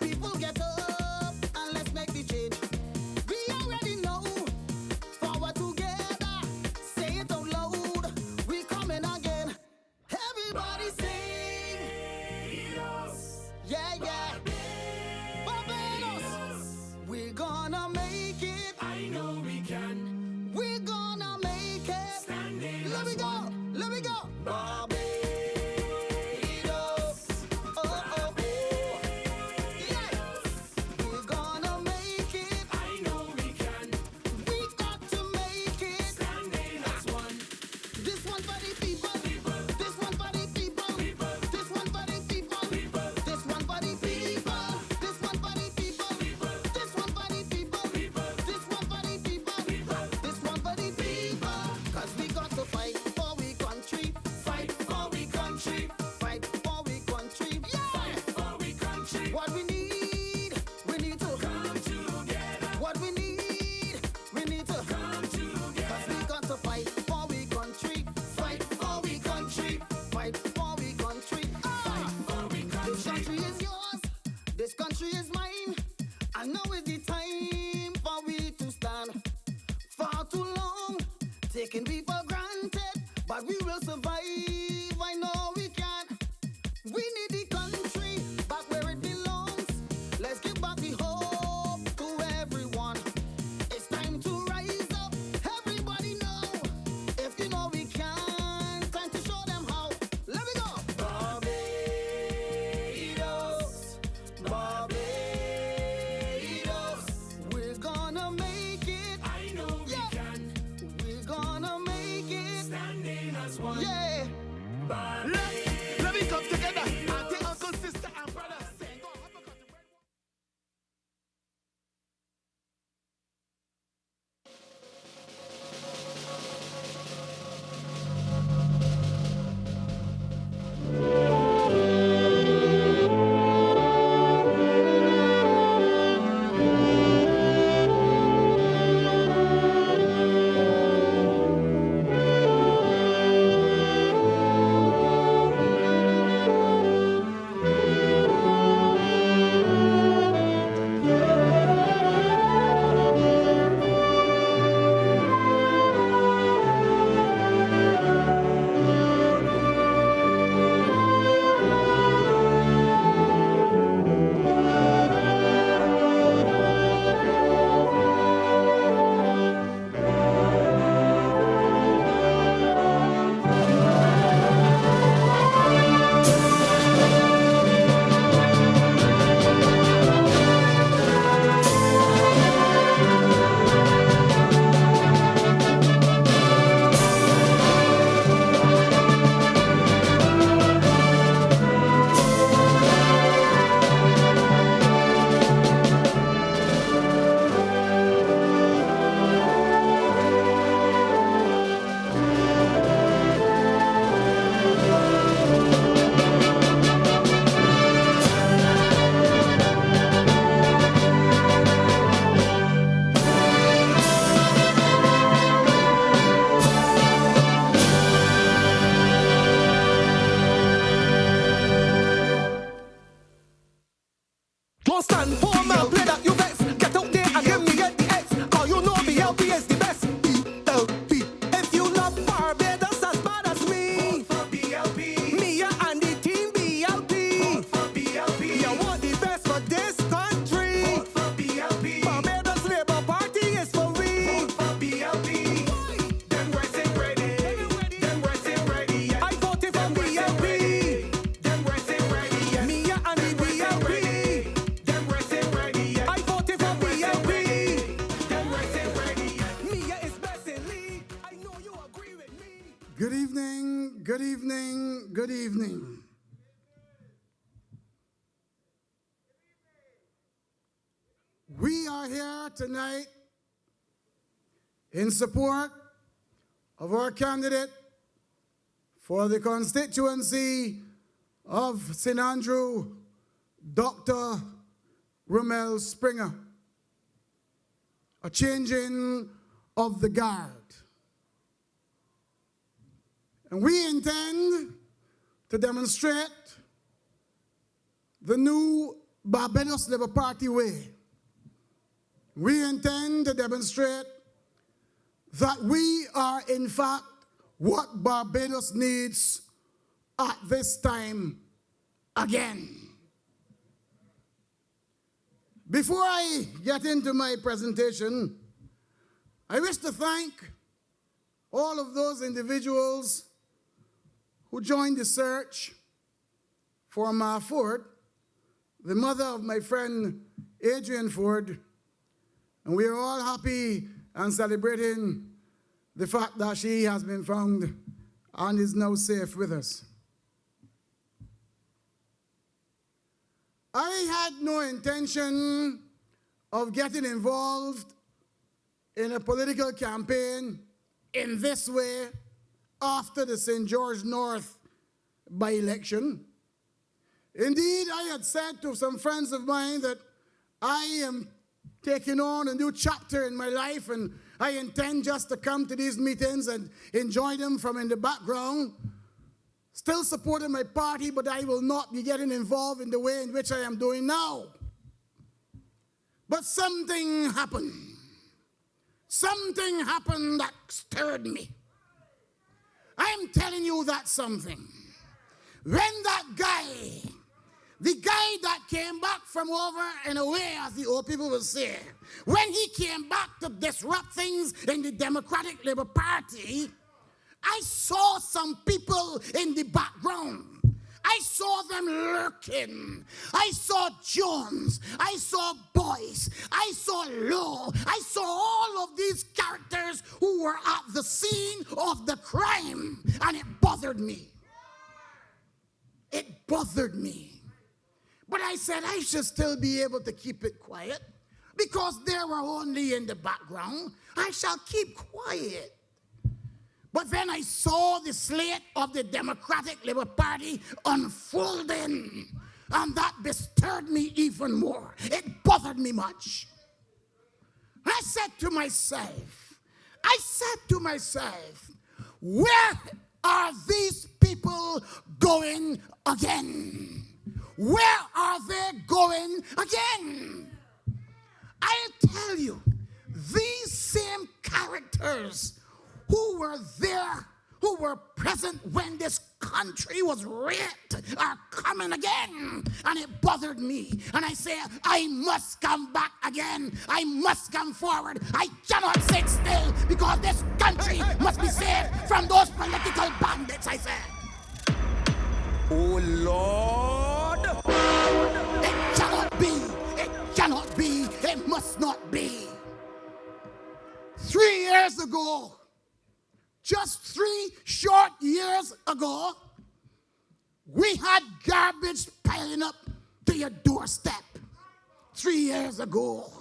people get up and let's make the change. We already know. Forward together. Say it out loud. We coming again. Everybody sing. Yeah, yeah. Barbados. We're gonna make it. I know we can. We're gonna make it. Standing Let me as go. one. Let me go. Barbados. Oh, oh, oh. Yeah. We're gonna make it. I know we can. We got to make it. Standing as one. This one for the people. This one for the people. This one for the people. This one for the people. This one for the people. This one for the people. This one for the people. This one for the people. 'Cause we got to fight for we country. Fight for we country. Fight for we country. Yeah. Fight for we country. What we need to Come together. What we need to Come together. 'Cause we got to fight for we country. Fight for we country. Fight for we country. Fight for we This country. country is yours. This country is mine. I know it's the time for we to stand. Far too long, taking we for granted, but we will survive. I know we can. We need the country back where it belongs. Let's give back the hope to everyone. It's time to rise up. Everybody know. If you know we can, time to show them how. Let me go. Barbados, Barbados. We're gonna make it. I know we Yeah. can. We're gonna make it. Standing as one. Yeah. Let me come together. Auntie, uncle, sister, and brother. Sing. Go, uppercut the red one. Don't stand for man, play that you vex. Get out there and give me the X. Cause you know BLP is the best. BLP. If you love Barbados as bad as me, Vote for BLP. me and the team BLP. Vote for BLP. You want the best for this country. Vote for BLP. Barbados Labour Party is for we. Vote for BLP. Them boys ain't ready. Them boys ain't ready yet. I voted for BLP. Them boys ain't ready yet. Me and the BLP. Them boys ain't ready yet. I voted for BLP. Them boys ain't ready yet. Mia is best in league. I know you agree with me. Good evening, good evening, good evening. We are here tonight in support of our candidate for the constituency of St. Andrew, Dr. Rommel Springer, a changing of the guard. And we intend to demonstrate the new Barbados Labour Party way, we intend to demonstrate that we are in fact what Barbados needs at this time again. Before I get into my presentation, I wish to thank all of those individuals who joined the search for Ma Ford, the mother of my friend Adrian Ford, and we are all happy and celebrating the fact that she has been found and is now safe with us. I had no intention of getting involved in a political campaign in this way after the St. George North by-election. Indeed, I had said to some friends of mine that I am taking on a new chapter in my life and I intend just to come to these meetings and enjoy them from in the background, still supporting my party, but I will not be getting involved in the way in which I am doing now. But something happened. Something happened that stirred me. I'm telling you that something. When that guy, the guy that came back from over and away, as the old people will say, when he came back to disrupt things in the Democratic Labour Party, I saw some people in the background. I saw them lurking. I saw Jones. I saw Boyce. I saw Lowe. I saw all of these characters who were at the scene of the crime, and it bothered me. It bothered me. But I said I should still be able to keep it quiet because they were only in the background. I shall keep quiet. But then I saw the slate of the Democratic Labour Party unfolding, and that bestirred me even more. It bothered me much. I said to myself, where are these people going again? Where are they going again? I'll tell you, these same characters who were there, who were present when this country was raped, are coming again. And it bothered me. And I say, I must come back again. I must come forward. I cannot sit still because this country must be saved from those political bandits, I said. Oh, Lord. It cannot be. It cannot be. It must not be. 3 years ago, just 3 short years ago, we had garbage piling up to your doorstep. 3 years ago.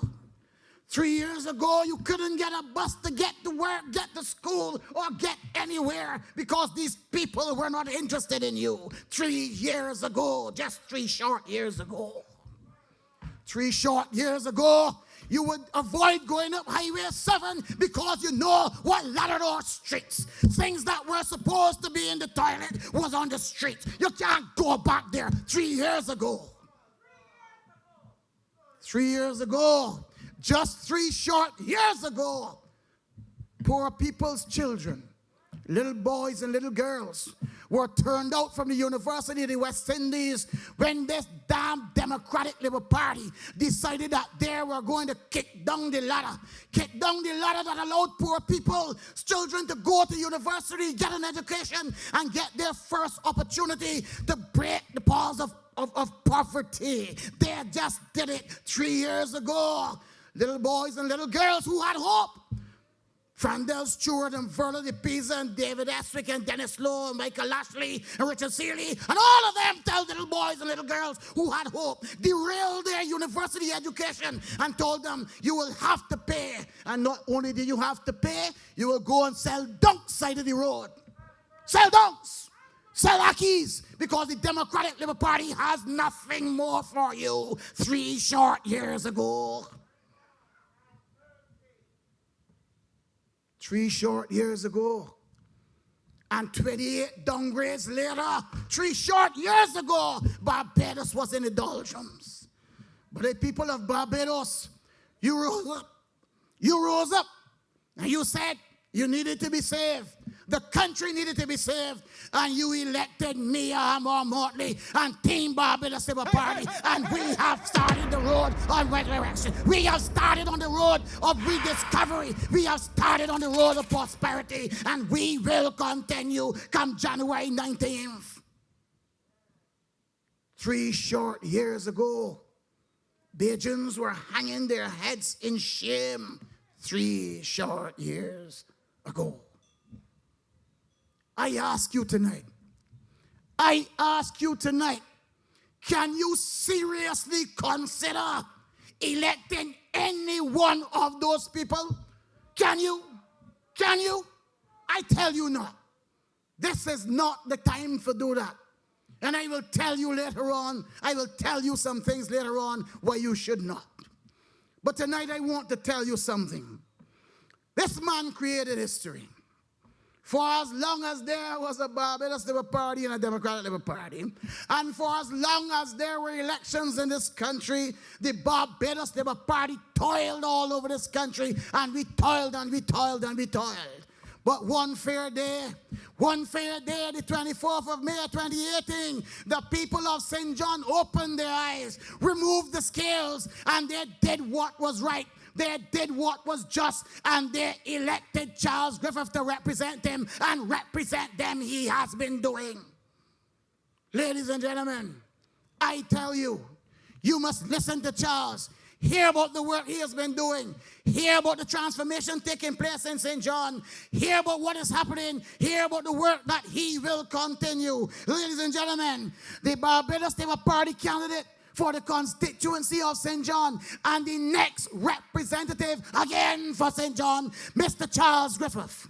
3 years ago, you couldn't get a bus to get to work, get to school, or get anywhere because these people were not interested in you. 3 years ago, just 3 short years ago. 3 short years ago, you would avoid going up Highway 7 because you know what Ladrador streets. Things that were supposed to be in the toilet was on the street. You can't go back there. 3 years ago. 3 years ago, just 3 short years ago, poor people's children, little boys and little girls, were turned out from the University of the West Indies when this damn Democratic Labour Party decided that they were going to kick down the ladder that allowed poor people's children to go to university, get an education, and get their first opportunity to break the paws of poverty. They just did it 3 years ago. Little boys and little girls who had hope. Frandel Stewart and Verla de Pisa and David Eswick and Dennis Lowe and Michael Lashley and Richard Seeley and all of them tell little boys and little girls who had hope, derailed their university education and told them you will have to pay. And not only do you have to pay, you will go and sell dunks side of the road. Sell dunks. Sell Ackies, because the Democratic Labour Party has nothing more for you 3 short years ago. 3 short years ago. And 28 downgrades later, 3 short years ago, Barbados was in the doldrums. But the people of Barbados, you rose up. You rose up. And you said you needed to be saved. The country needed to be saved. And you elected me, Amor Motley, and Team Barbados Labour Party. And we have started the road of resurrection. We have started on the road of rediscovery. We have started on the road of prosperity. And we will continue come January 19th. 3 short years ago, Bajans were hanging their heads in shame. 3 short years ago. I ask you tonight, can you seriously consider electing any one of those people? Can you? I tell you not. This is not the time to do that. And I will tell you later on, I will tell you some things later on why you should not. But tonight I want to tell you something. This man created history. For as long as there was a Barbados Labour Party and a Democratic Labour Party, and for as long as there were elections in this country, the Barbados Labour Party toiled all over this country, and we toiled and we toiled and we toiled. But one fair day, the 24th of May 2018, the people of St. John opened their eyes, removed the scales, and they did what was right. They did what was just, and they elected Charles Griffith to represent them, and represent them he has been doing. Ladies and gentlemen, I tell you, you must listen to Charles. Hear about the work he has been doing. Hear about the transformation taking place in St. John. Hear about what is happening. Hear about the work that he will continue. Ladies and gentlemen, the Barbados Labour Party candidate for the constituency of St. John and the next representative again for St. John, Mr. Charles Griffith.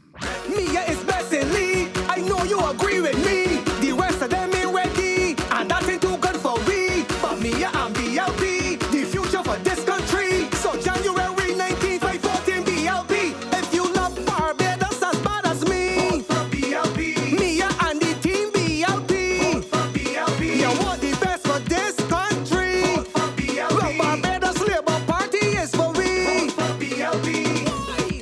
Mia is blessing Lee. I know you agree with me. The rest of them ain't ready, and that ain't too good for we. But Mia and BLP, the future for this country. So January 19th, I vote in BLP. If you love Barbados as bad as me, Vote for BLP. Mia and the team BLP. Vote for BLP. You want the best for this country. Vote for BLP. The Barbados Labour Party is for we. Vote for BLP.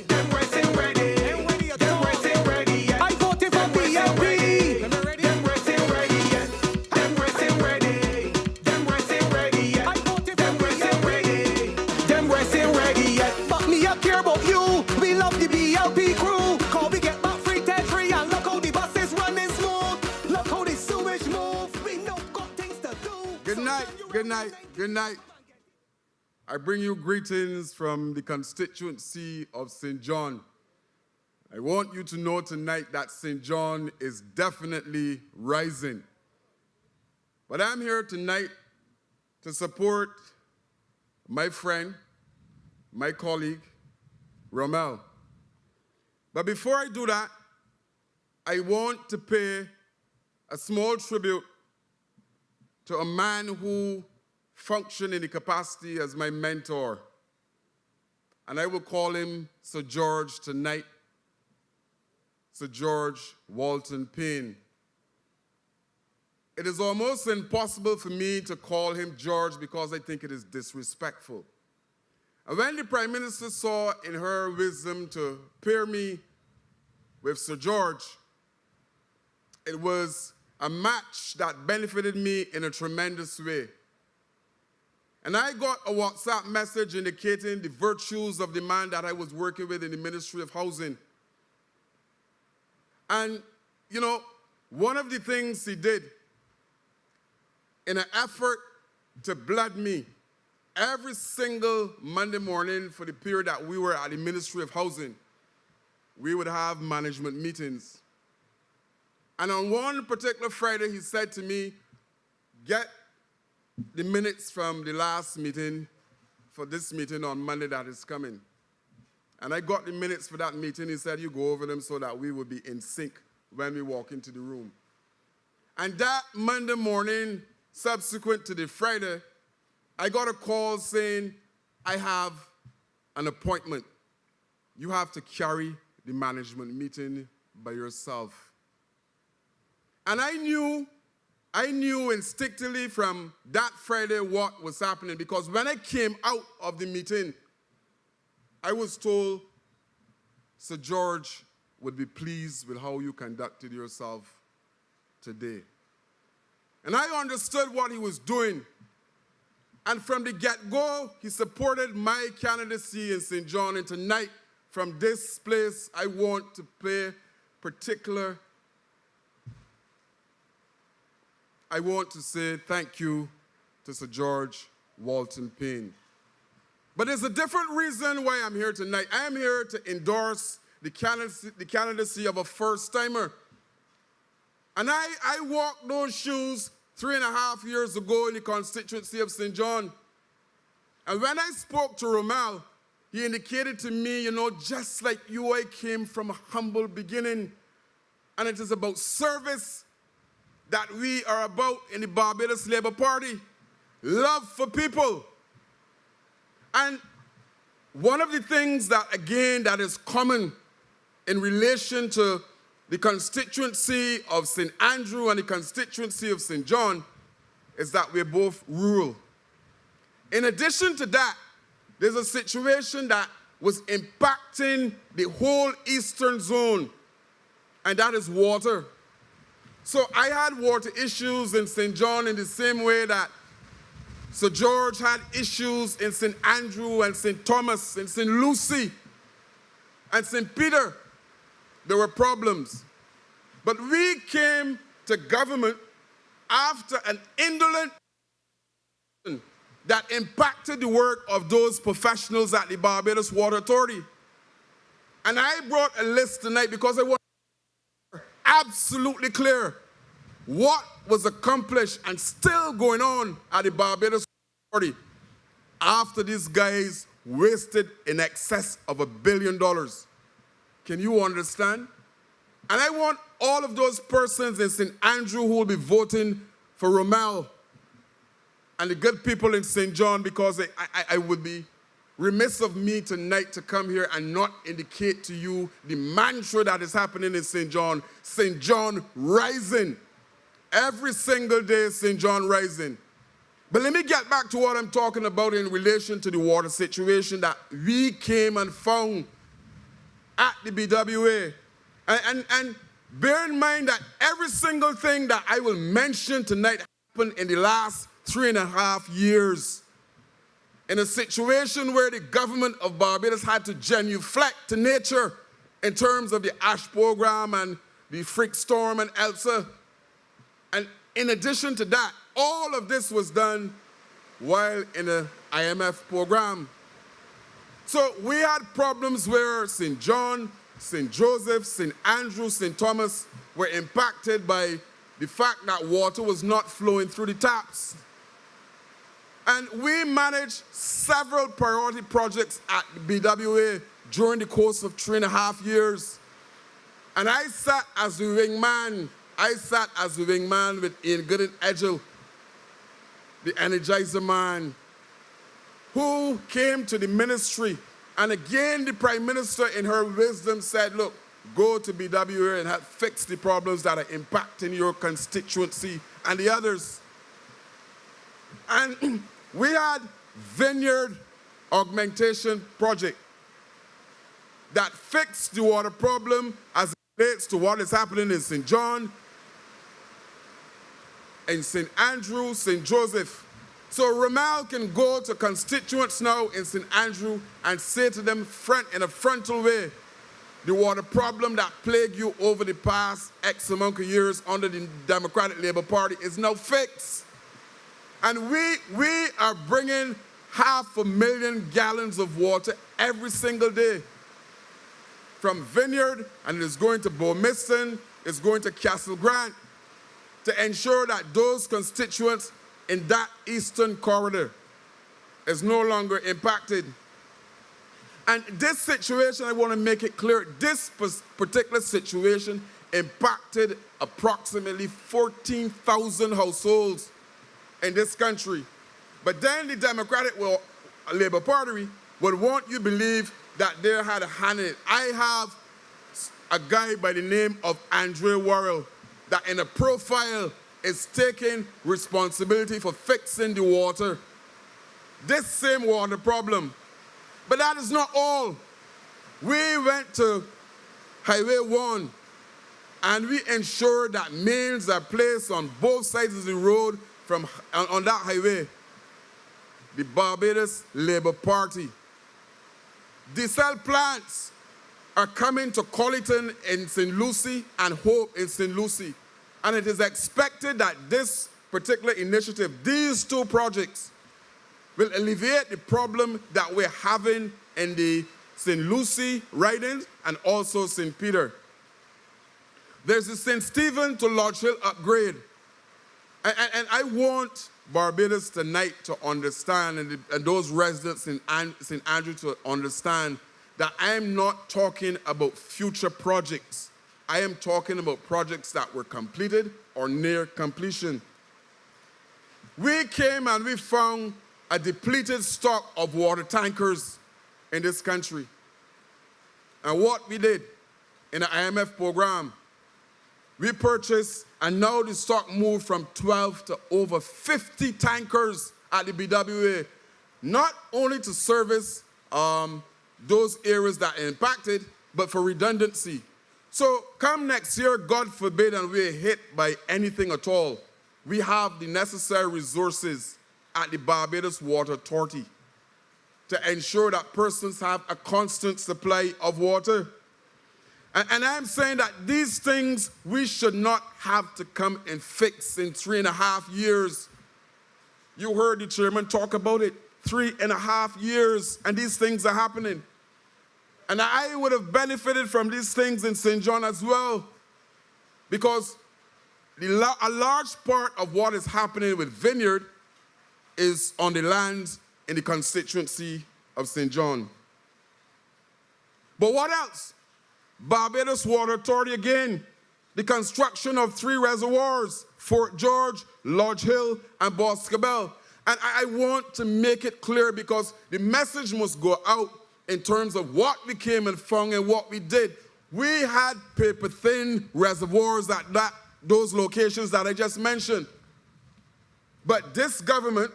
Them rest ain't ready. Them rest ain't ready yet. I voted for BLP. Them rest ain't ready yet. Them rest ain't ready. Them rest ain't ready yet. I voted Them for rest ain't ready. Them rest ain't ready yet. But me up care about you. We love the BLP crew. Cause we get back free territory, and look how the bus is running smooth. Look how the sewage move. We know got things to do. Good night, good night, good night. I bring you greetings from the constituency of St. John. I want you to know tonight that St. John is definitely rising. But I'm here tonight to support my friend, my colleague, Rommel. But before I do that, I want to pay a small tribute to a man who functioned in the capacity as my mentor. And I will call him Sir George tonight, Sir George Walton Payne. It is almost impossible for me to call him George because I think it is disrespectful. And when the Prime Minister saw in her wisdom to pair me with Sir George, it was a match that benefited me in a tremendous way. And I got a WhatsApp message indicating the virtues of the man that I was working with in the Ministry of Housing. And, you know, one of the things he did in an effort to blood me, every single Monday morning for the period that we were at the Ministry of Housing, we would have management meetings. And on one particular Friday, he said to me, get the minutes from the last meeting for this meeting on Monday that is coming. And I got the minutes for that meeting. He said, you go over them so that we will be in sync when we walk into the room. And that Monday morning, subsequent to the Friday, I got a call saying, I have an appointment. You have to carry the management meeting by yourself. And I knew I knew instinctively from that Friday what was happening, because when I came out of the meeting, I was told Sir George would be pleased with how you conducted yourself today. And I understood what he was doing. And from the get-go, he supported my candidacy in St. John. And tonight, from this place, I want to pay particular. I want to say thank you to Sir George Walton Payne. But there's a different reason why I'm here tonight. I am here to endorse the candidacy of a first-timer. And I walked those shoes 3.5 years ago in the constituency of St. John. And when I spoke to Romal, he indicated to me, just like you, I came from a humble beginning. And it is about service that we are about in the Barbados Labour Party. Love for people. And one of the things that, again, that is common in relation to the constituency of St. Andrew and the constituency of St. John is that we're both rural. In addition to that, there's a situation that was impacting the whole eastern zone, and that is water. So I had water issues in St. John in the same way that Sir George had issues in St. Andrew and St. Thomas and St. Lucy and St. Peter. There were problems. But we came to government after an indolent that impacted the work of those professionals at the Barbados Water Authority. And I brought a list tonight because I want to be absolutely clear what was accomplished and still going on at the Barbados Water Authority after these guys wasted in excess of $1 billion. Can you understand? And I want all of those persons in St. Andrew who will be voting for Romal and the good people in St. John, because I would be remiss of me tonight to come here and not indicate to you the mantra that is happening in St. John. St. John rising. Every single day, St. John rising. But let me get back to what I'm talking about in relation to the water situation that we came and found at the BWA. And bear in mind that every single thing that I will mention tonight happened in the last 3.5 years. In a situation where the government of Barbados had to genuflect to nature in terms of the ash program and the freak storm and Elsa. And in addition to that, all of this was done while in the IMF program. So we had problems where St. John, St. Joseph, St. Andrew, St. Thomas were impacted by the fact that water was not flowing through the taps. And we managed several priority projects at the BWA during the course of 3.5 years. And I sat as the wingman. With Ian Gooden Edgell, the Energizer man, who came to the ministry. And again, the Prime Minister, in her wisdom, said, look, go to BWA and help fix the problems that are impacting your constituency and the others. And we had vineyard augmentation project that fixed the water problem as it relates to what is happening in St. John, in St. Andrew, St. Joseph. So Romal can go to constituents now in St. Andrew and say to them in a frontal way, the water problem that plagued you over the past X amount of years under the Democratic Labour Party is now fixed. And we are bringing 500,000 gallons of water every single day from Vineyard, and it is going to Beaumiston, it's going to Castle Grant, to ensure that those constituents in that eastern corridor is no longer impacted. And this situation, I want to make it clear, this particular situation impacted approximately 14,000 households in this country. But then the Democratic Labour Party would want you to believe that they had a hand in it. I have a guy by the name of Andre Worrell that in a profile is taking responsibility for fixing the water. This same water problem. But that is not all. We went to Highway 1 and we ensured that mains are placed on both sides of the road on that highway. The Barbados Labour Party. Diesel plants are coming to Colleton in St. Lucie and Hope in St. Lucie. And it is expected that this particular initiative, these two projects, will alleviate the problem that we're having in the St. Lucie ridings and also St. Peter. There's the St. Stephen to Lodge Hill upgrade. And I want Barbados tonight to understand, and those residents in St. Andrew to understand, that I am not talking about future projects. I am talking about projects that were completed or near completion. We came and we found a depleted stock of water tankers in this country. And what we did in the IMF program, we purchased, and now the stock moved from 12 to over 50 tankers at the BWA, not only to service those areas that are impacted, but for redundancy. So come next year, God forbid, and we're hit by anything at all, we have the necessary resources at the Barbados Water Authority to ensure that persons have a constant supply of water. And I'm saying that these things we should not have to come and fix in 3.5 years. You heard the chairman talk about it, 3.5 years, and these things are happening. And I would have benefited from these things in St. John as well, because a large part of what is happening with Vineyard is on the land in the constituency of St. John. But what else? Barbados Water Authority again, the construction of 3 reservoirs, Fort George, Lodge Hill, and Boscobel. And I want to make it clear, because the message must go out in terms of what we came and found and what we did. We had paper-thin reservoirs at those locations that I just mentioned. But this government,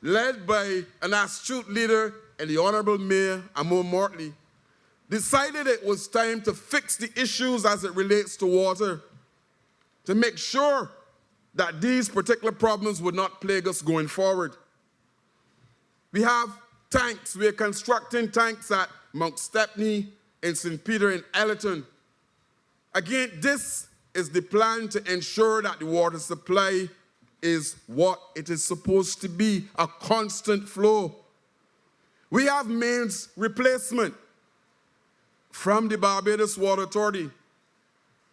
led by an astute leader and the Honorable Mayor Amo Mortley, decided it was time to fix the issues as it relates to water, to make sure that these particular problems would not plague us going forward. We have tanks. We're constructing tanks at Mount Stepney, in St. Peter, in Ellerton. Again, this is the plan to ensure that the water supply is what it is supposed to be, a constant flow. We have mains replacement from the Barbados Water Authority.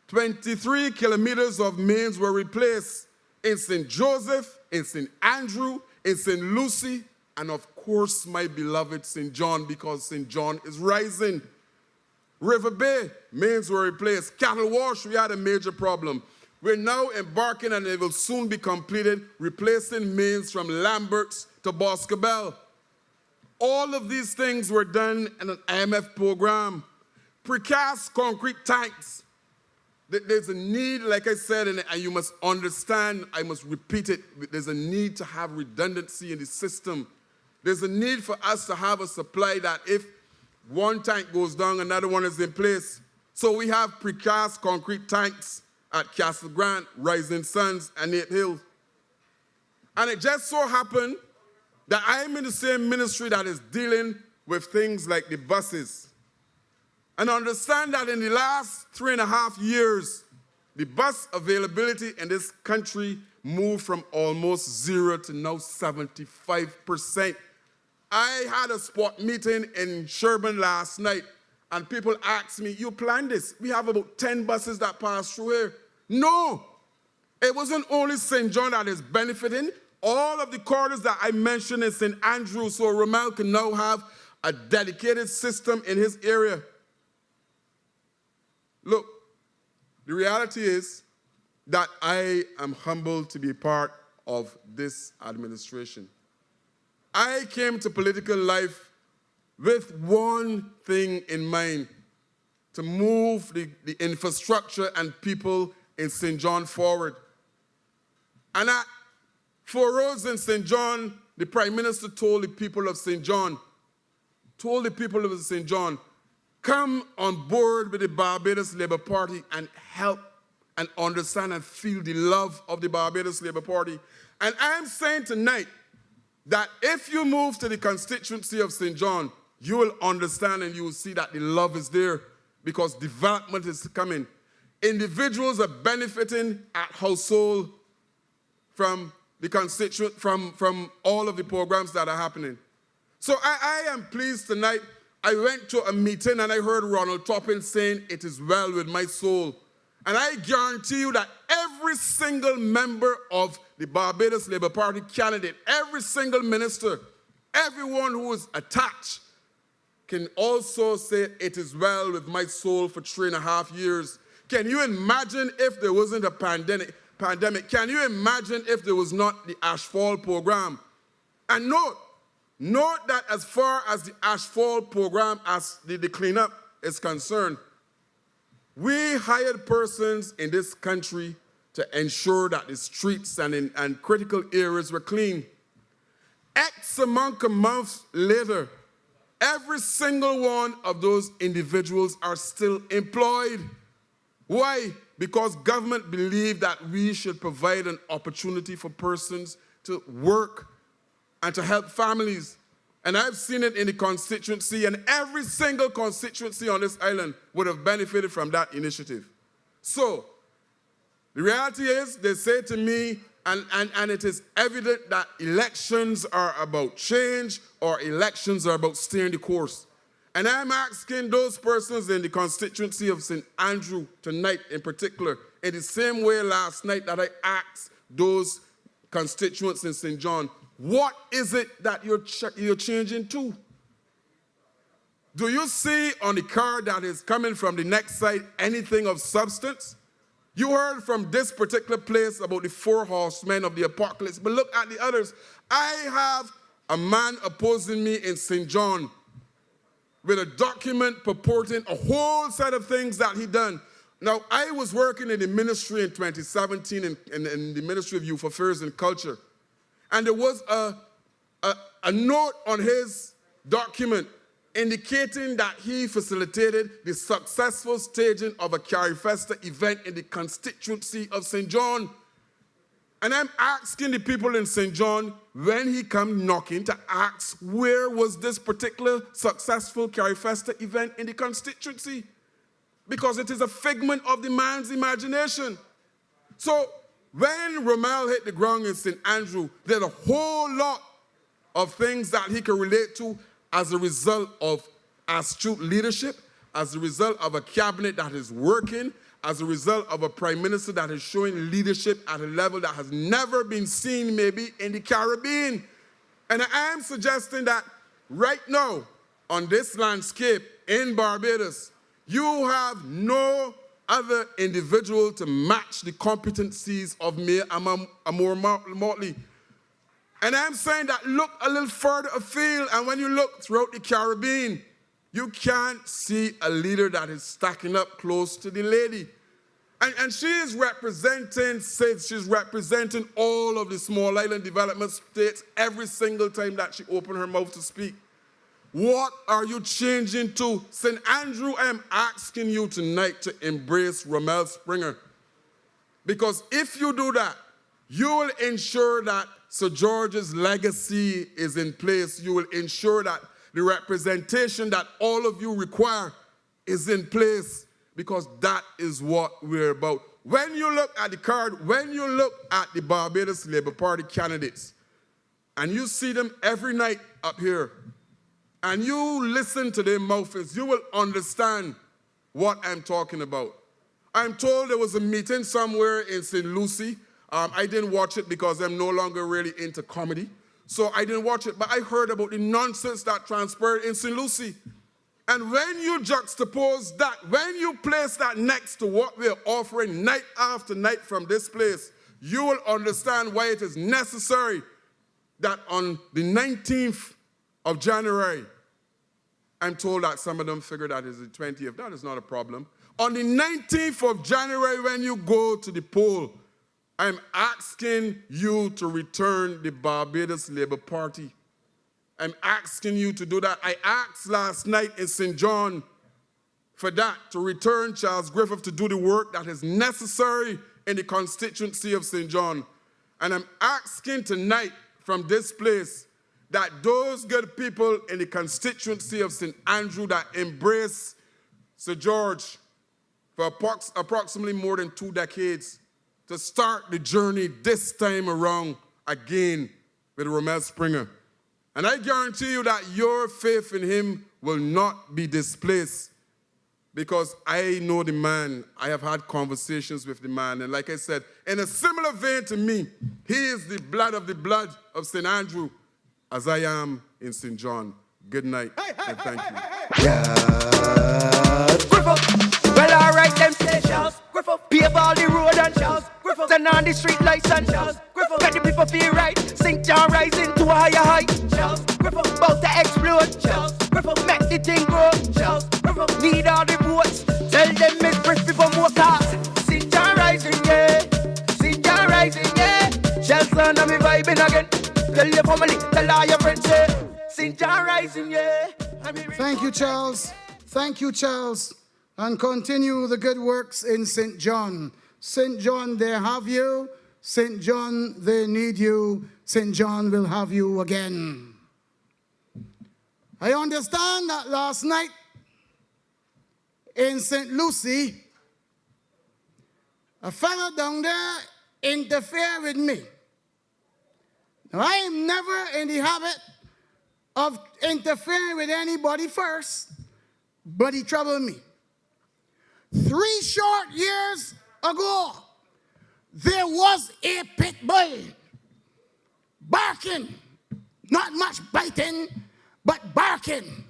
23 kilometers of mains were replaced in St. Joseph, in St. Andrew, in St. Lucie, and of course, my beloved St. John, because St. John is rising. River Bay, mains were replaced. Cattle Wash, we had a major problem. We're now embarking, and it will soon be completed, replacing mains from Lamberts to Boscobel. All of these things were done in an IMF program. Precast concrete tanks. There's a need, like I said, and you must understand, I must repeat it, there's a need to have redundancy in the system. There's a need for us to have a supply that if one tank goes down, another one is in place. So we have precast concrete tanks at Castle Grant, Rising Suns, and Nate Hill. And it just so happened that I'm in the same ministry that is dealing with things like the buses. And understand that in the last 3.5 years, the bus availability in this country moved from almost 0 to now 75%. I had a spot meeting in Sherburne last night, and people asked me, you planned this? We have about 10 buses that pass through here. No, it wasn't only St. John that is benefiting. All of the corridors that I mentioned in St. Andrew, so Ramel can now have a dedicated system in his area. Look, the reality is that I am humbled to be part of this administration. I came to political life with one thing in mind, to move the infrastructure and people in St. John forward. And at Four Roads in St. John, the Prime Minister told the people of St. John, come on board with the Barbados Labour Party and help and understand and feel the love of the Barbados Labour Party. And I'm saying tonight that if you move to the constituency of St. John, you will understand and you will see that the love is there because development is coming. Individuals are benefiting at household from the constituent, from all of the programs that are happening. So I am pleased tonight. I went to a meeting and I heard Ronald Toppin saying, "It is well with my soul." And I guarantee you that every single member of the Barbados Labour Party candidate, every single minister, everyone who is attached can also say, "It is well with my soul" for 3.5 years. Can you imagine if there wasn't a pandemic? Can you imagine if there was not the Ashfall program? And note that as far as the Ashfall program, as the cleanup is concerned, we hired persons in this country to ensure that the streets and critical areas were clean. X amount of months later, every single one of those individuals are still employed. Why? Because government believed that we should provide an opportunity for persons to work and to help families. And I've seen it in the constituency, and every single constituency on this island would have benefited from that initiative. So, the reality is, they say to me, and it is evident that elections are about change or elections are about staying the course. And I'm asking those persons in the constituency of St. Andrew tonight in particular, in the same way last night that I asked those constituents in St. John, what is it that you're changing to? Do you see on the card that is coming from the next side anything of substance? You heard from this particular place about the 4 horsemen of the apocalypse, but look at the others. I have a man opposing me in St. John with a document purporting a whole set of things that he done. Now, I was working in the ministry in 2017 in the Ministry of Youth Affairs and Culture. And there was a note on his document indicating that he facilitated the successful staging of a Carifesta event in the constituency of St. John. And I'm asking the people in St. John, when he come knocking, to ask where was this particular successful Carifesta event in the constituency? Because it is a figment of the man's imagination. So when Rommel hit the ground in St. Andrew, there's a whole lot of things that he can relate to as a result of astute leadership, as a result of a cabinet that is working, as a result of a prime minister that is showing leadership at a level that has never been seen maybe in the Caribbean. And I am suggesting that right now, on this landscape in Barbados, you have no other individual to match the competencies of Mayor Amor Motley. And I'm saying that look a little further afield, and when you look throughout the Caribbean, you can't see a leader that is stacking up close to the lady. And she is representing, says she's representing all of the small island development states every single time that she opened her mouth to speak. What are you changing to? St. Andrew, I am asking you tonight to embrace Rommel Springer. Because if you do that, you will ensure that Sir George's legacy is in place. You will ensure that the representation that all of you require is in place, because that is what we're about. When you look at the card, when you look at the Barbados Labour Party candidates, and you see them every night up here, and you listen to their mouths, you will understand what I'm talking about. I'm told there was a meeting somewhere in St. Lucie. I didn't watch it because I'm no longer really into comedy. So I didn't watch it, but I heard about the nonsense that transpired in St. Lucie. And when you juxtapose that, when you place that next to what we're offering night after night from this place, you will understand why it is necessary that on the 19th of January, I'm told that some of them figure that is the 20th. That is not a problem. On the 19th of January, when you go to the poll, I'm asking you to return the Barbados Labour Party. I'm asking you to do that. I asked last night in St. John for that, to return Charles Griffith to do the work that is necessary in the constituency of St. John. And I'm asking tonight from this place that those good people in the constituency of St. Andrew that embrace Sir George for approximately more than 2 decades to start the journey this time around again with Romel Springer. And I guarantee you that your faith in him will not be displaced, because I know the man. I have had conversations with the man. And like I said, in a similar vein to me, he is the blood of St. Andrew, as I am in St. John. Good night, and thank you. Griffith. Well, all right, them say Charles Griffith. Pave all the road and Charles Griffith. Turn on the street lights and Charles Griffith. Make the people feel right. St. John rising to a higher height. Charles Griffith. About to explode. Charles Griffith. Make the thing grow. Charles Griffith. Need all the votes. Tell them make Griffith people more cars. St. John rising, yeah. St. John rising, yeah. Shelson and me vibing again. Tell your family, tell all your friends, yeah. St. John rising, yeah. Thank you, Charles. Thank you, Charles. And continue the good works in St. John. St. John, they have you. St. John, they need you. St. John will have you again. I understand that last night in St. Lucie, a fellow down there interfered with me. Now, I am never in the habit of interfering with anybody first, but he troubled me. 3 short years ago, there was a pit bull barking, not much biting, but barking.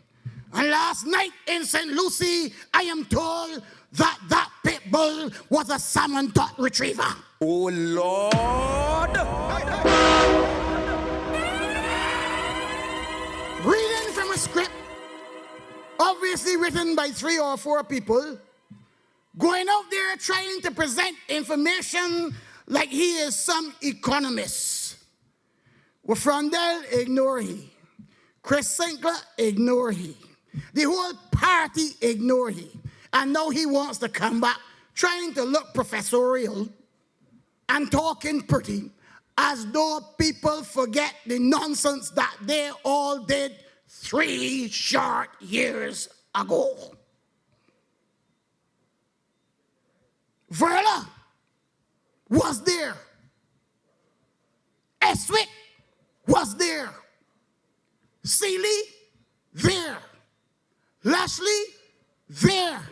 And last night in St. Lucie, I am told that that pit bull was a salmon tot retriever. Oh, Lord! Reading from a script, obviously written by 3 or 4 people, going out there trying to present information like he is some economist. Well, Frondel, ignore he. Chris Sinclair, ignore he. The whole party, ignore he. And now he wants to come back trying to look professorial and talking pretty, as though people forget the nonsense that they all did 3 short years ago. Verla was there. Eswick was there. Seeley, there. Lashley, there.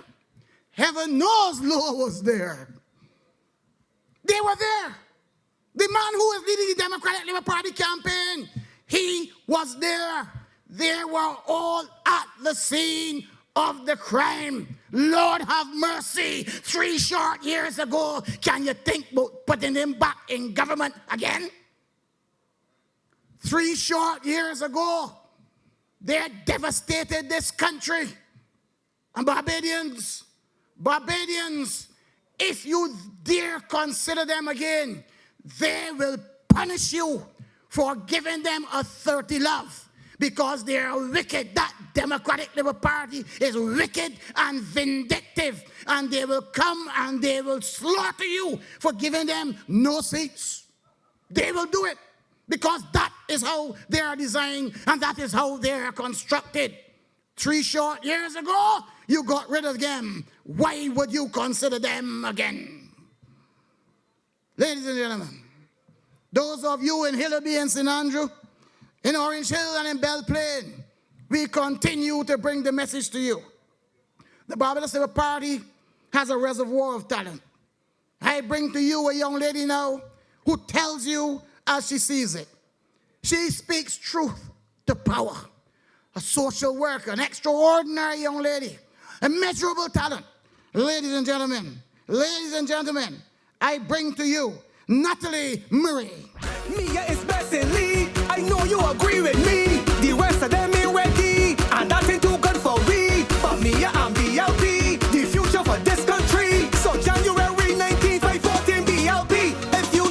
Heaven knows Lowe was there. They were there. The man who was leading the Democratic Labour Party campaign, he was there. They were all at the scene of the crime. Lord have mercy. 3 short years ago, can you think about putting him back in government again? 3 short years ago, they devastated this country. And Barbadians, if you dare consider them again, they will punish you for giving them a 30 love, because they are wicked. That Democratic Labour Party is wicked and vindictive, and they will come and they will slaughter you for giving them no seats. They will do it, because that is how they are designed and that is how they are constructed. 3 short years ago, you got rid of them. Why would you consider them again? Ladies and gentlemen, those of you in Hillaby and St. Andrew, in Orange Hill and in Belle Plaine, we continue to bring the message to you. The Barbados Labour Party has a reservoir of talent. I bring to you a young lady now who tells you as she sees it. She speaks truth to power. A social worker, an extraordinary young lady, immeasurable talent. Ladies and gentlemen, I bring to you Natalie Murray. Mia is best in lead. I know you agree with me. The rest of them ain't ready, and that ain't too good for we. But Mia and BLP, the future for this country. So January 19th, I vote in BLP. If you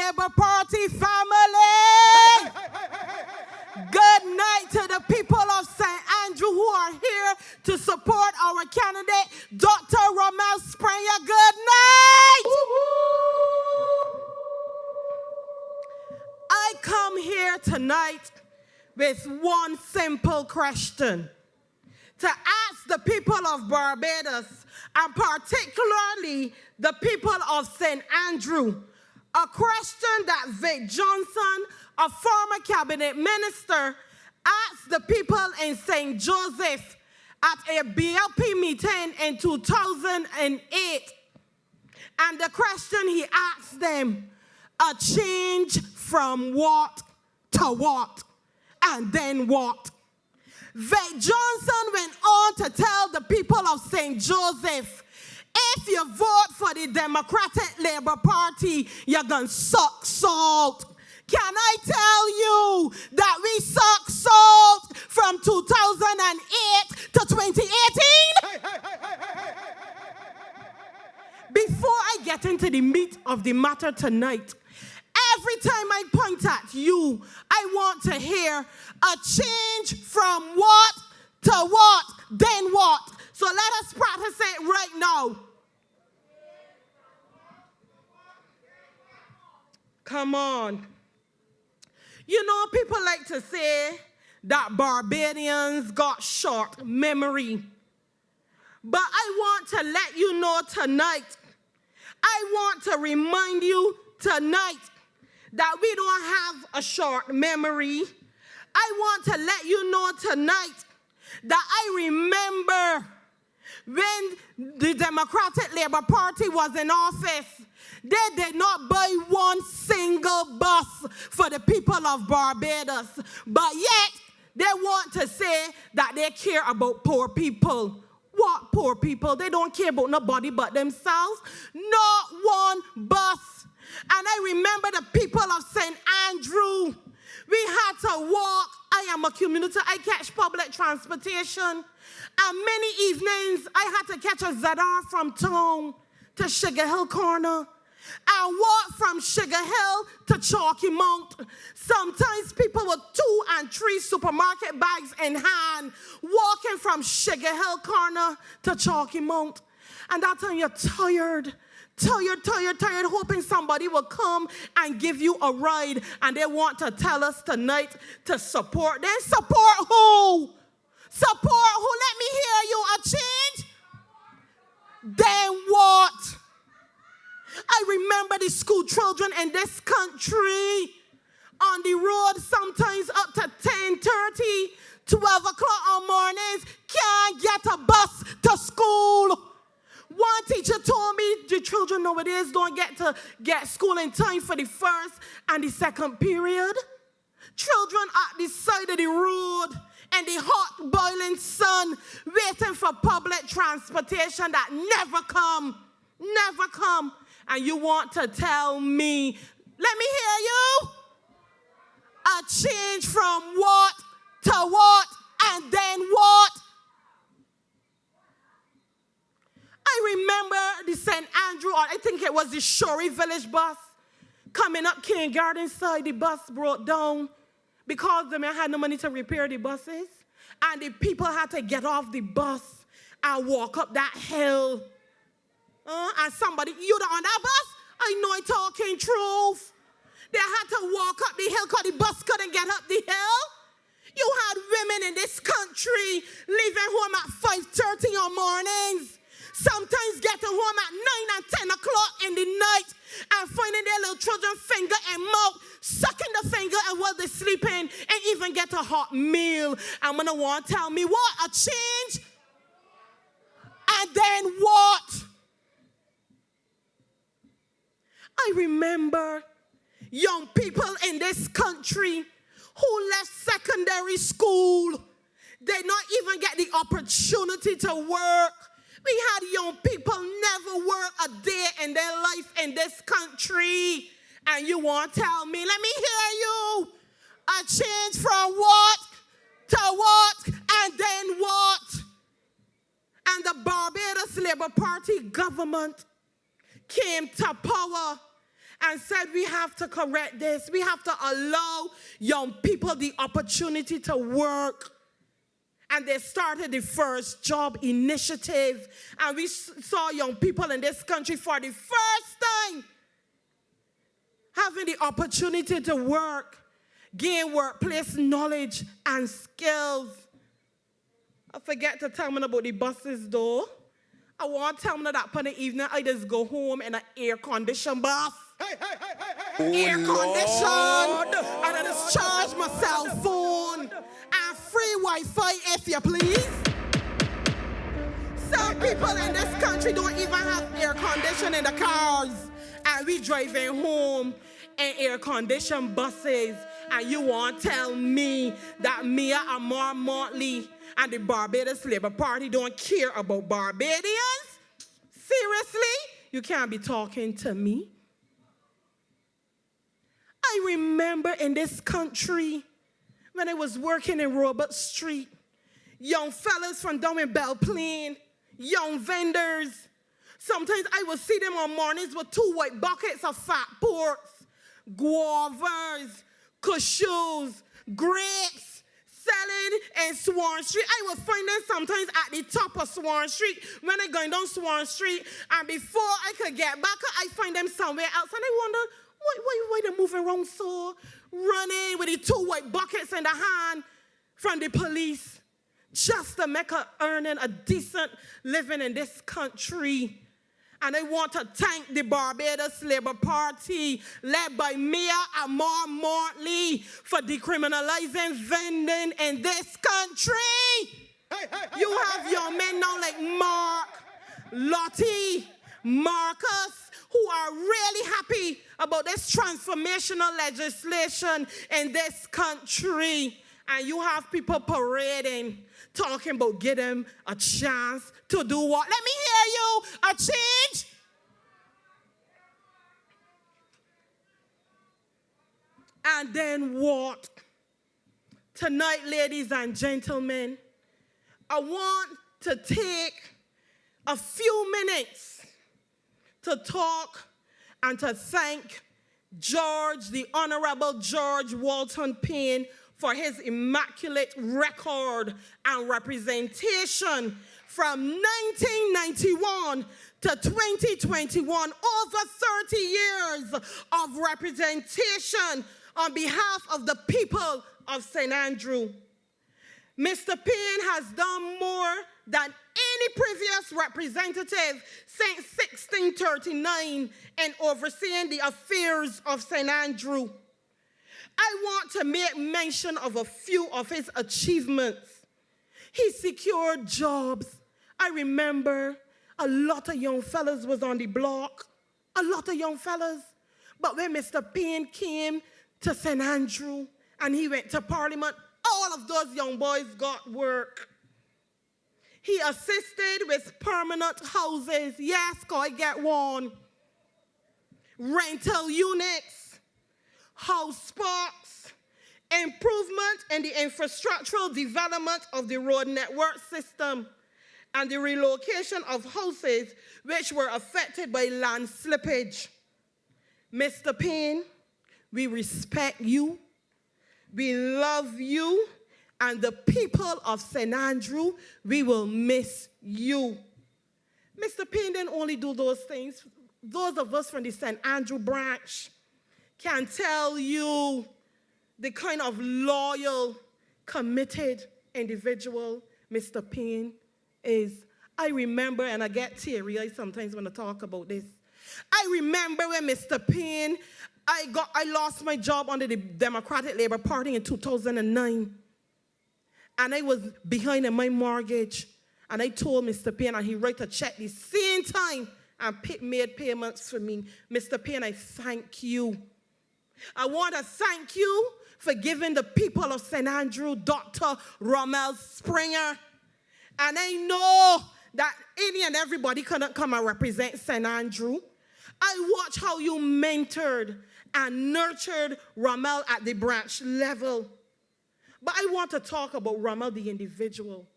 Labour Party family. Good night to the people of St. Andrew who are here to support our candidate, Dr. Romel Springer. Good night. I come here tonight with one simple question to ask the people of Barbados, and particularly the people of St. Andrew, a question that Vic Johnson, a former cabinet minister, asked the people in St. Joseph at a BLP meeting in 2008. And the question he asked them, a change from what to what, and then what? Vic Johnson went on to tell the people of St. Joseph, if you vote for the Democratic Labour Party, you're going to suck salt. Can I tell you that we suck salt from 2008 to 2018? Before I get into the meat of the matter tonight, every time I point at you, I want to hear a change from what to what, then what. So let us practice it right now. Come on. You know, people like to say that Barbadians got short memory. But I want to let you know tonight, I want to remind you tonight that we don't have a short memory. I want to let you know tonight that I remember when the Democratic Labour Party was in office, they did not buy one single bus for the people of Barbados. But yet, they want to say that they care about poor people. What poor people? They don't care about nobody but themselves. Not one bus. And I remember the people of St. Andrew. We had to walk. I am a commuter. I catch public transportation. And many evenings, I had to catch a ZR from town to Sugar Hill Corner and walk from Sugar Hill to Chalky Mount. Sometimes people with 2 and 3 supermarket bags in hand, walking from Sugar Hill Corner to Chalky Mount. And that time you're tired, hoping somebody will come and give you a ride. And they want to tell us tonight to support. Then support who? Support who? Let me hear you. A change? Then what? I remember the school children in this country on the road sometimes up to 10:30, 12 o'clock on mornings, can't get a bus to school. One teacher told me the children nowadays don't get school in time for the first and the second period. Children at the side of the road in the hot boiling sun waiting for public transportation that never come. And you want to tell me, let me hear you, a change from what to what and then what? I remember the St. Andrew, or I think it was the Shorey Village bus, coming up King Garden side. The bus broke down because the man had no money to repair the buses. And the people had to get off the bus and walk up that hill. And somebody, you don't on that bus? I know I'm talking truth. They had to walk up the hill because the bus couldn't get up the hill. You had women in this country leaving home at 5:30 on mornings, sometimes getting home at 9 and 10 o'clock in the night and finding their little children finger and mouth, sucking the finger and while they're sleeping and even get a hot meal. I'm going to want to tell me what? A change? And then what? I remember young people in this country who left secondary school. They not even get the opportunity to work. We had young people never work a day in their life in this country. And you want to tell me, let me hear you, a change from what to what and then what? And the Barbados Labour Party government came to power and said we have to correct this. We have to allow young people the opportunity to work. And they started the first job initiative. And we saw young people in this country for the first time having the opportunity to work, gain workplace knowledge and skills. I forget to tell me about the buses though. I want to tell me that upon the evening I just go home in an air-conditioned bus. Air-conditioned. And I just charge my cell phone. And free Wi-Fi if you please. Some people in this country don't even have air conditioning in the cars. And we driving home in air-conditioned buses. And you want to tell me that Mia Amar Motley and the Barbados Labour Party don't care about Barbadians? Seriously? You can't be talking to me. I remember in this country when I was working in Robert Street, young fellas from down in Belle Plaine, young vendors. Sometimes I would see them on mornings with 2 white buckets of fat porks, guavas, cashews, grapes, selling in Swan Street. I would find them sometimes at the top of Swan Street when I'm going down Swan Street. And before I could get back, I find them somewhere else. And I wonder, why they moving around so? Running with the 2 white buckets in the hand from the police just to make earning a decent living in this country. And I want to thank the Barbados Labour Party, led by Mia Amar Motley, for decriminalizing vending in this country. You have your men now like Mark, Lottie, Marcus, who are really happy about this transformational legislation in this country. And you have people parading, talking about give them a chance to do what? Let me hear you, a change. And then what? Tonight, ladies and gentlemen, I want to take a few minutes to talk and to thank George, the Honorable George Walton Payne, for his immaculate record and representation from 1991 to 2021, over 30 years of representation on behalf of the people of St. Andrew. Mr. Payne has done more than any previous representative since 1639 in overseeing the affairs of St. Andrew. I want to make mention of a few of his achievements. He secured jobs. I remember a lot of young fellas was on the block, a lot of young fellas. But when Mr. Payne came to St. Andrew and he went to Parliament, all of those young boys got work. He assisted with permanent houses. Yes, I get one. Rental units, house spots, improvement in the infrastructural development of the road network system, and the relocation of houses which were affected by land slippage. Mr. Payne, we respect you, we love you, and the people of St. Andrew, we will miss you. Mr. Payne didn't only do those things. Those of us from the St. Andrew branch can tell you the kind of loyal, committed individual Mr. Payne is. I remember, and I get teary-eyed sometimes when I talk about this. I remember when Mr. Payne, I lost my job under the Democratic Labour Party in 2009. And I was behind in my mortgage. And I told Mr. Payne, and he wrote a check the same time and made payments for me. Mr. Payne, I thank you. I want to thank you for giving the people of St. Andrew Dr. Rommel Springer. And I know that any and everybody couldn't come and represent St. Andrew. I watched how you mentored and nurtured Rommel at the branch level. But I want to talk about Rommel, the individual.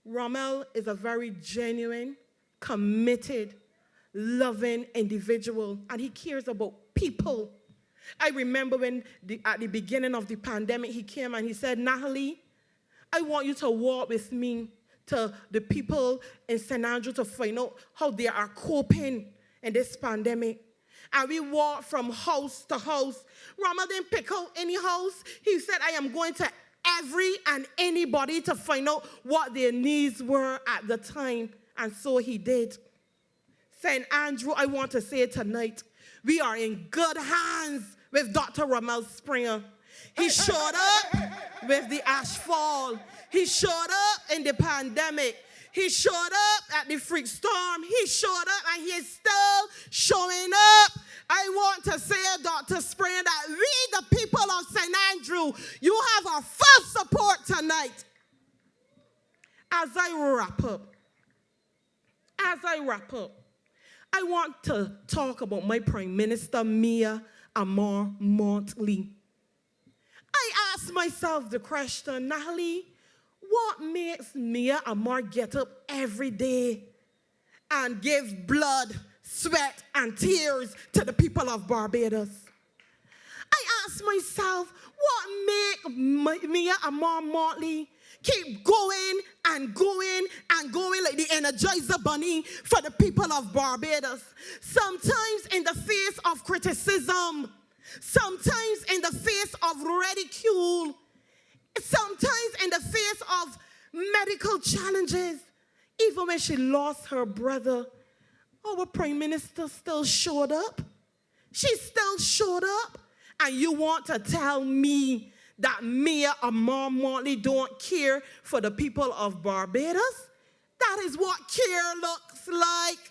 Rommel is a very genuine, committed, loving individual, and he cares about people. people. I remember when at the beginning of the pandemic, he came and he said, Natalie, I want you to walk with me to the people in St. Andrew to find out how they are coping in this pandemic. And we walked from house to house. Rama didn't pick out any house. He said, I am going to every and anybody to find out what their needs were at the time. And so he did. St. Andrew, I want to say tonight, we are in good hands with Dr. Ramel Springer. He showed up with the ash fall. He showed up in the pandemic. He showed up at the freak storm. He showed up and he is still showing up. I want to say, Dr. Springer, that we, the people of St. Andrew, you have our full support tonight. As I wrap up, I want to talk about my Prime Minister, Mia Amor Montley. I asked myself the question, Natalie, what makes Mia Amor get up every day and give blood, sweat, and tears to the people of Barbados? I asked myself, what makes Mia Amor Montley keep going and going and going like the Energizer Bunny for the people of Barbados? Sometimes in the face of criticism, sometimes in the face of ridicule, sometimes in the face of medical challenges. Even when she lost her brother, our Prime Minister still showed up. She still showed up. And you want to tell me that Mia Amor Montley don't care for the people of Barbados? That is what care looks like.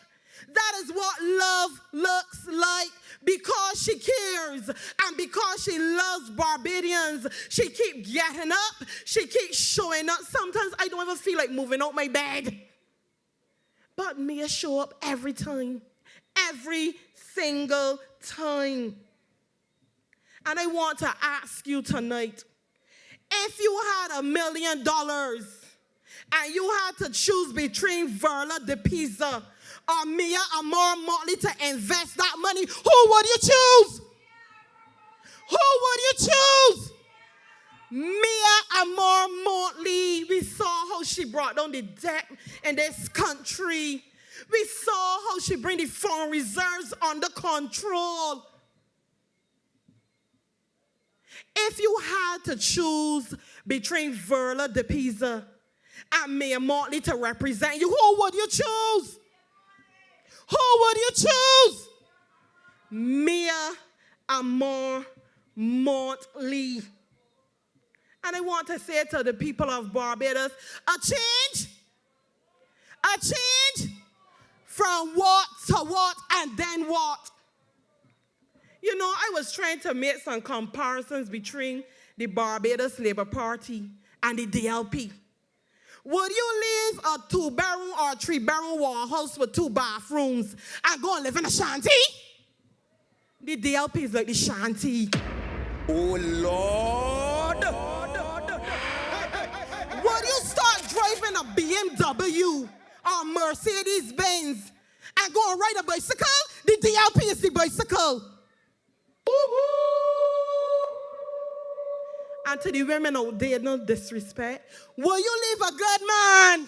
That is what love looks like. Because she cares and because she loves Barbadians, she keeps getting up, she keeps showing up. Sometimes I don't even feel like moving out my bed. But Mia show up every time, every single time. And I want to ask you tonight, if you had $1 million and you had to choose between Verla de Pisa or Mia Amor Montley to invest that money, who would you choose? Who would you choose? Mia Amor Montley. We saw how she brought down the debt in this country. We saw how she bring the foreign reserves under control. If you had to choose between Verla de Pisa and Mia Montley to represent you, who would you choose? Who would you choose? Mia Amor Montley. And I want to say to the people of Barbados, a change from what to what and then what. You know, I was trying to make some comparisons between the Barbados Labour Party and the BLP. Would you leave a 2-bedroom or a 3-bedroom wall house with 2 bathrooms and go and live in a shanty? The DLP is like the shanty. Oh, Lord. Would you start driving a BMW or Mercedes Benz and go and ride a bicycle? The DLP is the bicycle. And to the women out there, no disrespect, will you leave a good man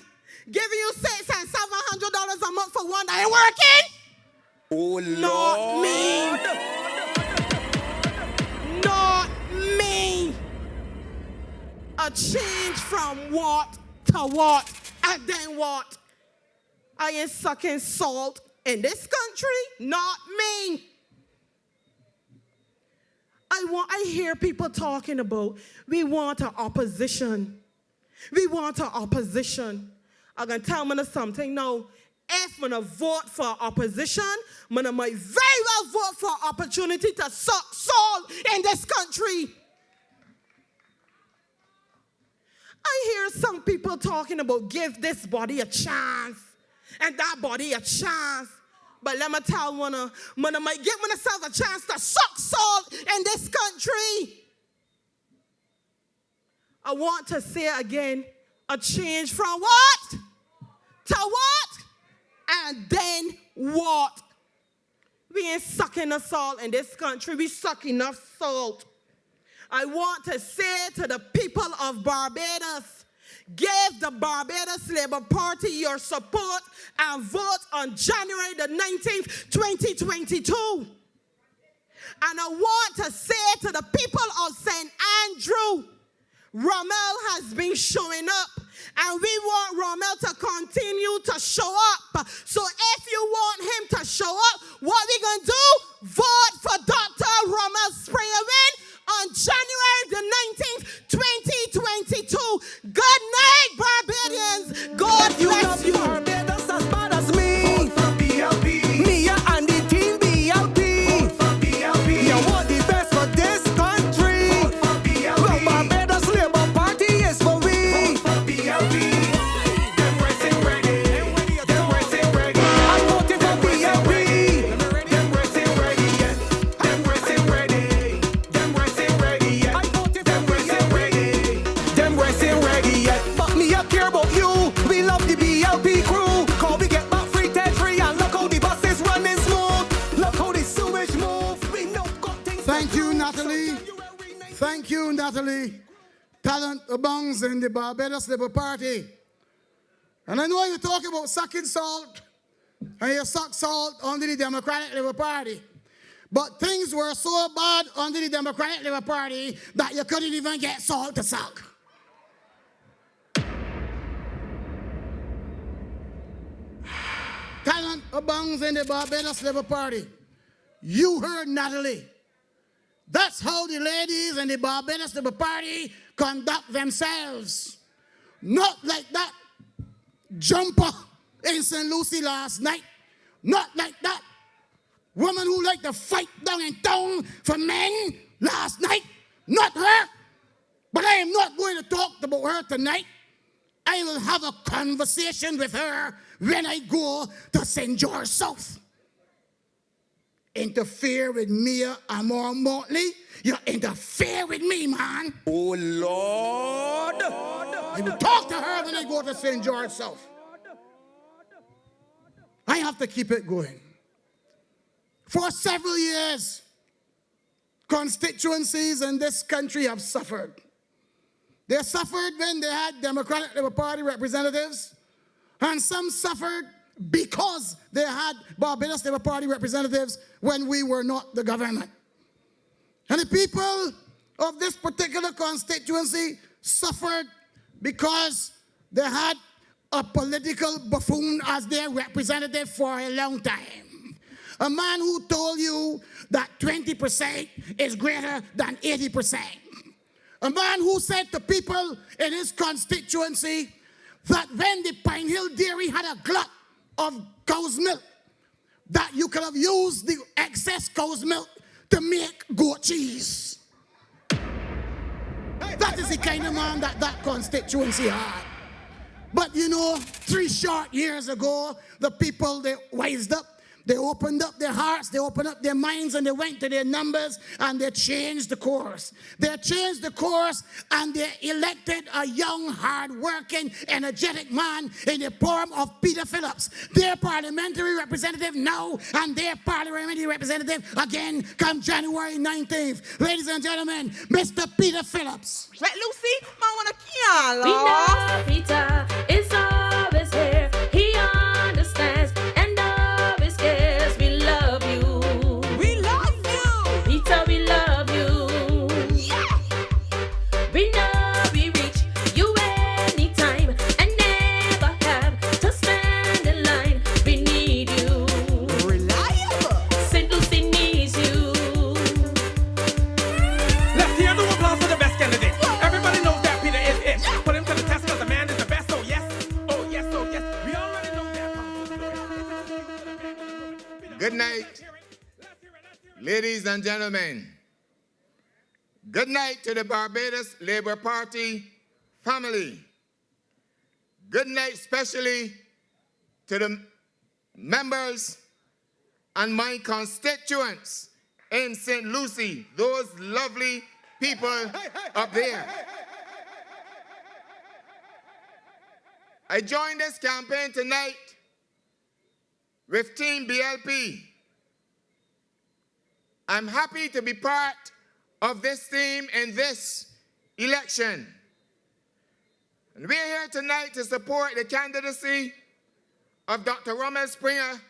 giving you $600 and $700 a month for one that ain't working? Oh, Lord. Not me. A change from what to what and then what? I ain't sucking salt in this country, not me. I hear people talking about, we want an opposition. We want an opposition. I'm going to tell you something now. If I'm going to vote for opposition, I'm going to might very well vote for opportunity to suck salt in this country. I hear some people talking about give this body a chance and that body a chance. But let me tell you, I might give myself a chance to suck salt in this country. I want to say again, a change from what to what and then what. We ain't sucking the salt in this country. We suck enough salt. I want to say to the people of Barbados, give the Barbados Labour Party your support and vote on January the 19th, 2022. And I want to say to the people of St. Andrew, Rommel has been showing up, and we want Rommel to continue to show up. So if you want him to show up, what we going to do? Vote for Dr. Rommel Springwin on January the 19th, 2022. Good night, Barbadians. God bless you. Barbados as bad as me. Vote for BLP. Mia and the team BLP. Vote for BLP. You want the best for this country. Vote for BLP. The Barbados Labour Party is for we. Vote for BLP. Them racing ready. Them racing ready. I'm voting for BLP. Them racing ready. Them racing ready. Them racing ready. I'm voting Them for racing BLP. ready. Them racing ready. But me I care about you. We love the BLP crew. Cause we get back free territory and look how the bus is running smooth. Look how the sewage move. We know got things. Thank you, Natalie. Thank you, Natalie. Talent abounds in the Barbados Labour Party. And I know you talk about sucking salt, and you suck salt under the Democratic Labour Party. But things were so bad under the Democratic Labour Party that you couldn't even get salt to suck. Talent abounds in the Barbados Labour Party. You heard Natalie. That's how the ladies in the Barbados Labour Party conduct themselves. Not like that jumper in St. Lucie last night. Not like that woman who liked to fight down in town for men last night. Not her. But I am not going to talk about her tonight. I will have a conversation with her when I go to St. George South. Interfere with Mia and more Motley, you interfere with me, man. Oh Lord. I will talk to her when I go to St. George South. I have to keep it going. For several years, constituencies in this country have suffered. They suffered when they had Democratic Labour Party representatives, and some suffered because they had Barbados Labour Party representatives when we were not the government. And the people of this particular constituency suffered because they had a political buffoon as their representative for a long time. A man who told you that 20% is greater than 80%. A man who said to people in his constituency that when the Pine Hill Dairy had a glut of cow's milk, that you could have used the excess cow's milk to make goat cheese. That is the kind of man that that constituency had. But you know, 3 short years ago, the people, they wised up. They opened up their hearts, they opened up their minds, and they went to their numbers, and they changed the course. They changed the course, and they elected a young, hard-working, energetic man in the form of Peter Phillips, their parliamentary representative now, and their parliamentary representative again come January 19th. Ladies and gentlemen, Mr. Peter Phillips. Right, Lucy? I want to We know Peter is always here. He understands and always cares. We love you. We love you. Peter, we love you. Yeah. We know we reach you anytime and never have to stand in line. We need you. Reliable. St. Lucie needs you. Let's hear the applause for the best candidate. Everybody knows that Peter is it. Put him to the test because the man is the best. Oh yes, oh yes, oh yes. We already know that. Good night, ladies and gentlemen. Good night to the Barbados Labour Party family. Good night especially to the members and my constituents in St. Lucie, those lovely people up there. I joined this campaign tonight with Team BLP I'm happy to be part of this team in this election. And we're here tonight to support the candidacy of Dr. Rommel Springer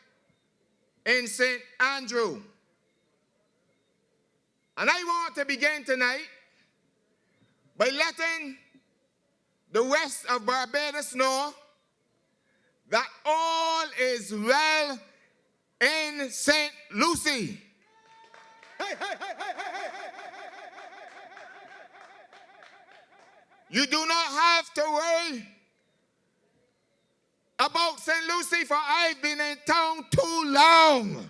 in St. Andrew. And I want to begin tonight by letting the rest of Barbados know that all is well in St. Lucie. You do not have to worry about St. Lucie, for I've been in town too long.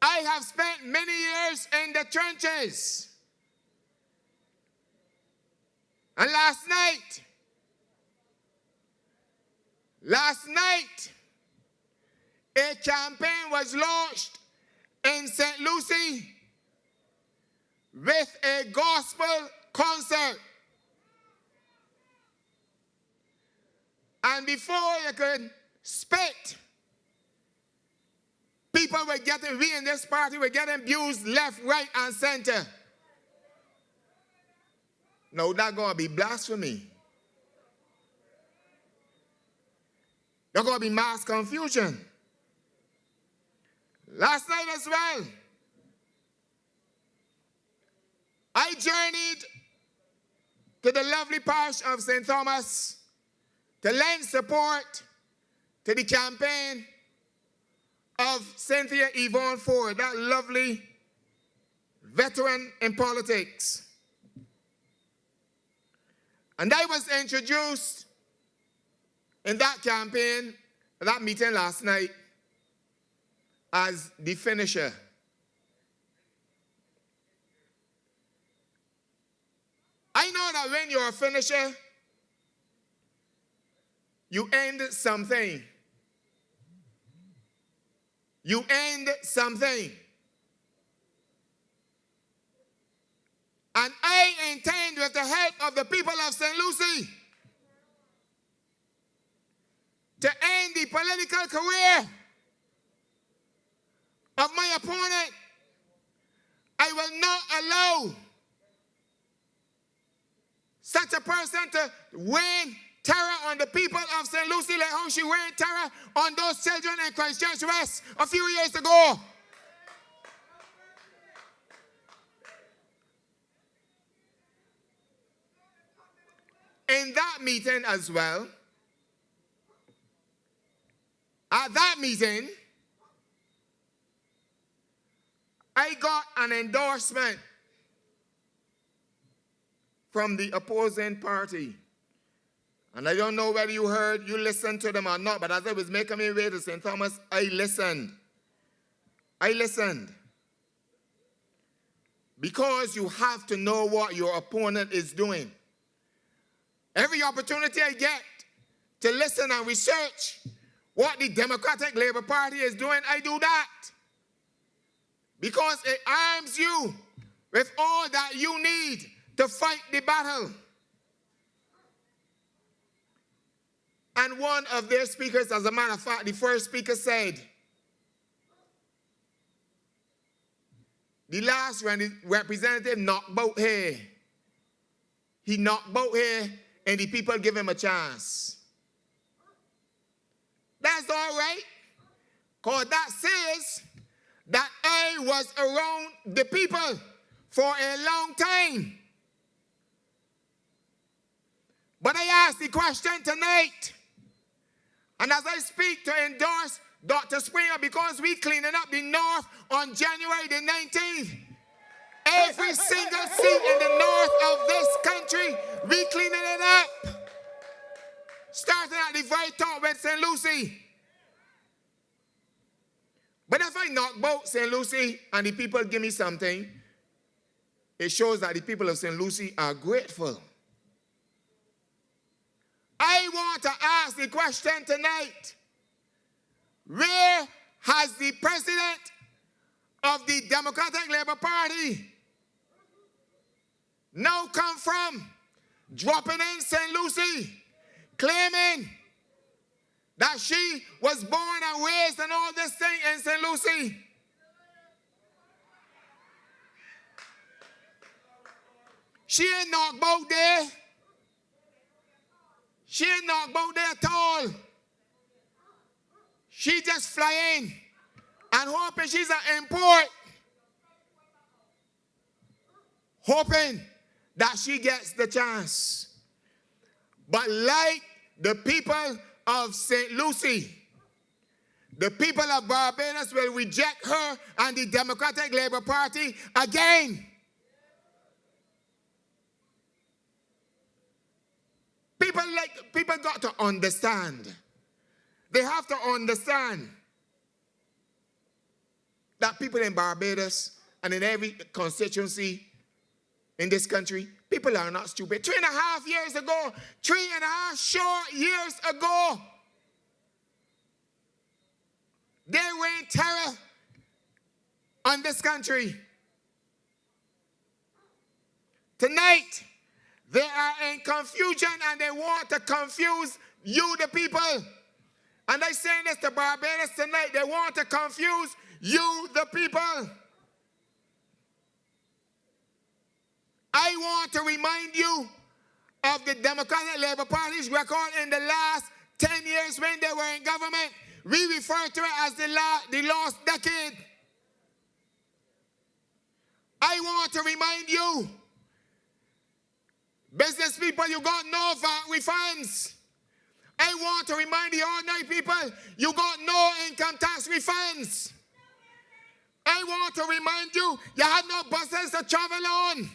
I have spent many years in the trenches. And last night, a campaign was launched in St. Lucie with a gospel concert. And before you could spit, people were getting, we in this party were getting abused left, right, and center. No, that's going to be blasphemy. There's going to be mass confusion. Last night as well, I journeyed to the lovely parish of St. Thomas to lend support to the campaign of Cynthia Yvonne Ford, that lovely veteran in politics. And I was introduced in that campaign, that meeting last night, as the finisher. I know that when you're a finisher, you end something. You end something. And I intend, with the help of the people of St. Lucie, to end the political career of my opponent. I will not allow such a person to win terror on the people of St. Lucie like how she went terror on those children in Christchurch West a few years ago. In that meeting as well, at that meeting, I got an endorsement from the opposing party. And I don't know whether you listened to them or not, but as I was making my way to St. Thomas, I listened. Because you have to know what your opponent is doing. Every opportunity I get to listen and research what the Democratic Labour Party is doing, I do that. Because it arms you with all that you need to fight the battle. And one of their speakers, as a matter of fact, the first speaker said, the last representative knocked both here. He knocked both here, and the people give him a chance. That's all right, because that says that I was around the people for a long time. But I ask the question tonight, and as I speak to endorse Dr. Springer, because we cleaning up the North on January the 19th. Every single seat in the north of this country, we cleaning it up. Starting at the very top with St. Lucie. But if I knock both St. Lucie and the people give me something, it shows that the people of St. Lucie are grateful. I want to ask the question tonight. Where has the president of the Democratic Labour Party now come from, dropping in St. Lucie, claiming that she was born and raised and all this thing in St. Lucie. She ain't knocked about there. She ain't knocked about there at all. She just flying and hoping she's an import. Hoping that she gets the chance. But like the people of St. Lucie, the people of Barbados will reject her and the Democratic Labour Party again. People got to understand. They have to understand that people in Barbados and in every constituency in this country, people are not stupid. 3.5 years ago, 3.5 short years ago, they rained terror on this country. Tonight, they are in confusion and they want to confuse you, the people. And I say this to Barbados tonight, they want to confuse you, the people. I want to remind you of the Democratic Labour Party's record in the last 10 years when they were in government. We refer to it as the lost decade. I want to remind you, business people, you got no VAT refunds. I want to remind the ordinary people, you got no income tax refunds. I want to remind you, you had no buses to travel on.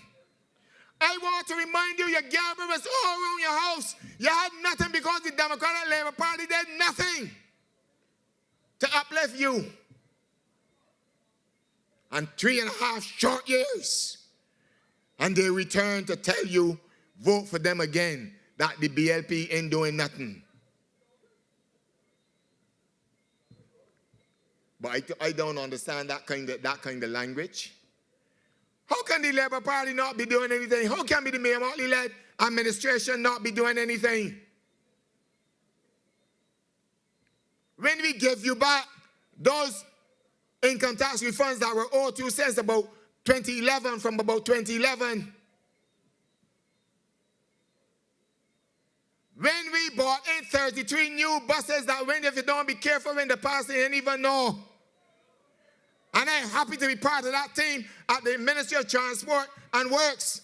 I want to remind you, your garbage was all around your house. You had nothing because the Democratic Labour Party did nothing to uplift you. And 3.5 short years. And they return to tell you, vote for them again, that the BLP ain't doing nothing. But I don't understand that kind of language. How can the Labour Party not be doing anything? How can the Mayor Motley-led administration not be doing anything? When we give you back those income tax refunds that were owed to since about 2011, from about 2011, when we bought in 33 new buses that when if you don't be careful when they pass, they didn't even know. And I'm happy to be part of that team at the Ministry of Transport and Works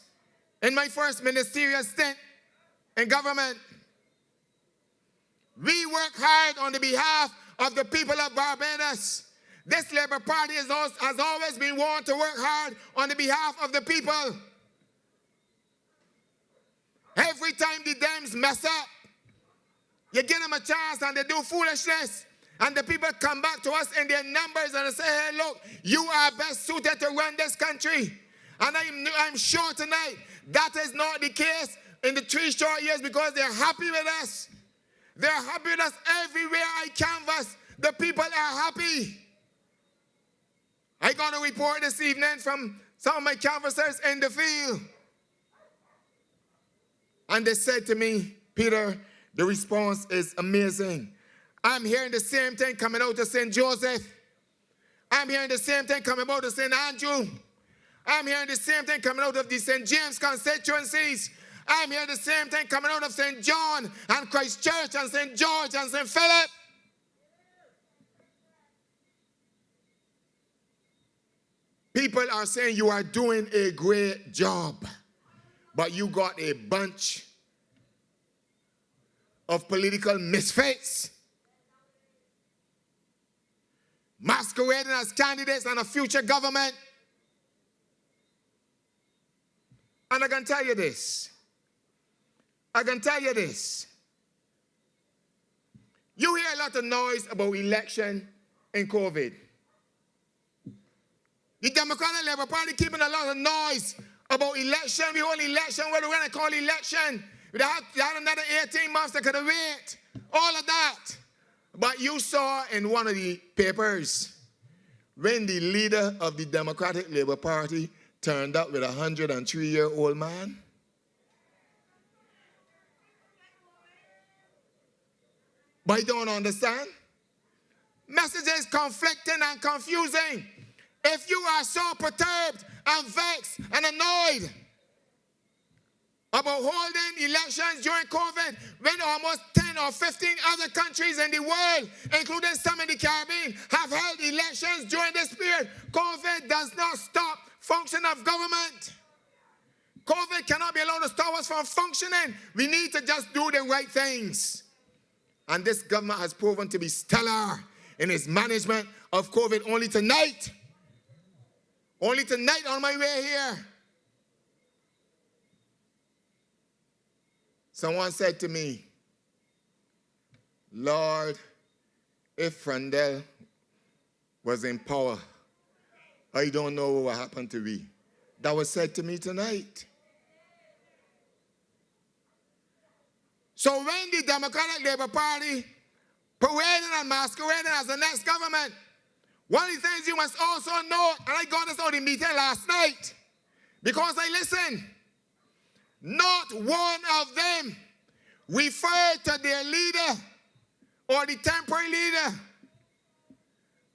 in my first ministerial stint in government. We work hard on the behalf of the people of Barbados. This Labour Party has always been one to work hard on the behalf of the people. Every time the Dems mess up, you give them a chance and they do foolishness. And the people come back to us in their numbers and say, hey, look, you are best suited to run this country. And I'm sure tonight that is not the case in the 3 short years because they're happy with us. They're happy with us everywhere I canvass. The people are happy. I got a report this evening from some of my canvassers in the field. And they said to me, Peter, the response is amazing. I'm hearing the same thing coming out of St. Joseph. I'm hearing the same thing coming out of St. Andrew. I'm hearing the same thing coming out of the St. James constituencies. I'm hearing the same thing coming out of St. John and Christchurch and St. George and St. Philip. People are saying you are doing a great job, but you got a bunch of political misfits masquerading as candidates in a future government. And I can tell you this. You hear a lot of noise about election and COVID. The Democratic Labour Party keeping a lot of noise about election. We hold election, what we're going to call election. We had another 18 months that could have wait. All of that. But you saw in one of the papers when the leader of the Democratic Labour Party turned up with a 103-year-old man. but you don't understand. Messages conflicting and confusing. If you are so perturbed and vexed and annoyed about holding elections during COVID, when almost 10 or 15 other countries in the world, including some in the Caribbean, have held elections during this period, COVID does not stop function of government. COVID cannot be allowed to stop us from functioning. We need to just do the right things. And this government has proven to be stellar in its management of COVID. Only tonight on my way here, someone said to me, Lord, if Frandel was in power, I don't know what happened to me. That was said to me tonight. So when the Democratic Labour Party parading and masquerading as the next government, one of the things you must also know, and I got this out in meeting last night, because I listened, not one of them referred to their leader or the temporary leader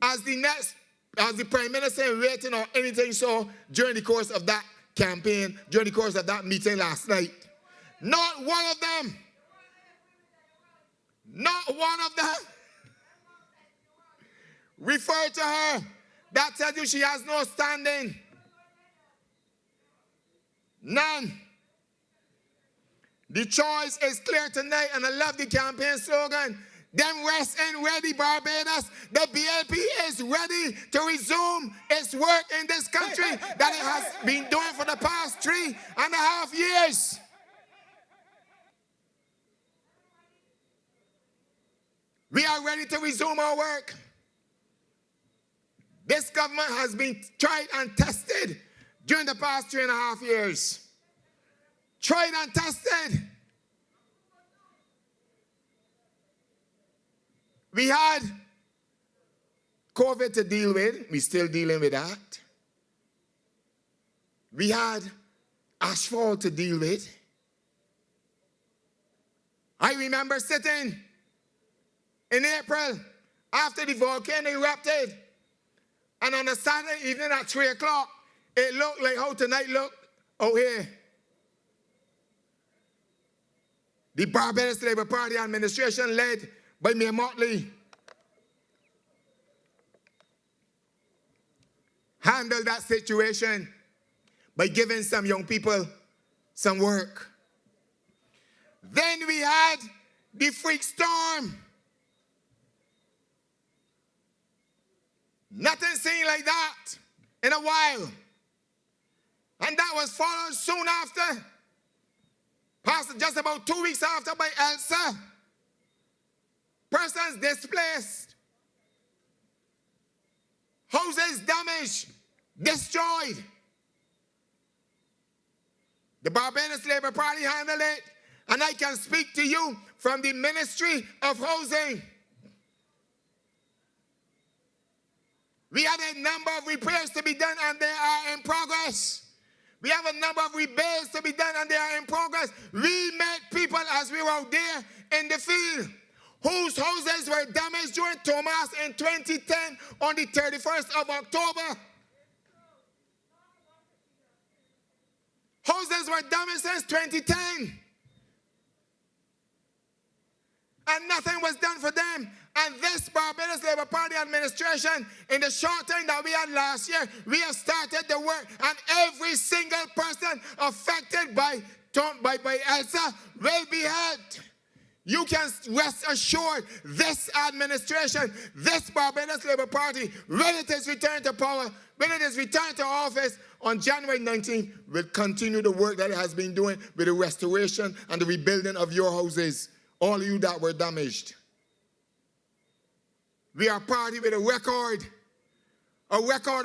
as the prime minister in waiting or anything so during the course of that campaign, during the course of that meeting last night. Not one of them. Not one of them referred to her. That tells you she has no standing. None. The choice is clear tonight, and I love the campaign slogan. Them rest and ready, Barbados. The BLP is ready to resume its work in this country that it has been doing for the past 3.5 years. We are ready to resume our work. This government has been tried and tested during the past 3.5 years. Tried and tested. We had COVID to deal with. We're still dealing with that. We had asphalt to deal with. I remember sitting in April after the volcano erupted, and on a Saturday evening at 3 o'clock, it looked like how tonight looked out here. The Barbados Labour Party administration, led by Mayor Motley, handled that situation by giving some young people some work. Then we had the freak storm. Nothing seen like that in a while. And that was followed soon after, just about 2 weeks after, by Elsa. Persons displaced. Houses damaged, destroyed. The Barbados Labour Party handled it, and I can speak to you from the Ministry of Housing. We had a number of repairs to be done, and they are in progress. We have a number of rebuilds to be done, and they are in progress. We met people as we were out there in the field whose houses were damaged during Thomas in 2010 on the 31st of October. Houses were damaged since 2010. And nothing was done for them. And this Barbados Labour Party administration, in the short time that we had last year, we have started the work, and every single person affected by Elsa will be helped. You can rest assured this administration, this Barbados Labour Party, when it is returned to power, when it is returned to office on January 19th, will continue the work that it has been doing with the restoration and the rebuilding of your houses, all of you that were damaged. We are a party with a record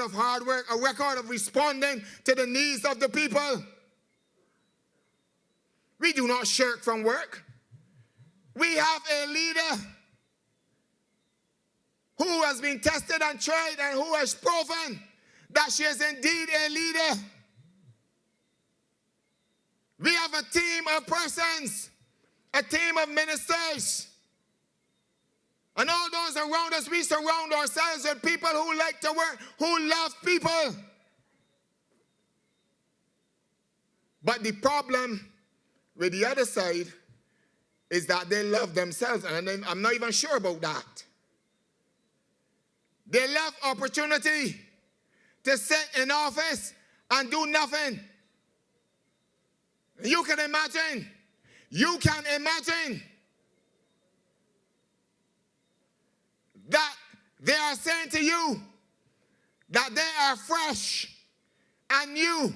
of hard work, a record of responding to the needs of the people. We do not shirk from work. We have a leader who has been tested and tried and who has proven that she is indeed a leader. We have a team of persons, a team of ministers, And all those around us, we surround ourselves with people who like to work, who love people. But the problem with the other side is that they love themselves, and I'm not even sure about that. They love opportunity to sit in office and do nothing. You can imagine that they are saying to you that they are fresh and new.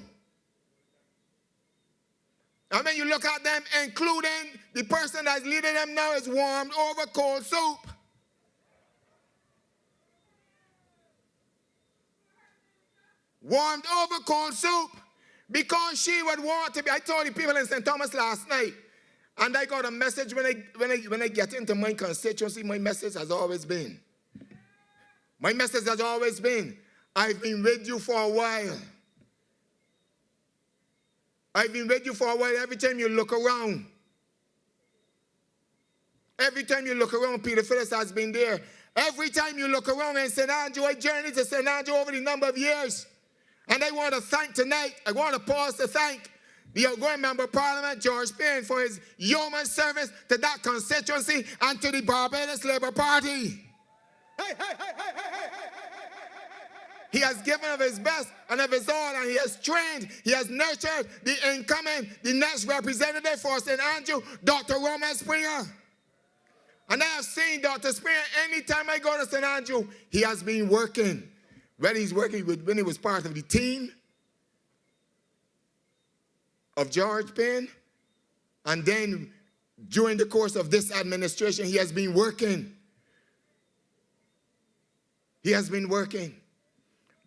I mean, you look at them, including the person that's leading them now is warmed over cold soup. Warmed over cold soup because she would want to be. I told the people in St. Thomas last night, and I got a message when I get into my constituency. My message has always been, I've been with you for a while. I've been with you for a while. Every time you look around, Peter Phillips has been there. Every time you look around in St. Andrew, I journeyed to St. Andrew over the number of years. And I want to thank tonight, I want to pause to thank the outgoing Member of Parliament, George Payne, for his yeoman service to that constituency and to the Barbados Labour Party. He has given of his best and of his all, and he has trained, he has nurtured the next representative for St. Andrew, Dr. Roman Springer. And I have seen Dr. Springer anytime I go to St. Andrew, he has been working. When he was part of the team of George Payne, and then during the course of this administration, he has been working. He has been working.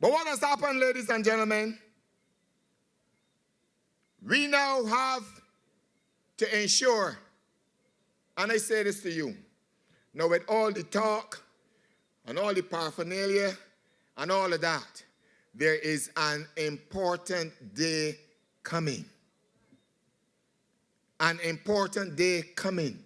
But what has happened, ladies and gentlemen? We now have to ensure, and I say this to you, now with all the talk and all the paraphernalia and all of that, there is an important day coming. An important day coming.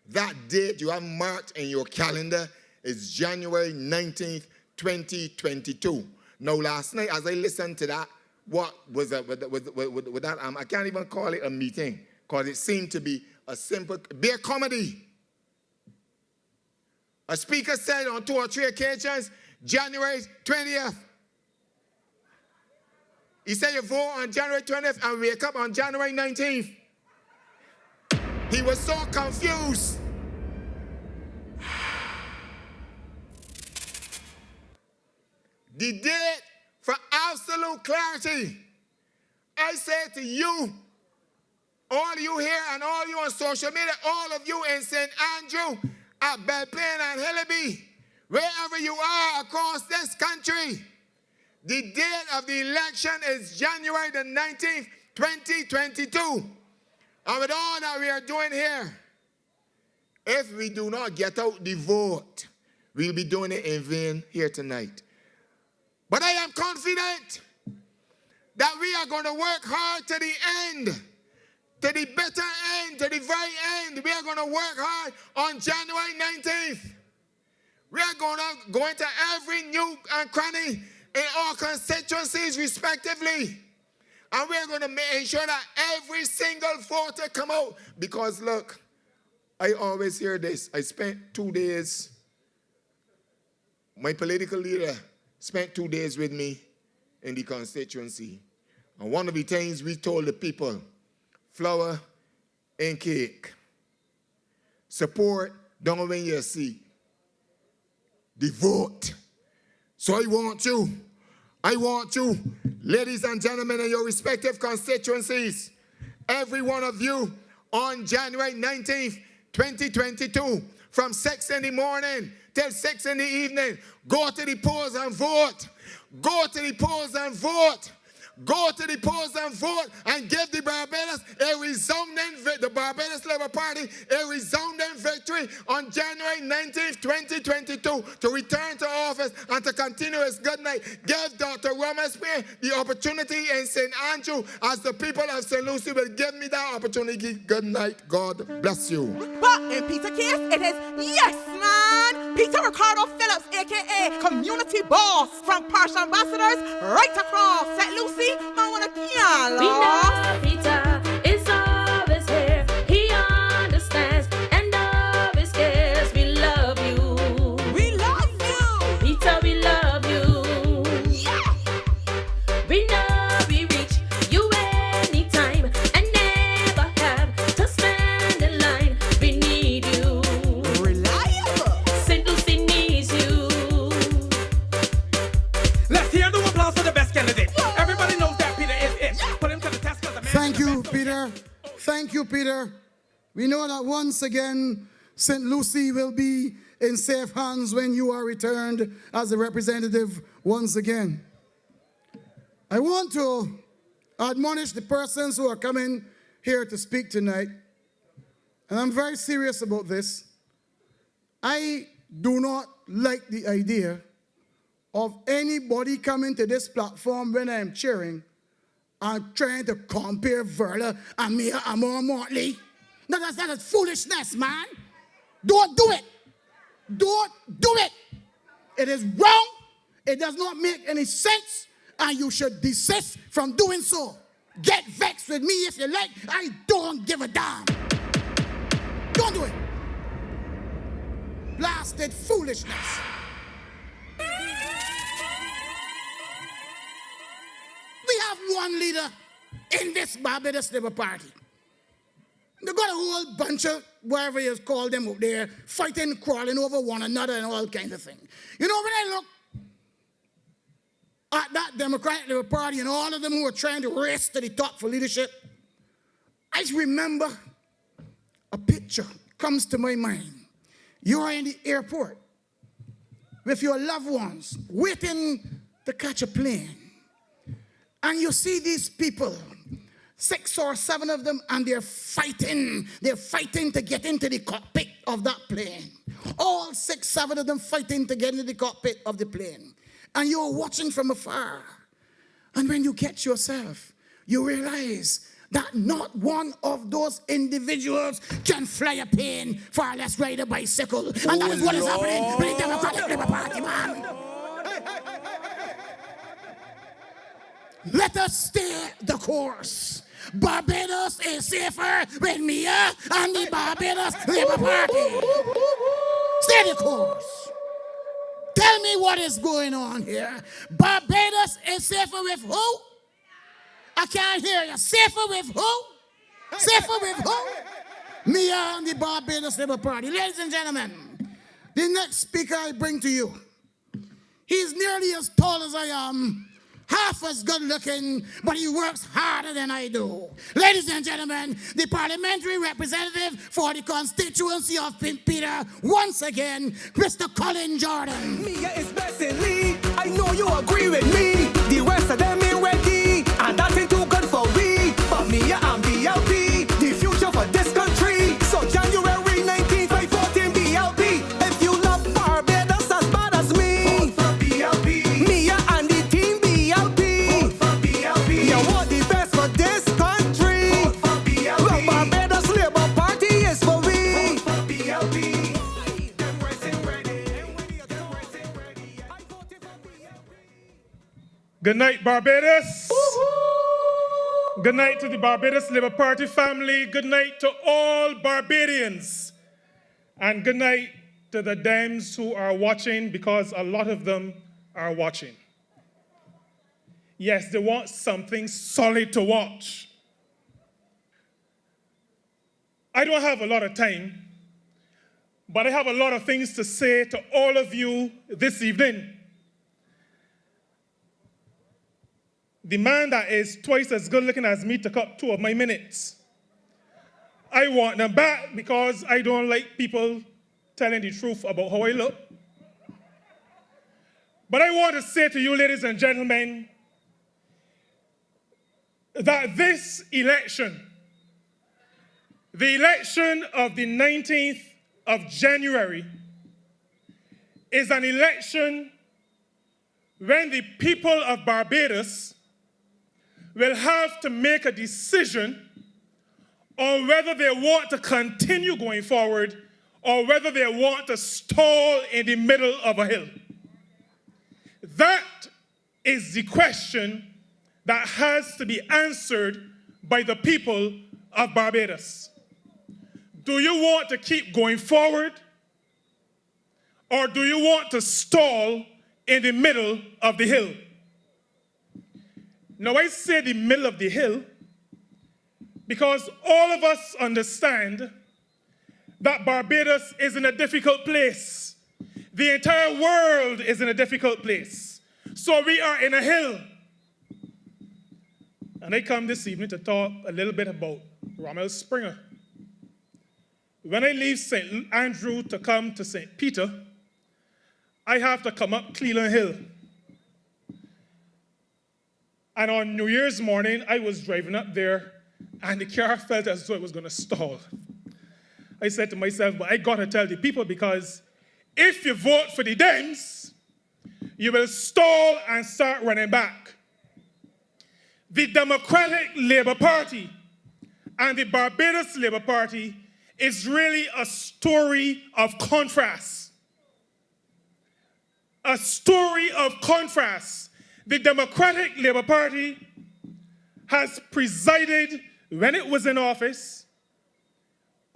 That date you have marked in your calendar is January 19th, 2022. Now, last night, as I listened to that, what was that? With that? I can't even call it a meeting, because it seemed to be a simple beer comedy. A speaker said on 2 or 3 occasions, January 20th. He said you vote on January 20th and wake up on January 19th. He was so confused. The date for absolute clarity. I say to you, all you here and all you on social media, all of you in St. Andrew, at Belplain and Hillaby, wherever you are across this country, the date of the election is January the 19th, 2022. And with all that we are doing here, if we do not get out the vote, we'll be doing it in vain here tonight. But I am confident that we are going to work hard to the end, to the bitter end, to the very end. We are going to work hard on January 19th. We are going to go into every nook and cranny in our constituencies respectively. And we are going to ensure that every single voter come out. Because look, I always hear this. I spent 2 days, my political leader spent 2 days with me in the constituency. And one of the things we told the people, flour and cake. Support, don't win your seat. The vote. So I want you, ladies and gentlemen, in your respective constituencies, every one of you on January 19th, 2022, from 6 in the morning till 6 in the evening, go to the polls and vote. Go to the polls and vote. Go to the polls and vote and give the Barbados a resounding victory, the Barbados Labour Party, a resounding victory on January 19th, 2022 to return to office and to continue his good night. Give Dr. Roman Spear the opportunity in St. Andrew as the people of St. Lucie will give me that opportunity. Good night. God bless you. But in Peter's case, it is yes, man. Peter Ricardo Phillips, aka Community Boss, from Parish Ambassadors right across St. Lucie. I wanna We know Peter is always here. He understands and always cares. We love you. We love you. Peter, we love you. Yeah. We know we reach you anytime and never have to stand in line. We need you. Reliable. St. Lucie needs you. Let's hear the applause for the best candidate. Everybody knows that Peter is it. Put him to the test because the man Thank is the you, best. Peter. Thank you, Peter. We know that once again, St. Lucie will be in safe hands when you are returned as a representative once again. I want to admonish the persons who are coming here to speak tonight, and I'm very serious about this. I do not like the idea of anybody coming to this platform when I am cheering and trying to compare Verla and Mia Amor Motley. No, that is foolishness, man. Don't do it. Don't do it. It is wrong. It does not make any sense, and you should desist from doing so. Get vexed with me if you like. I don't give a damn. Don't do it. Blasted foolishness. We have one leader in this Barbados Labour Party. They got a whole bunch of, whatever you call them up there, fighting, crawling over one another and all kinds of things. You know, when I look at that Democratic Labour Party and all of them who are trying to race to the top for leadership, I just remember a picture comes to my mind. You are in the airport with your loved ones waiting to catch a plane. And you see these people, 6 or 7 of them, and they're fighting. They're fighting to get into the cockpit of that plane. All 6, 7 of them fighting to get into the cockpit of the plane. And you're watching from afar. And when you catch yourself, you realize that not one of those individuals can fly a plane, far less ride a bicycle. And that is what is happening with the Democratic Labour Party, man. Let us stay the course. Barbados is safer with Mia and the Barbados Labour Party. Stay the course. Tell me what is going on here. Barbados is safer with who? I can't hear you. Safer with who? Safer with who? Mia and the Barbados Labour Party. Ladies and gentlemen, the next speaker I bring to you, he's nearly as tall as I am, half as good looking, but he works harder than I do. Ladies and gentlemen, the parliamentary representative for the constituency of Peter, once again, Mr. Colin Jordan. Mia is best in lead. I know you agree with me. The rest of them ain't ready, and that ain't too good for we. But Mia and BLP, the future for this country. So January 19th, I vote in BLP. If you love Barbados as bad as me, vote for BLP. Mia and the team BLP. Vote for BLP. You want the best for this country. Vote for BLP. Well, Barbados Labour Party is for we. Vote for BLP. Them racing ready. Them racing ready. I voted for BLP. Good night, Barbados. Good night to the Barbados Labour Party family. Good night to all Barbadians. And good night to the Dems who are watching, because a lot of them are watching. Yes, they want something solid to watch. I don't have a lot of time, but I have a lot of things to say to all of you this evening. The man that is twice as good looking as me took up 2 of my minutes. I want them back because I don't like people telling the truth about how I look. But I want to say to you, ladies and gentlemen, that this election, the election of the 19th of January, is an election when the people of Barbados will have to make a decision on whether they want to continue going forward or whether they want to stall in the middle of a hill. That is the question that has to be answered by the people of Barbados. Do you want to keep going forward, or do you want to stall in the middle of the hill? Now, I say the middle of the hill because all of us understand that Barbados is in a difficult place. The entire world is in a difficult place. So we are in a hill. And I come this evening to talk a little bit about Rommel Springer. When I leave St. Andrew to come to St. Peter, I have to come up Cleland Hill. And on New Year's morning, I was driving up there, and the car felt as though it was going to stall. I said to myself, but I got to tell the people, because if you vote for the Dems, you will stall and start running back. The Democratic Labour Party and the Barbados Labour Party is really a story of contrast. A story of contrast. The Democratic Labour Party has presided, when it was in office,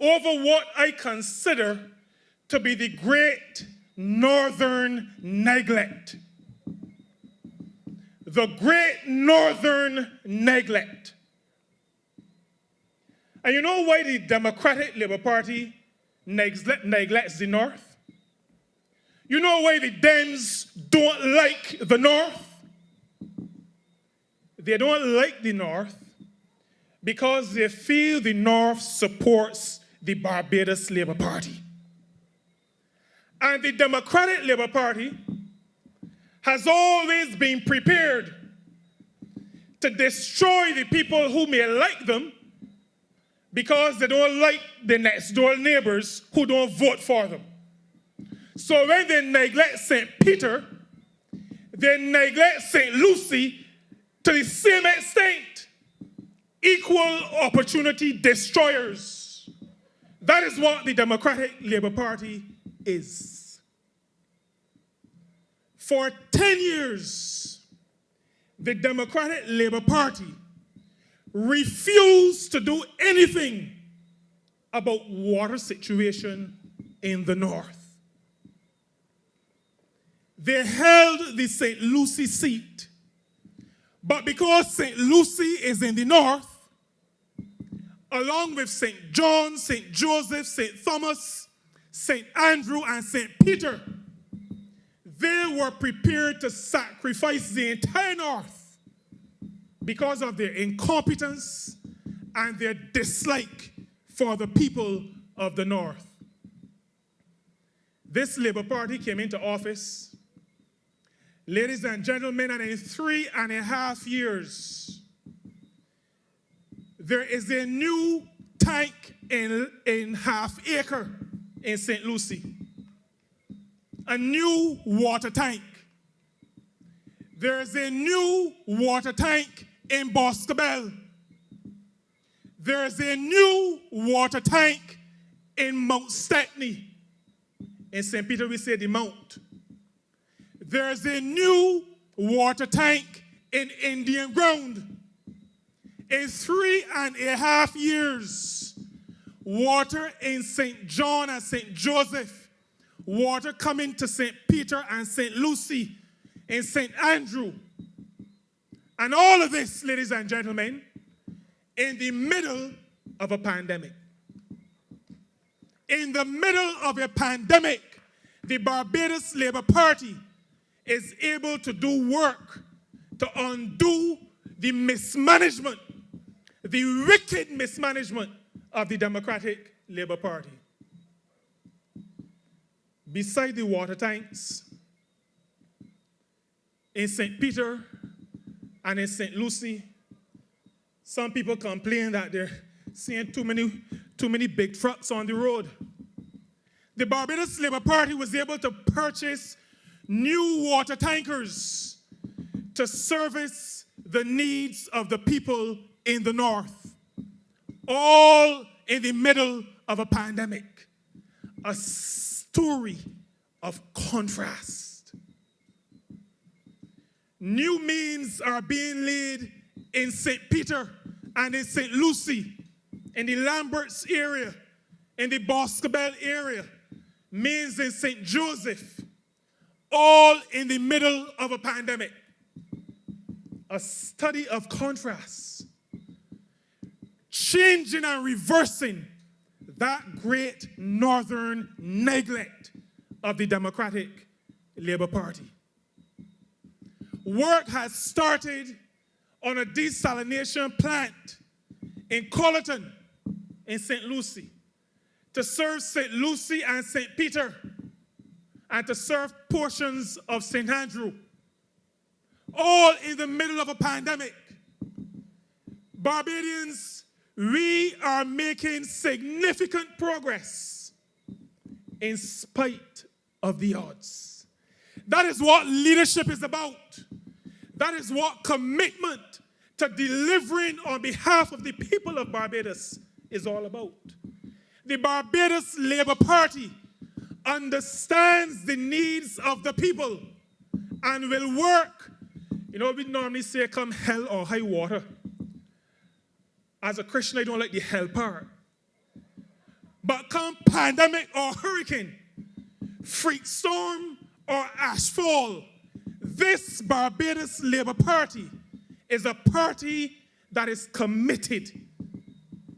over what I consider to be the great northern neglect. The great northern neglect. And you know why the Democratic Labour Party neglects the North? You know why the Dems don't like the North? They don't like the North because they feel the North supports the Barbados Labour Party. And the Democratic Labour Party has always been prepared to destroy the people who may like them because they don't like the next door neighbors who don't vote for them. So when they neglect St. Peter, they neglect St. Lucie to the same extent. Equal opportunity destroyers. That is what the Democratic Labour Party is. For 10 years, the Democratic Labour Party refused to do anything about water situation in the North. They held the St. Lucie seat, but because St. Lucie is in the North, along with St. John, St. Joseph, St. Thomas, St. Andrew, and St. Peter, they were prepared to sacrifice the entire North because of their incompetence and their dislike for the people of the North. This Labour Party came into office, ladies and gentlemen, and in 3.5 years, there is a new tank in Half Acre in St. Lucie. A new water tank. There is a new water tank in Boscobel. There is a new water tank in Mount Stepney. In St. Peter, we say the Mount. There is a new water tank in Indian Ground. In 3.5 years, water in St. John and St. Joseph, water coming to St. Peter and St. Lucie, in St. Andrew. And all of this, ladies and gentlemen, in the middle of a pandemic. In the middle of a pandemic, the Barbados Labour Party is able to do work to undo the mismanagement, the wicked mismanagement of the Democratic Labour Party. Beside the water tanks, in St. Peter and in St. Lucie, some people complain that they're seeing too many big trucks on the road. The Barbados Labour Party was able to purchase new water tankers to service the needs of the people in the North, all in the middle of a pandemic. a story of contrast. New means are being laid in St. Peter and in St. Lucie, in the Lamberts area, in the Boscobel area, means in St. Joseph, all in the middle of a pandemic. A study of contrast, changing and reversing that great northern neglect of the Democratic Labour Party. Work has started on a desalination plant in Colleton in St. Lucie to serve St. Lucie and St. Peter and to serve portions of St. Andrew, all in the middle of a pandemic. Barbadians, we are making significant progress in spite of the odds. That is what leadership is about. That is what commitment to delivering on behalf of the people of Barbados is all about. The Barbados Labour Party understands the needs of the people and will work. You know, we normally say come hell or high water. As a Christian, I don't like the hell part. But come pandemic or hurricane, freak storm or ashfall, this Barbados Labour Party is a party that is committed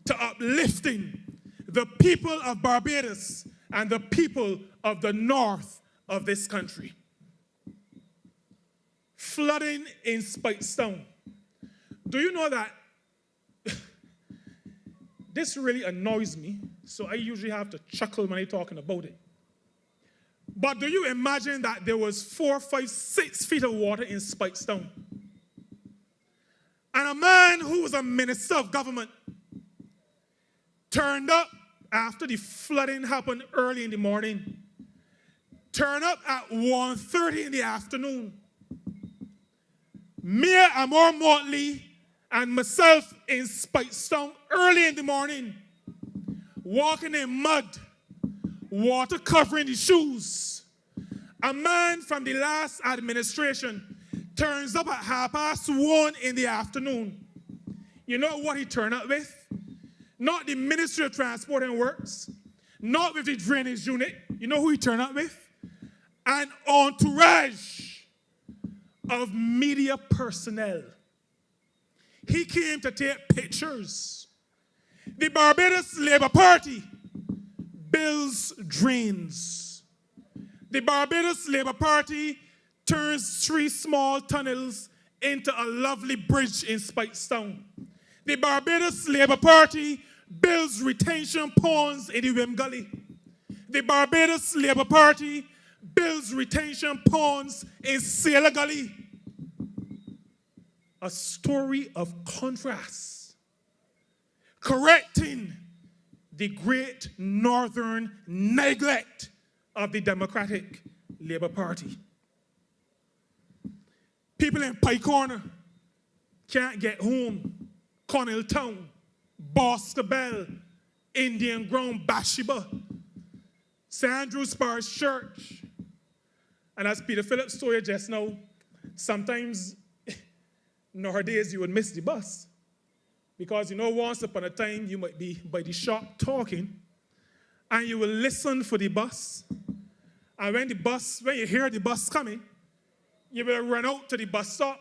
to uplifting the people of Barbados and the people of the north of this country. Flooding in Speightstown. Do you know that this really annoys me, so I usually have to chuckle when I'm talking about it. But do you imagine that there was 4, 5, 6 feet of water in Speightstown? And a man who was a minister of government turned up after the flooding happened early in the morning, turned up at 1:30 in the afternoon. Mayor Amor Motley and myself in Speightstown early in the morning, walking in mud, water covering the shoes. A man from the last administration turns up at 1:30 in the afternoon. You know what he turned up with? Not the Ministry of Transport and Works, not with the drainage unit. You know who he turned up with? An entourage of media personnel. He came to take pictures. The Barbados Labour Party builds drains. The Barbados Labour Party turns 3 small tunnels into a lovely bridge in Speightstown. The Barbados Labour Party builds retention ponds in the Wim Gully. The Barbados Labour Party builds retention ponds in Sailor Gully. A story of contrast, correcting the great northern neglect of the Democratic Labour Party. People in Pike Corner can't get home. Connell Town, Boscobel, Indian Ground, Bathsheba, St. Andrew's Parish Church. And as Peter Phillips told you just now, sometimes nowadays you would miss the bus. Because you know, once upon a time you might be by the shop talking and you will listen for the bus. And when you hear the bus coming, you will run out to the bus stop.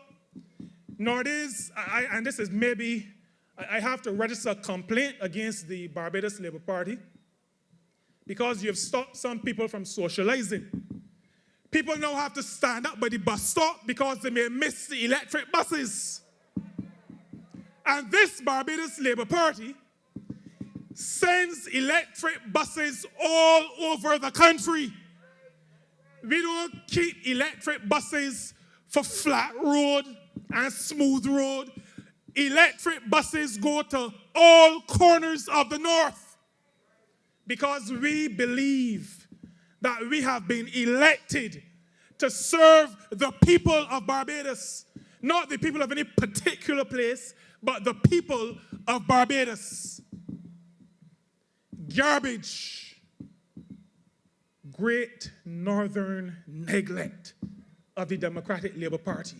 Nowadays, and this is maybe, I have to register a complaint against the Barbados Labour Party because you've stopped some people from socializing. People now have to stand up by the bus stop because they may miss the electric buses. And this Barbados Labour Party sends electric buses all over the country. We don't keep electric buses for flat road and smooth road. Electric buses go to all corners of the north because we believe that we have been elected to serve the people of Barbados, not the people of any particular place, but the people of Barbados. Garbage, great northern neglect of the Democratic Labour Party.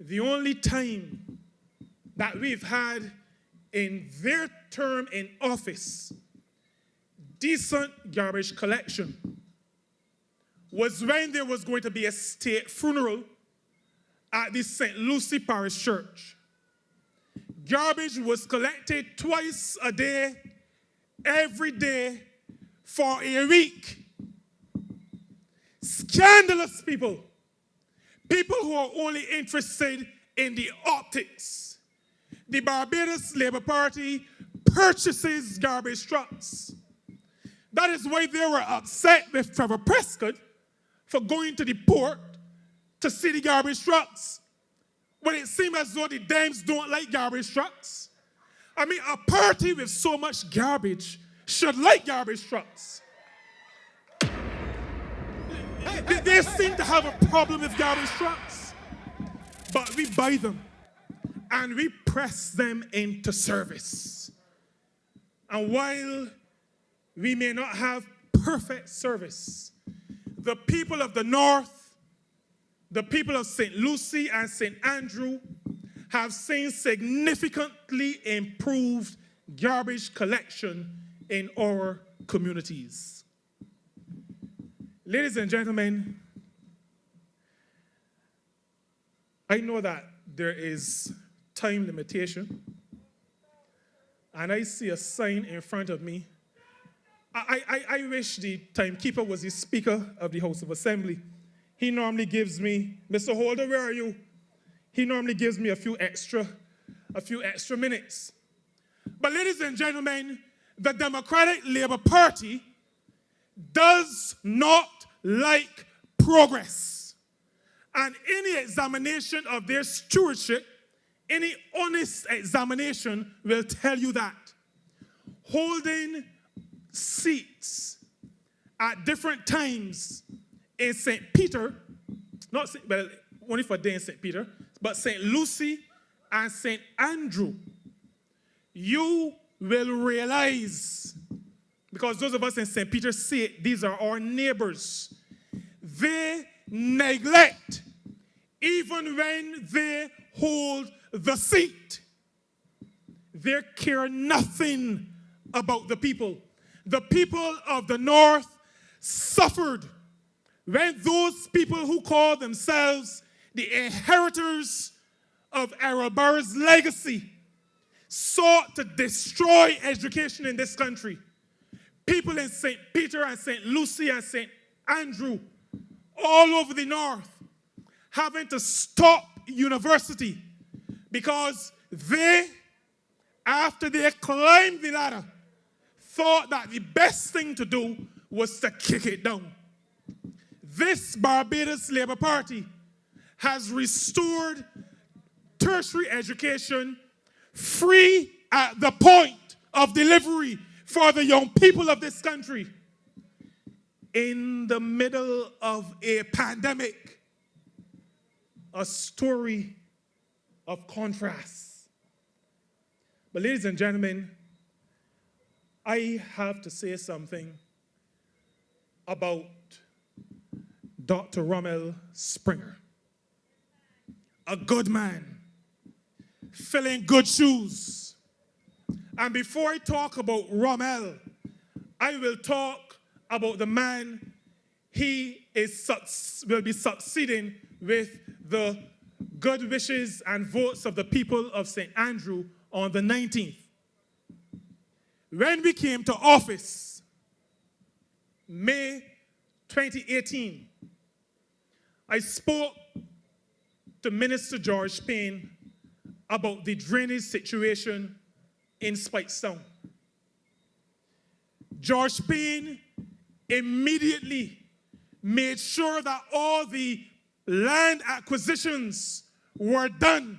The only time that we've had in their term in office decent garbage collection was when there was going to be a state funeral at the St. Lucie Parish Church. Garbage was collected twice a day, every day, for a week. Scandalous people. People who are only interested in the optics. The Barbados Labour Party purchases garbage trucks. That is why they were upset with Trevor Prescott for going to the port to see the garbage trucks, when it seemed as though the dams don't like garbage trucks. I mean, a party with so much garbage should like garbage trucks. They seem to have a problem with garbage trucks, but we buy them and we press them into service. And while we may not have perfect service, the people of the North, the people of St. Lucie and St. Andrew have seen significantly improved garbage collection in our communities. Ladies and gentlemen, I know that there is time limitation, and I see a sign in front of me. I wish the timekeeper was the Speaker of the House of Assembly. He normally gives me, Mr. Holder, where are you? He normally gives me a few extra minutes. But ladies and gentlemen, the Democratic Labour Party does not like progress. And any examination of their stewardship, any honest examination will tell you that. Holding seats at different times in St. Peter, well, only for a day in St. Peter, but St. Lucie and St. Andrew, you will realize, because those of us in St. Peter see it, these are our neighbors. They neglect, even when they hold the seat. They care nothing about the people. The people of the North suffered when those people who call themselves the inheritors of Errol Barr's legacy sought to destroy education in this country. People in St. Peter and St. Lucie and St. Andrew, all over the North, having to stop university because they, after they climbed the ladder, thought that the best thing to do was to kick it down. This Barbados Labour Party has restored tertiary education free at the point of delivery for the young people of this country in the middle of a pandemic. A story of contrast. But ladies and gentlemen, I have to say something about Dr. Rommel Springer. A good man, filling good shoes. And before I talk about Rommel, I will talk about the man he will be succeeding with the good wishes and votes of the people of St. Andrew on the 19th. When we came to office, May 2018, I spoke to Minister George Payne about the drainage situation in Speightstown. George Payne immediately made sure that all the land acquisitions were done,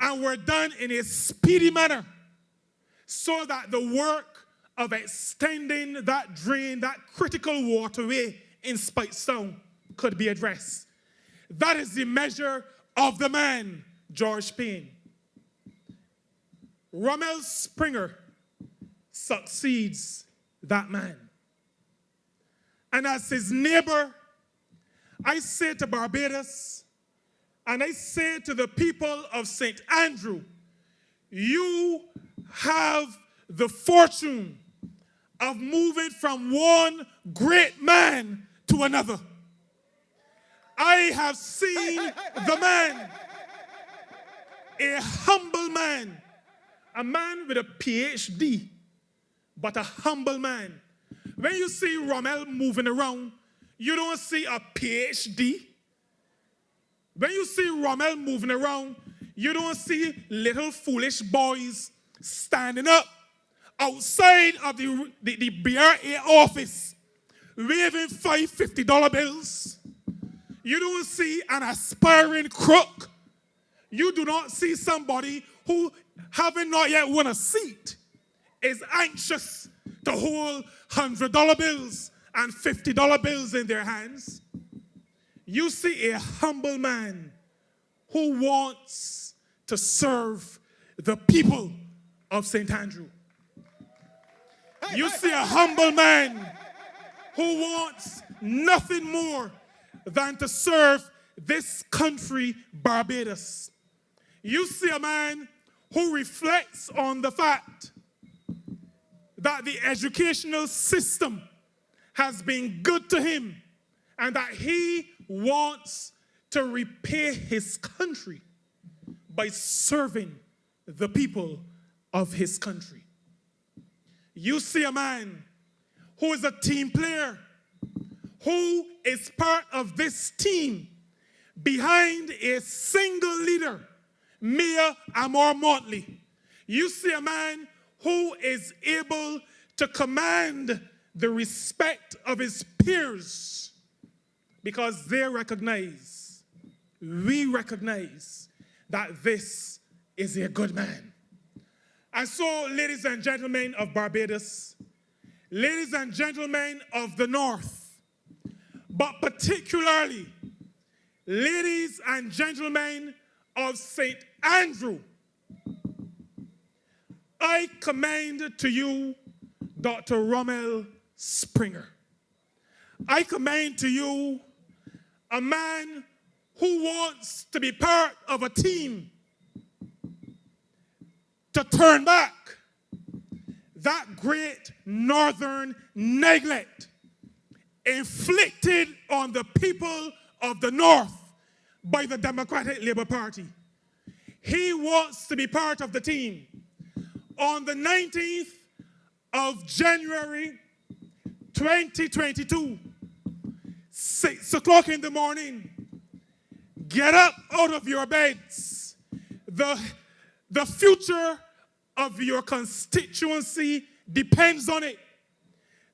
and were done in a speedy manner, so that the work of extending that drain, that critical waterway in Speightstown, could be addressed. That is the measure of the man, George Payne. Rommel Springer succeeds that man. And as his neighbor, I say to Barbados, and I say to the people of St. Andrew, you have the fortune of moving from one great man to another. I have seen the man, a humble man, a man with a PhD, but a humble man. When you see Rommel moving around, you don't see a PhD. When you see Rommel moving around, you don't see little foolish boys standing up outside of the BRA office waving $50 bills. You don't see an aspiring crook. You do not see somebody who, having not yet won a seat, is anxious to hold $100 bills and $50 bills in their hands. You see a humble man who wants to serve the people of St. Andrew. You see a humble man who wants nothing more than to serve this country, Barbados. You see a man who reflects on the fact that the educational system has been good to him and that he wants to repay his country by serving the people of his country. You see a man who is a team player, who is part of this team behind a single leader, Mayor Amor Motley. You see a man who is able to command the respect of his peers because they recognize, we recognize that this is a good man. And so, ladies and gentlemen of Barbados, ladies and gentlemen of the North, but particularly ladies and gentlemen of St. Andrew, I commend to you Dr. Rommel Springer. I commend to you a man who wants to be part of a team to turn back that great northern neglect inflicted on the people of the North by the Democratic Labour Party. He wants to be part of the team. On the 19th of January 2022, 6 o'clock in the morning, get up out of your beds. The future of your constituency depends on it.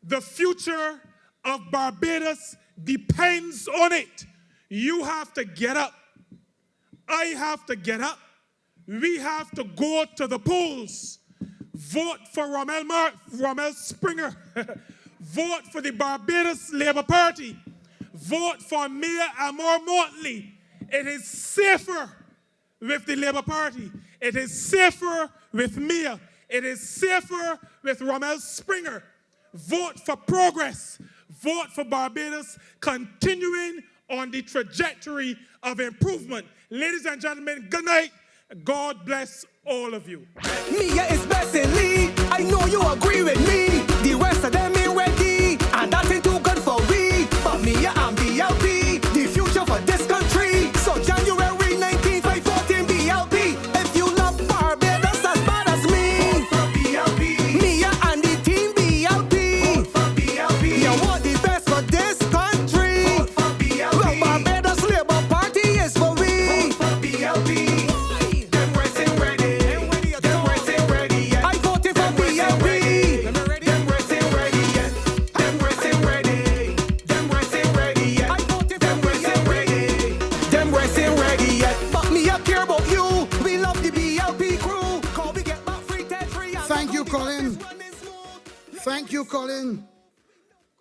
The future of Barbados depends on it. You have to get up. I have to get up. We have to go to the polls. Vote for Rommel Springer. Vote for the Barbados Labour Party. Vote for Mayor Amor Motley. It is safer with the Labour Party. It is safer with Mayor. It is safer with Rommel Springer. Vote for progress. Vote for Barbados continuing on the trajectory of improvement. Ladies and gentlemen, good night. God bless all of you. Mia is blessing Lee. I know you agree with me. The rest of them ain't ready, and that ain't too good for we. But Mia and BLP, the future for this country. So January 19th, I vote in BLP. If you love Barbados as bad as me, vote for BLP. Mia and the team BLP. Vote for BLP. You want the best for this country. Vote for BLP. The Barbados Labour Party is for we. Vote for BLP. Thank you, Colin.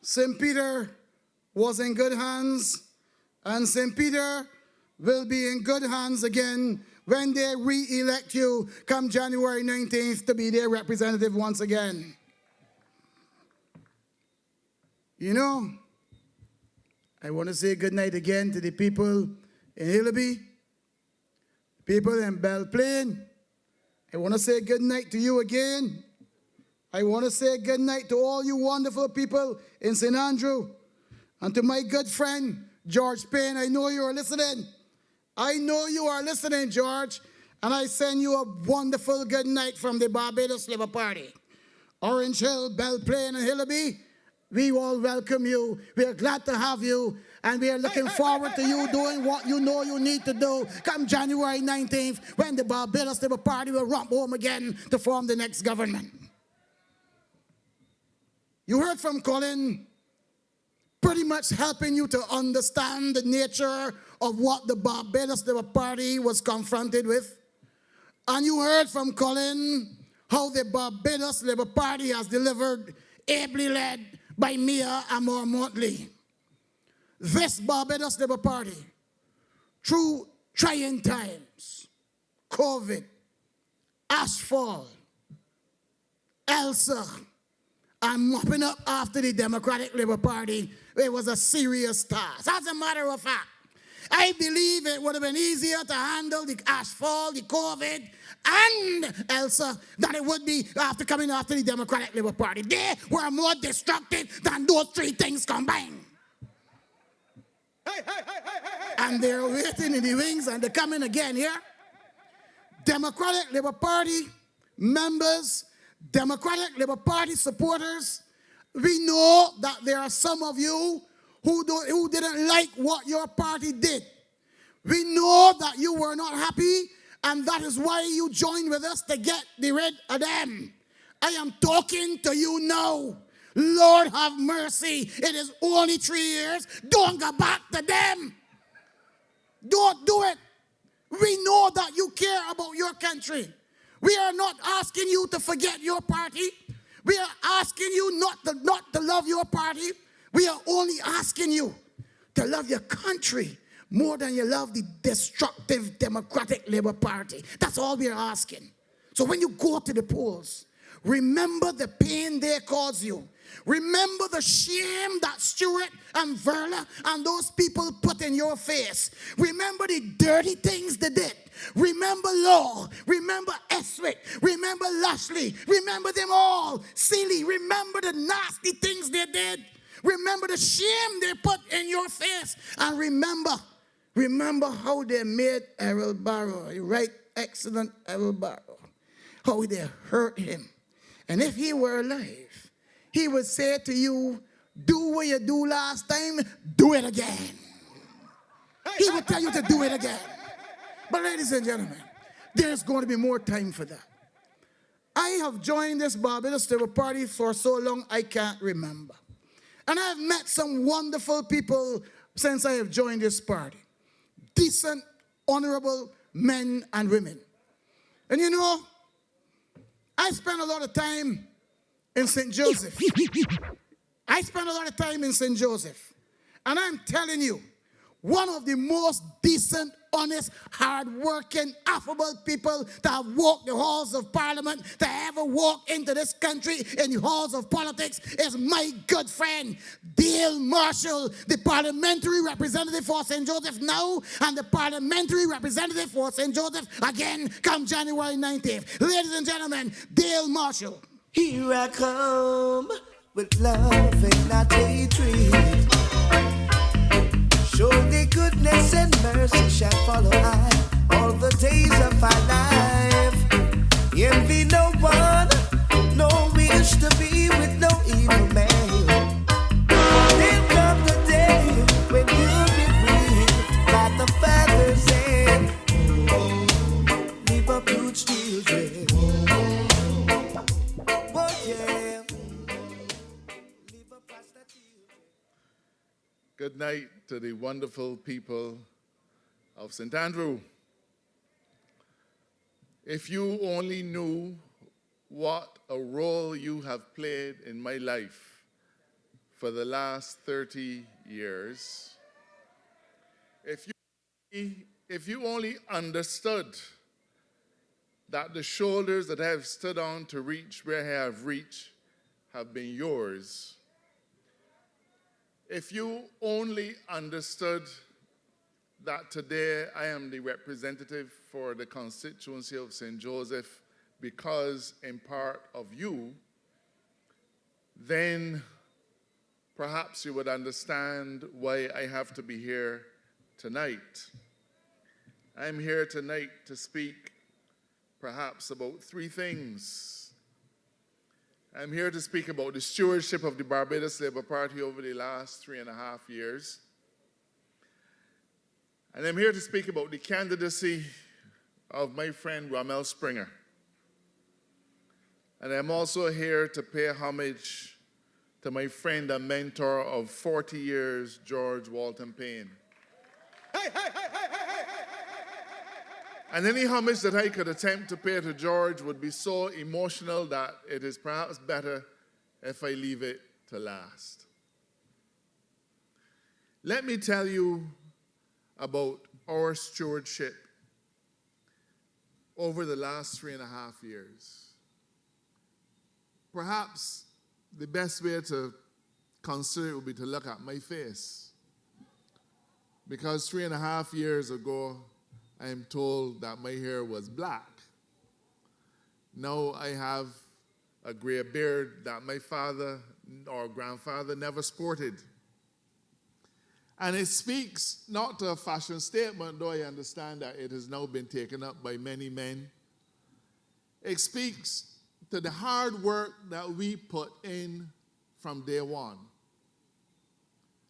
St. Peter was in good hands, and St. Peter will be in good hands again when they re-elect you come January 19th to be their representative once again. You know, I want to say good night again to the people in Hillaby, people in Belle Plaine. I want to say good night to you again. I want to say good night to all you wonderful people in St. Andrew. And to my good friend, George Payne, I know you are listening. I know you are listening, George. And I send you a wonderful good night from the Barbados Labour Party. Orange Hill, Belle Plaine, and Hillaby, we all welcome you. We are glad to have you. And we are looking forward to you doing what you know you need to do come January 19th when the Barbados Labour Party will romp home again to form the next government. You heard from Colin pretty much helping you to understand the nature of what the Barbados Labour Party was confronted with. And you heard from Colin how the Barbados Labour Party has delivered, ably led by Mia Amor Motley. This Barbados Labour Party, through trying times, COVID, Ashfall, Elsa, and mopping up after the Democratic Labour Party, it was a serious task. As a matter of fact, I believe it would have been easier to handle the Ashfall, the COVID, and Elsa than it would be after coming after the Democratic Labour Party. They were more destructive than those three things combined. And they're waiting in the wings and they're coming again here. Democratic Labour Party members, Democratic Labour Party supporters, we know that there are some of you who didn't like what your party did. We know that you were not happy, and that is why you joined with us to get rid of them. I am talking to you now. Lord have mercy. It is only 3 years. Don't go back to them. Don't do it. We know that you care about your country. We are not asking you to forget your party. We are asking you not to love your party. We are only asking you to love your country more than you love the destructive Democratic Labour Party. That's all we are asking. So when you go to the polls, remember the pain they caused you. Remember the shame that Stewart and Verla and those people put in your face. Remember the dirty things they did. Remember Law. Remember Eswick. Remember Lashley. Remember them all. Seeley. Remember the nasty things they did. Remember the shame they put in your face. And remember how they made Errol Barrow, a right excellent Errol Barrow, how they hurt him. And if he were alive, he would say to you, do what you do last time, do it again. He would tell you to do it again. But ladies and gentlemen, there's going to be more time for that. I have joined this Barbados Labour Party for so long I can't remember. And I've met some wonderful people since I have joined this party. Decent, honorable men and women. And you know, I spent a lot of time in St. Joseph. I spent a lot of time in St. Joseph. And I'm telling you, one of the most decent, honest, hard-working, affable people to have walked the halls of Parliament, to ever walk into this country in the halls of politics is my good friend, Dale Marshall, the parliamentary representative for St. Joseph now, and the parliamentary representative for St. Joseph again come January 19th. Ladies and gentlemen, Dale Marshall. Here I come with love and not hatred. Surely goodness and mercy shall follow I all the days of my life. Envy no one, no wish to be with no evil man. Then come the day when you'll be free by the Father's hand. Leave up huge children. Oh yeah. Leave up past that children. Good night to the wonderful people of St. Andrew. If you only knew what a role you have played in my life for the last 30 years, if you only understood that the shoulders that I have stood on to reach where I have reached have been yours, if you only understood that today I am the representative for the constituency of St. Joseph because in part of you, then perhaps you would understand why I have to be here tonight. I'm here tonight to speak perhaps about three things. I'm here to speak about the stewardship of the Barbados Labour Party over the last 3.5 years. And I'm here to speak about the candidacy of my friend Rommel Springer. And I'm also here to pay homage to my friend and mentor of 40 years, George Walton Payne. And any homage that I could attempt to pay to George would be so emotional that it is perhaps better if I leave it to last. Let me tell you about our stewardship over the last 3.5 years. Perhaps the best way to consider it would be to look at my face. Because 3.5 years ago, I am told that my hair was black. Now I have a gray beard that my father or grandfather never sported. And it speaks not to a fashion statement, though I understand that it has now been taken up by many men. It speaks to the hard work that we put in from day one.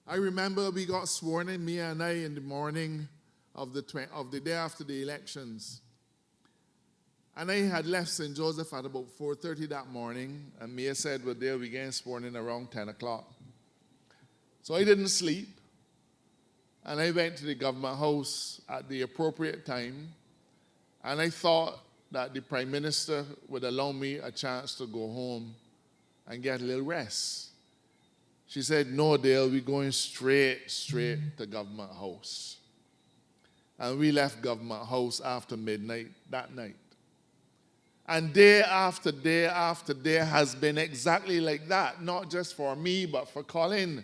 I remember we got sworn in, Mia and I, in the morning of the day after the elections. And I had left St. Joseph at about 4:30 that morning, and Mia said, well, they'll be getting sworn in around 10 o'clock. So I didn't sleep, and I went to the government house at the appropriate time, and I thought that the Prime Minister would allow me a chance to go home and get a little rest. She said, no, Dale, we're going straight to government house. And we left government house after midnight that night. And day after day after day has been exactly like that, not just for me, but for Colin.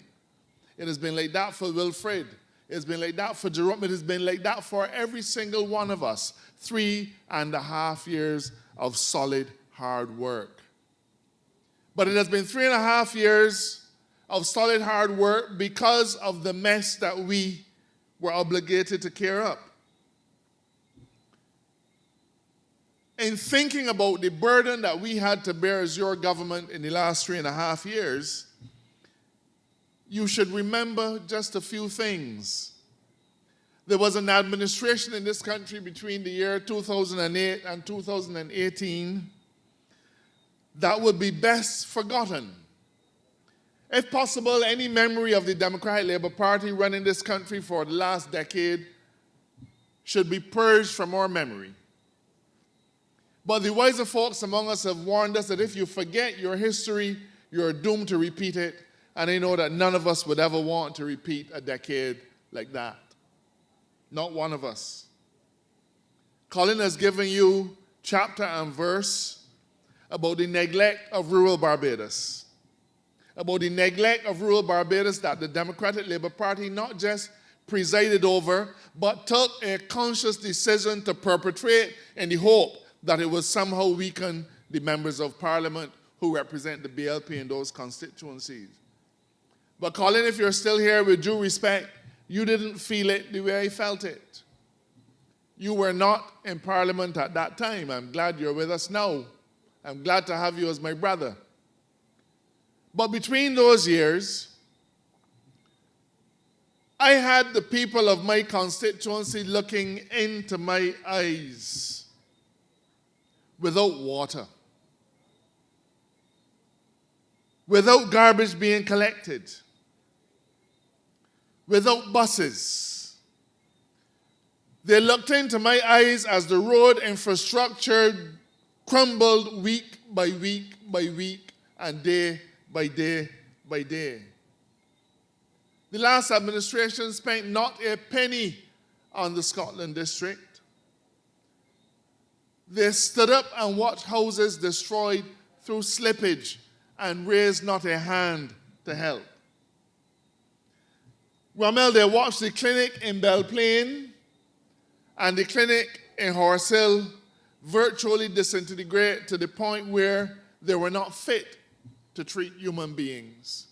It has been like that for Wilfred. It's been like that for Jerome. It has been like that for every single one of us. 3.5 years of solid hard work. But it has been 3.5 years of solid hard work because of the mess that we were obligated to clear up. In thinking about the burden that we had to bear as your government in the last 3.5 years, you should remember just a few things. There was an administration in this country between the year 2008 and 2018 that would be best forgotten. If possible, any memory of the Democratic Labour Party running this country for the last decade should be purged from our memory. But the wiser folks among us have warned us that if you forget your history, you're doomed to repeat it. And I know that none of us would ever want to repeat a decade like that. Not one of us. Colin has given you chapter and verse about the neglect of rural Barbados. About the neglect of rural Barbados that the Democratic Labour Party not just presided over, but took a conscious decision to perpetrate in the hope that it would somehow weaken the members of Parliament who represent the BLP in those constituencies. But Colin, if you're still here, with due respect, you didn't feel it the way I felt it. You were not in Parliament at that time. I'm glad you're with us now. I'm glad to have you as my brother. But between those years, I had the people of my constituency looking into my eyes without water, without garbage being collected, without buses. They looked into my eyes as the road infrastructure crumbled week by week by week and day by day by day. The last administration spent not a penny on the Scotland district. They stood up and watched houses destroyed through slippage and raised not a hand to help. Ramel, they watched the clinic in Belle Plaine and the clinic in Horse Hill virtually disintegrate to the point where they were not fit to treat human beings.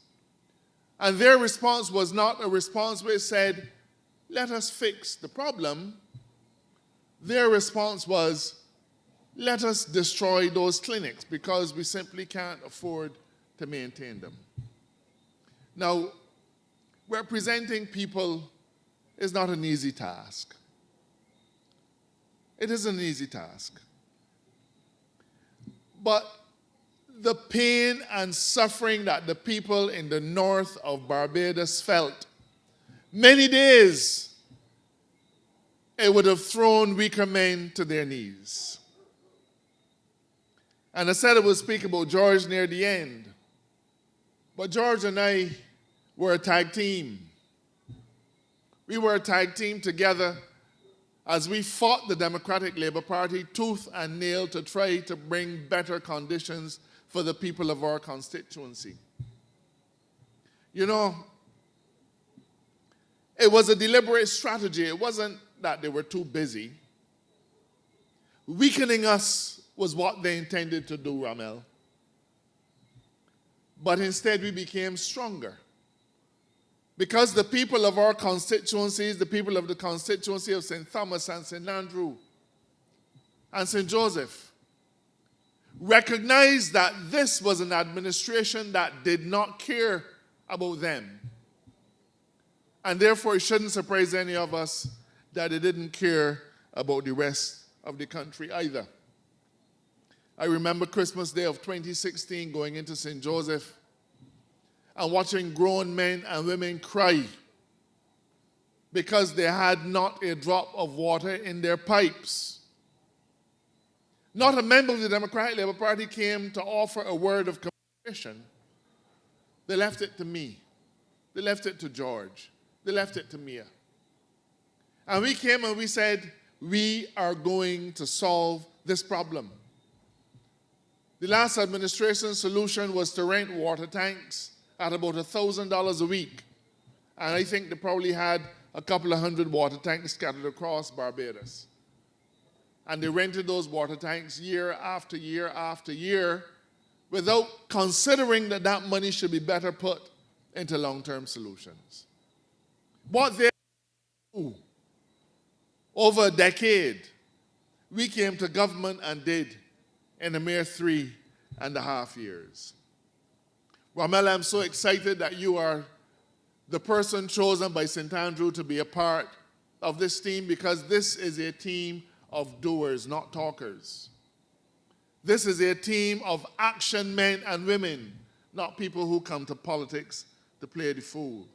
And their response was not a response where it said, let us fix the problem. Their response was, let us destroy those clinics because we simply can't afford to maintain them. Now, representing people is not an easy task. It isn't an easy task. But the pain and suffering that the people in the north of Barbados felt, many days it would have thrown weaker men to their knees. And I said I would speak about George near the end. But George and I were a tag team. We were a tag team together as we fought the Democratic Labour Party tooth and nail to try to bring better conditions for the people of our constituency. You know, it was a deliberate strategy. It wasn't that they were too busy. Weakening us was what they intended to do, Ramel. But instead we became stronger. Because the people of our constituencies, the people of the constituency of St. Thomas and St. Andrew and St. Joseph, recognized that this was an administration that did not care about them. And therefore it shouldn't surprise any of us that it didn't care about the rest of the country either. I remember Christmas Day of 2016 going into St. Joseph and watching grown men and women cry because they had not a drop of water in their pipes. Not a member of the Democratic Labour Party came to offer a word of commiseration. They left it to me. They left it to George. They left it to Mia. And we came and we said, we are going to solve this problem. The last administration's solution was to rent water tanks at about $1,000 a week. And I think they probably had a couple of hundred water tanks scattered across Barbados. And they rented those water tanks year after year after year without considering that that money should be better put into long-term solutions. What they do over a decade, we came to government and did in a mere 3.5 years. Ramel, I'm so excited that you are the person chosen by St. Andrew to be a part of this team because this is a team of doers, not talkers. This is a team of action men and women, not people who come to politics to play the fool.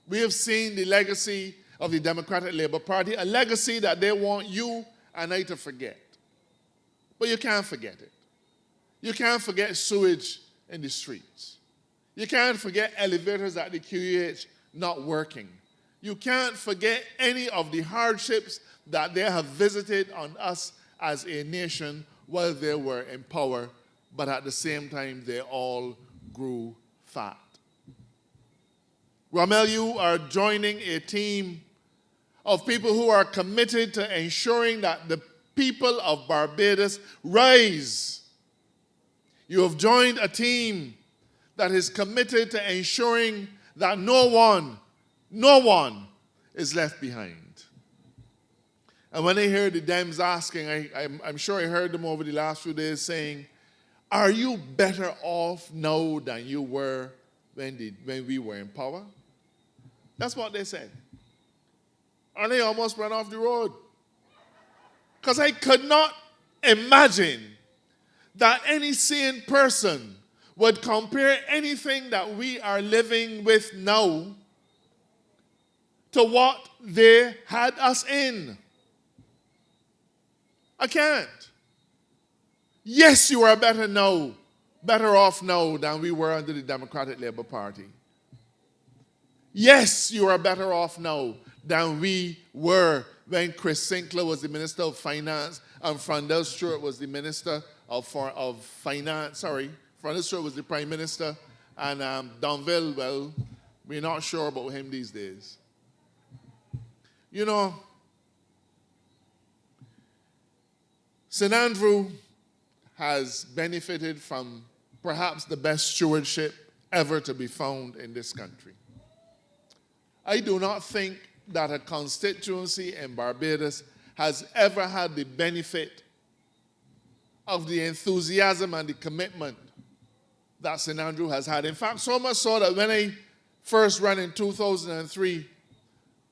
We have seen the legacy of the Democratic Labour Party, a legacy that they want you and I to forget. But you can't forget it. You can't forget sewage in the streets. You can't forget elevators at the QEH not working. You can't forget any of the hardships that they have visited on us as a nation while they were in power, but at the same time they all grew fat. Ramel, you are joining a team of people who are committed to ensuring that the people of Barbados rise. You have joined a team that is committed to ensuring that no one is left behind. And when I hear the Dems asking, I'm sure I heard them over the last few days saying, are you better off now than you were when we were in power? That's what they said. And they almost ran off the road. Because I could not imagine that any sane person would compare anything that we are living with now to what they had us in. I can't. Yes, you are better off now than we were under the Democratic Labour Party. Yes, you are better off now than we were when Chris Sinclair was the Minister of Finance and Frandel Stewart was the Minister of Finance. Frandel Stewart was the Prime Minister, and Donville, well, We're not sure about him these days. You know, St. Andrew has benefited from perhaps the best stewardship ever to be found in this country. I do not think that a constituency in Barbados has ever had the benefit of the enthusiasm and the commitment that St. Andrew has had. In fact, so much so that when I first ran in 2003,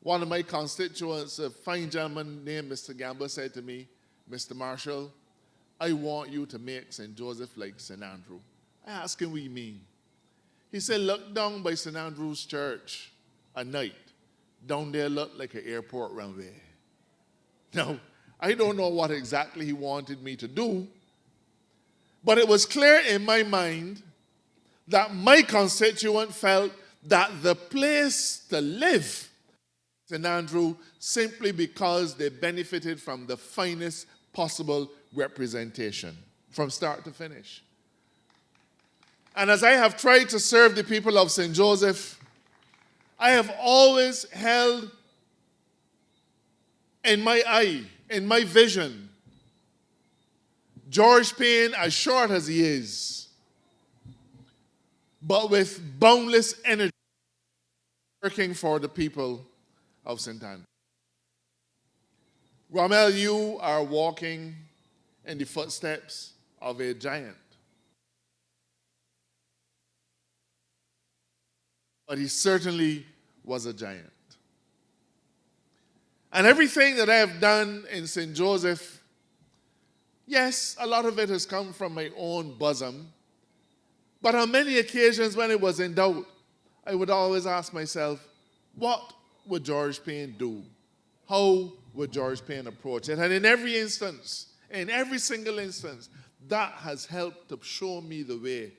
one of my constituents, a fine gentleman named Mr. Gamble, said to me, "Mr. Marshall, I want you to make St. Joseph like St. Andrew." I asked him what he mean. He said, "Look down by St. Andrew's Church at night. Down there look like an airport runway." Now, I don't know what exactly he wanted me to do, but it was clear in my mind that my constituent felt that the place to live, St. Andrew, simply because they benefited from the finest possible representation from start to finish. And as I have tried to serve the people of St. Joseph, I have always held in my eye, in my vision, George Payne, as short as he is, but with boundless energy, working for the people of St. Andrew. Rommel, you are walking in the footsteps of a giant. But he certainly was a giant. And everything that I have done in St. Joseph, yes, a lot of it has come from my own bosom. But on many occasions when it was in doubt, I would always ask myself, what would George Payne do? How would George Payne approach it? And in every instance, in every single instance, that has helped to show me the way.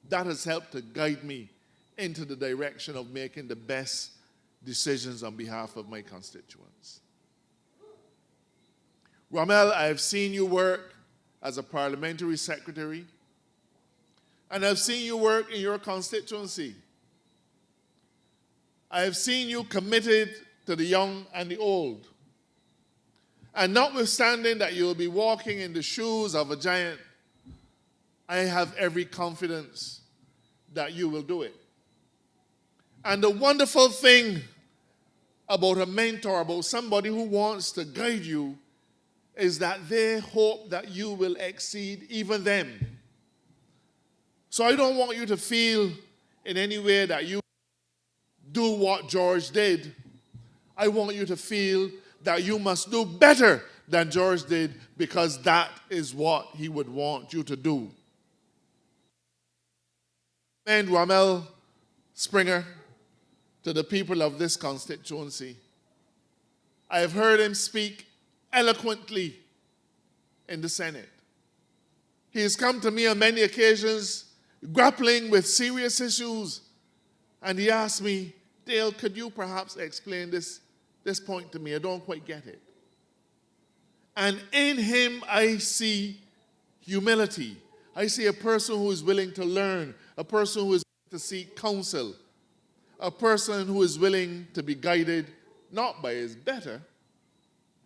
That has helped to guide me into the direction of making the best decisions on behalf of my constituents. Rommel, I have seen you work as a parliamentary secretary, and I've seen you work in your constituency. I have seen you committed to the young and the old. And notwithstanding that you will be walking in the shoes of a giant, I have every confidence that you will do it. And the wonderful thing about a mentor, about somebody who wants to guide you, is that they hope that you will exceed even them. So I don't want you to feel in any way that you do what George did. I want you to feel that you must do better than George did, because that is what he would want you to do. And Rommel Springer, to the people of this constituency, I have heard him speak eloquently in the Senate. He has come to me on many occasions grappling with serious issues, and he asked me, "Dale, could you perhaps explain this point to me? I don't quite get it." And in him I see humility. I see a person who is willing to learn, a person who is willing to seek counsel, a person who is willing to be guided not by his better,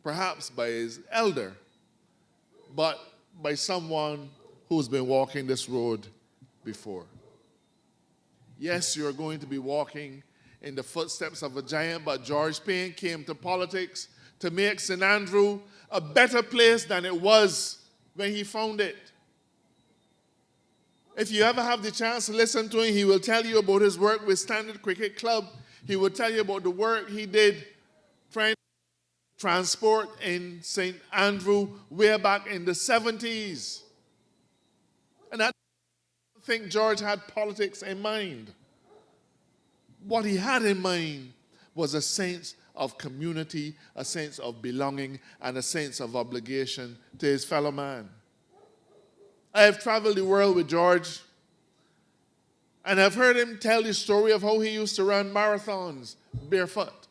perhaps by his elder, but by someone who's been walking this road before. Yes, you're going to be walking in the footsteps of a giant, but George Payne came to politics to make St. Andrew a better place than it was when he found it. If you ever have the chance to listen to him, he will tell you about his work with Standard Cricket Club. He will tell you about the work he did trying to transport in St. Andrew way back in the 70s. And I don't think George had politics in mind. What he had in mind was a sense of community, a sense of belonging, and a sense of obligation to his fellow man. I have traveled the world with George, and I've heard him tell the story of how he used to run marathons barefoot.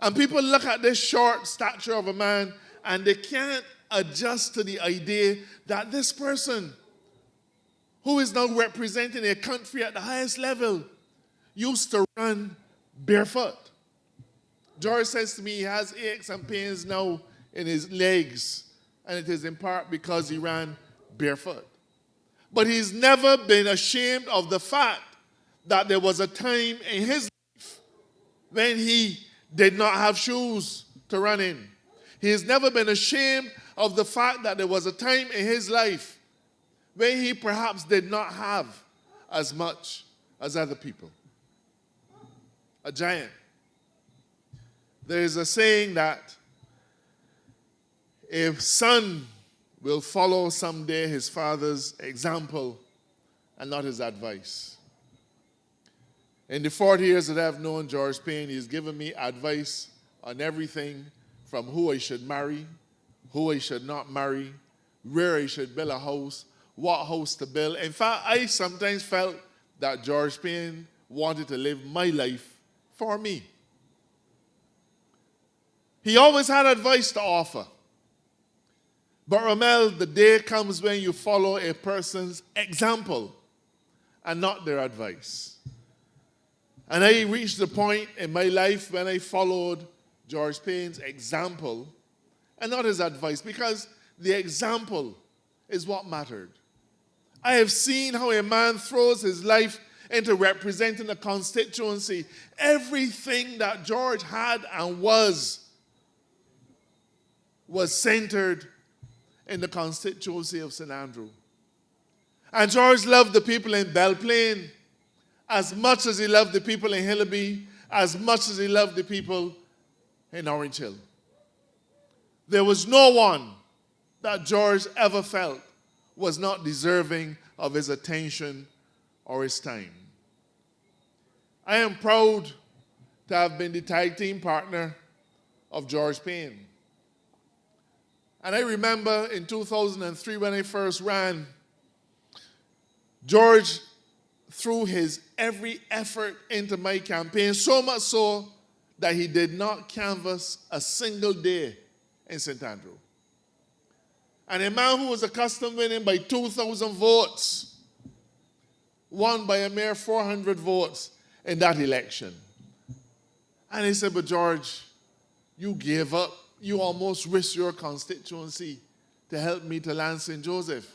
And people look at this short stature of a man, and they can't adjust to the idea that this person, who is now representing a country at the highest level, used to run barefoot. George says to me he has aches and pains now in his legs, and it is in part because he ran barefoot. But he's never been ashamed of the fact that there was a time in his life when he did not have shoes to run in. He has never been ashamed of the fact that there was a time in his life when he perhaps did not have as much as other people. A giant. There is a saying that a son will follow someday his father's example and not his advice. In the 40 years that I've known George Payne, he's given me advice on everything from who I should marry, who I should not marry, where I should build a house, what house to build. In fact, I sometimes felt that George Payne wanted to live my life for me. He always had advice to offer. But Ramel, the day comes when you follow a person's example and not their advice. And I reached the point in my life when I followed George Payne's example and not his advice, because the example is what mattered. I have seen how a man throws his life into representing a constituency. Everything that George had and was centered in the constituency of St. Andrew. And George loved the people in Belle Plaine as much as he loved the people in Hillaby, as much as he loved the people in Orange Hill. There was no one that George ever felt was not deserving of his attention or his time. I am proud to have been the tag team partner of George Payne. And I remember in 2003 when I first ran, George threw his every effort into my campaign, so much so that he did not canvass a single day in St. Andrew. And a man who was accustomed winning by 2,000 votes won by a mere 400 votes in that election. And he said, but George, you gave up. You almost risked your constituency to help me to land St. Joseph.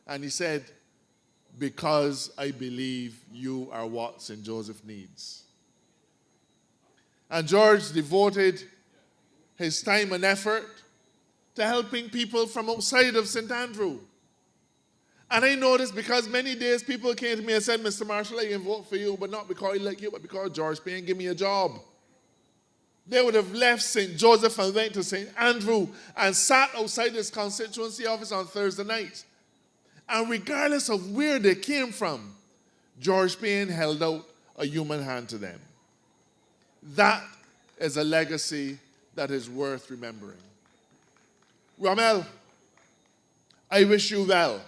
And he said, because I believe you are what St. Joseph needs. And George devoted his time and effort to helping people from outside of St. Andrew. And I noticed because many days people came to me and said, Mr. Marshall, I can vote for you, but not because I like you, but because George Payne give me a job. They would have left St. Joseph and went to St. Andrew and sat outside his constituency office on Thursday night. And regardless of where they came from, George Payne held out a human hand to them. That is a legacy that is worth remembering. Ramel, I wish you well.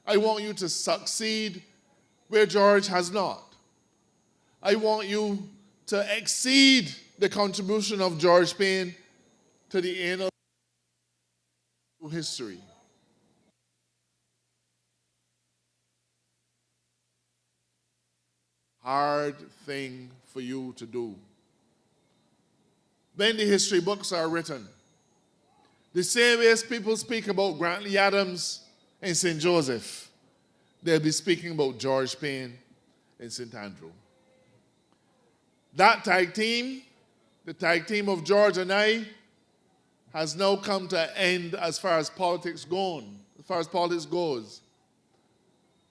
I want you to succeed where George has not. I want you to exceed the contribution of George Payne to the annals of history. Hard thing for you to do. When the history books are written, the same way as people speak about Grantley Adams in St. Joseph, they'll be speaking about George Payne in St. Andrew. That tag team, the tag team of George and I, has now come to an end as far as politics goes.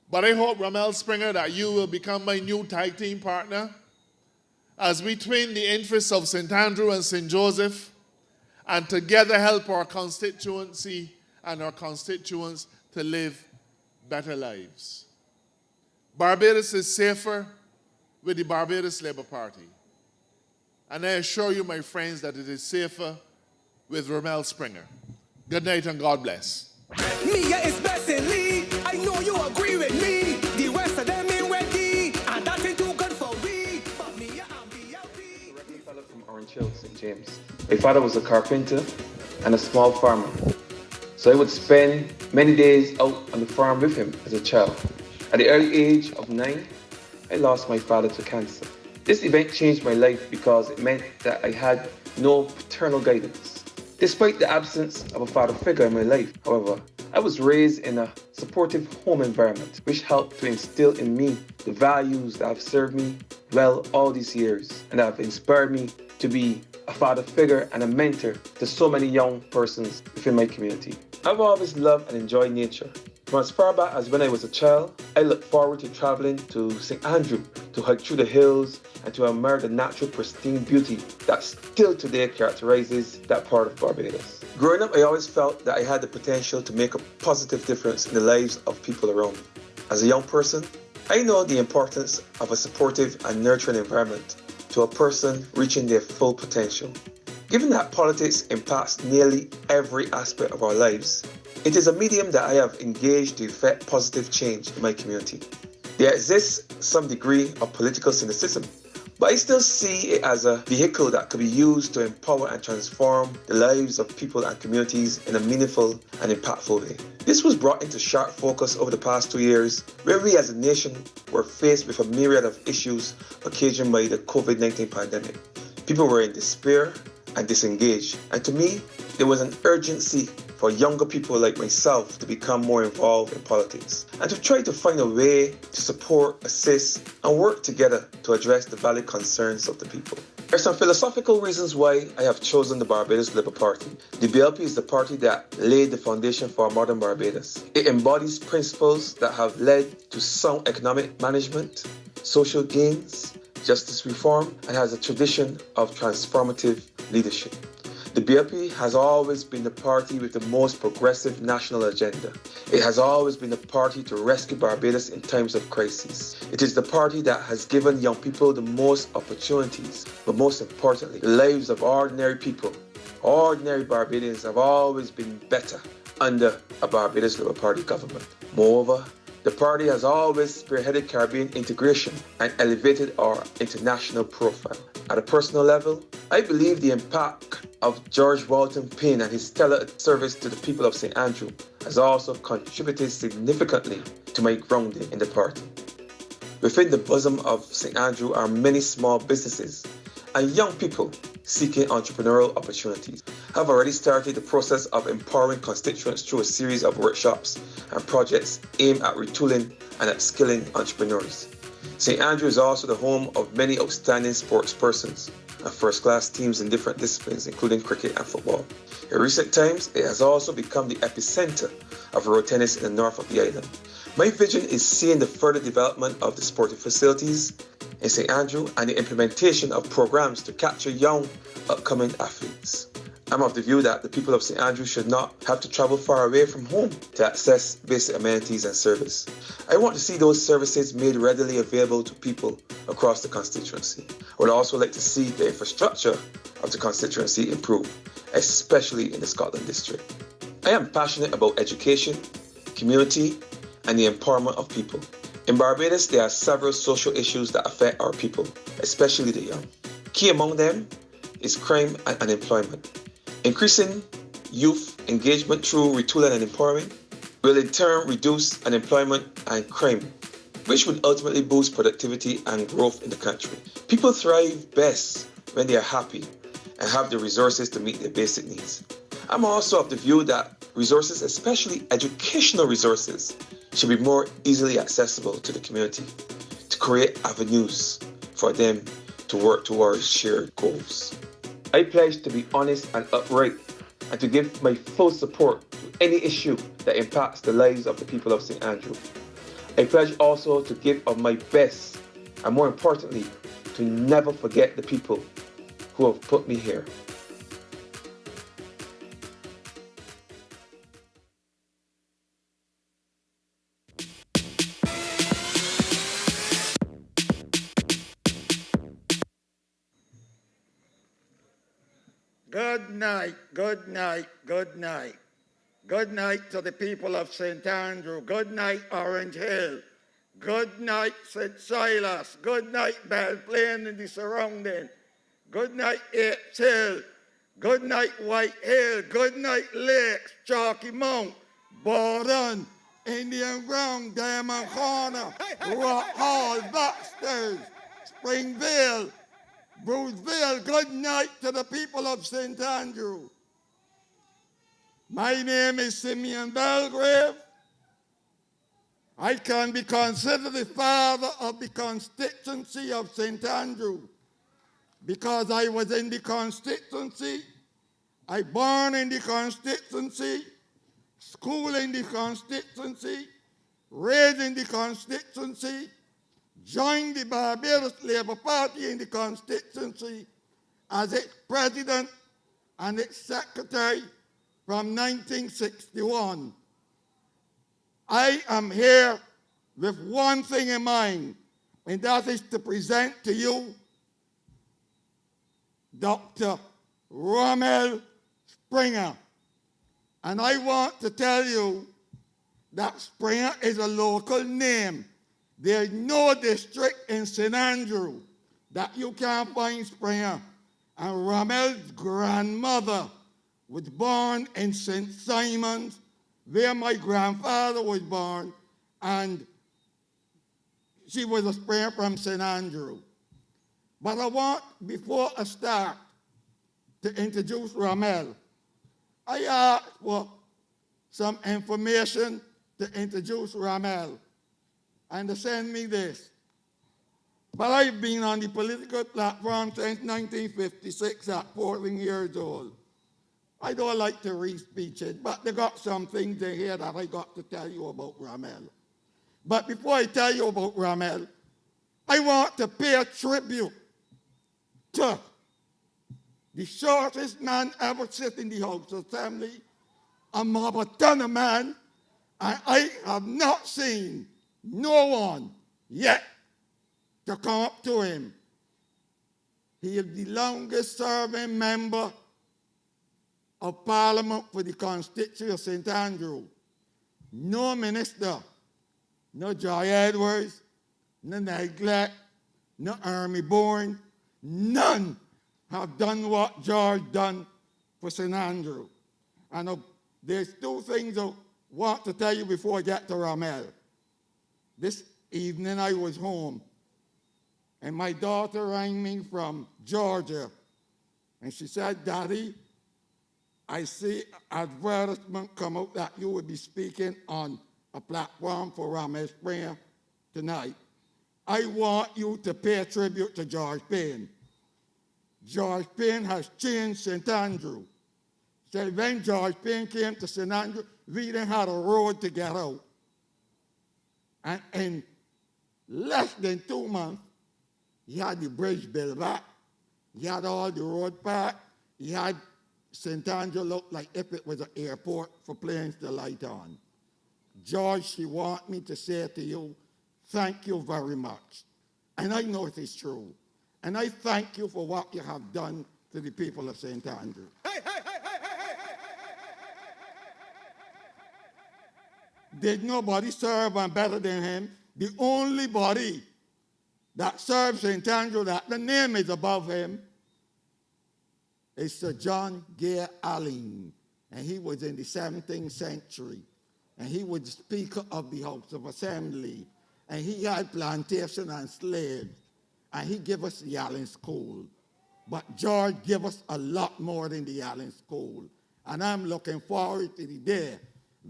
But I hope, Ramel Springer, that you will become my new tag team partner as we twin the interests of St. Andrew and St. Joseph and together help our constituency and our constituents to live better lives. Barbados is safer with the Barbados Labour Party. And I assure you, my friends, that it is safer with Ramel Springer. Good night and God bless. Mia is blessing Lee. I know you agree with me. The rest of them ain't ready, and that ain't too good for we. But Mia and BLP. Originally fellow from Orange Hill, St. James. My father was a carpenter and a small farmer. So I would spend many days out on the farm with him as a child. At the early age of 9, I lost my father to cancer. This event changed my life because it meant that I had no paternal guidance. Despite the absence of a father figure in my life, however, I was raised in a supportive home environment, which helped to instill in me the values that have served me well all these years and that have inspired me to be a father figure and a mentor to so many young persons within my community. I've always loved and enjoyed nature. From as far back as when I was a child, I looked forward to traveling to St. Andrew to hike through the hills and to admire the natural pristine beauty that still today characterizes that part of Barbados. Growing up, I always felt that I had the potential to make a positive difference in the lives of people around me. As a young person, I know the importance of a supportive and nurturing environment to a person reaching their full potential. Given that politics impacts nearly every aspect of our lives, it is a medium that I have engaged to effect positive change in my community. There exists some degree of political cynicism, but I still see it as a vehicle that could be used to empower and transform the lives of people and communities in a meaningful and impactful way. This was brought into sharp focus over the past 2 years, where we as a nation were faced with a myriad of issues occasioned by the COVID-19 pandemic. People were in despair and disengaged, and to me, there was an urgency for younger people like myself to become more involved in politics and to try to find a way to support, assist, and work together to address the valid concerns of the people. There are some philosophical reasons why I have chosen the Barbados Labour Party. The BLP is the party that laid the foundation for modern Barbados. It embodies principles that have led to sound economic management, social gains, justice reform, and has a tradition of transformative leadership. The BLP has always been the party with the most progressive national agenda. It has always been the party to rescue Barbados in times of crisis. It is the party that has given young people the most opportunities, but most importantly, the lives of ordinary people. Ordinary Barbadians have always been better under a Barbados Labour Party government. Moreover, the party has always spearheaded Caribbean integration and elevated our international profile. At a personal level, I believe the impact of George Walton Payne and his stellar service to the people of St. Andrew has also contributed significantly to my grounding in the party. Within the bosom of St. Andrew are many small businesses and young people seeking entrepreneurial opportunities. I've already started the process of empowering constituents through a series of workshops and projects aimed at retooling and upskilling entrepreneurs. St. Andrew is also the home of many outstanding sports persons and first-class teams in different disciplines, including cricket and football. In recent times, it has also become the epicenter of road tennis in the north of the island. My vision is seeing the further development of the sporting facilities in St. Andrew and the implementation of programs to capture young, upcoming athletes. I'm of the view that the people of St. Andrew should not have to travel far away from home to access basic amenities and service. I want to see those services made readily available to people across the constituency. I would also like to see the infrastructure of the constituency improve, especially in the Scotland district. I am passionate about education, community, and the empowerment of people. In Barbados, there are several social issues that affect our people, especially the young. Key among them is crime and unemployment. Increasing youth engagement through retooling and empowering will in turn reduce unemployment and crime, which would ultimately boost productivity and growth in the country. People thrive best when they are happy and have the resources to meet their basic needs. I'm also of the view that resources, especially educational resources, should be more easily accessible to the community to create avenues for them to work towards shared goals. I pledge to be honest and upright and to give my full support to any issue that impacts the lives of the people of St. Andrew. I pledge also to give of my best and, more importantly, to never forget the people who have put me here. Good night, good night, good night. Good night to the people of St. Andrew. Good night, Orange Hill. Good night, St. Silas. Good night, Belle Plaine and the surrounding. Good night, Apes Hill. Good night, White Hill. Good night, Lakes, Chalky Mount, Borden, Indian Ground, Diamond Corner, Rock Hall, Backstage, Springville, Bruceville. Good night to the people of St. Andrew. My name is Simeon Belgrave. I can be considered the father of the constituency of St. Andrew because I was in the constituency. I born in the constituency, school in the constituency, raised in the constituency, joined the Barbados Labour Party in the constituency as its president and its secretary from 1961. I am here with one thing in mind, and that is to present to you Dr. Rommel Springer. And I want to tell you that Springer is a local name. There's no district in St. Andrew that you can't find Springer. And Rommel's grandmother was born in St. Simon's, where my grandfather was born, and she was a Springer from St. Andrew. But I want, before I start, to introduce Rommel. I asked for some information to introduce Rommel, and they send me this. But I've been on the political platform since 1956 at 14 years old. I don't like to read speeches, but they got some things in here that I got to tell you about Rommel. But before I tell you about Rommel, I want to pay a tribute to the shortest man ever sit in the House Assembly, a Mabatana man, and I have not seen no one yet to come up to him. He is the longest serving member of Parliament for the constituency of St. Andrew. No minister, no Joy Edwards, no Neglect, no Army Bourne, none have done what George done for St. Andrew. And there's two things I want to tell you before I get to Rommel. This evening I was home, and my daughter rang me from Georgia, and she said, Daddy, I see advertisement come out that you will be speaking on a platform for Rommel Springer tonight. I want you to pay a tribute to George Payne. George Payne has changed St. Andrew. So when George Payne came to St. Andrew, we didn't have a road to get out. And in less than 2 months, he had the bridge built back. He had all the road back. He had St. Andrew look like if it was an airport for planes to light on. George, she want me to say to you, thank you very much. And I know it is true. And I thank you for what you have done to the people of St. Andrew. Did nobody serve one better than him? The only body that serves St. Andrew, that the name is above him, is Sir John Gay Allen. And he was in the 17th century. And he was the Speaker of the House of Assembly. And he had plantation and slaves. And he gave us the Allen School. But George gave us a lot more than the Allen School. And I'm looking forward to the day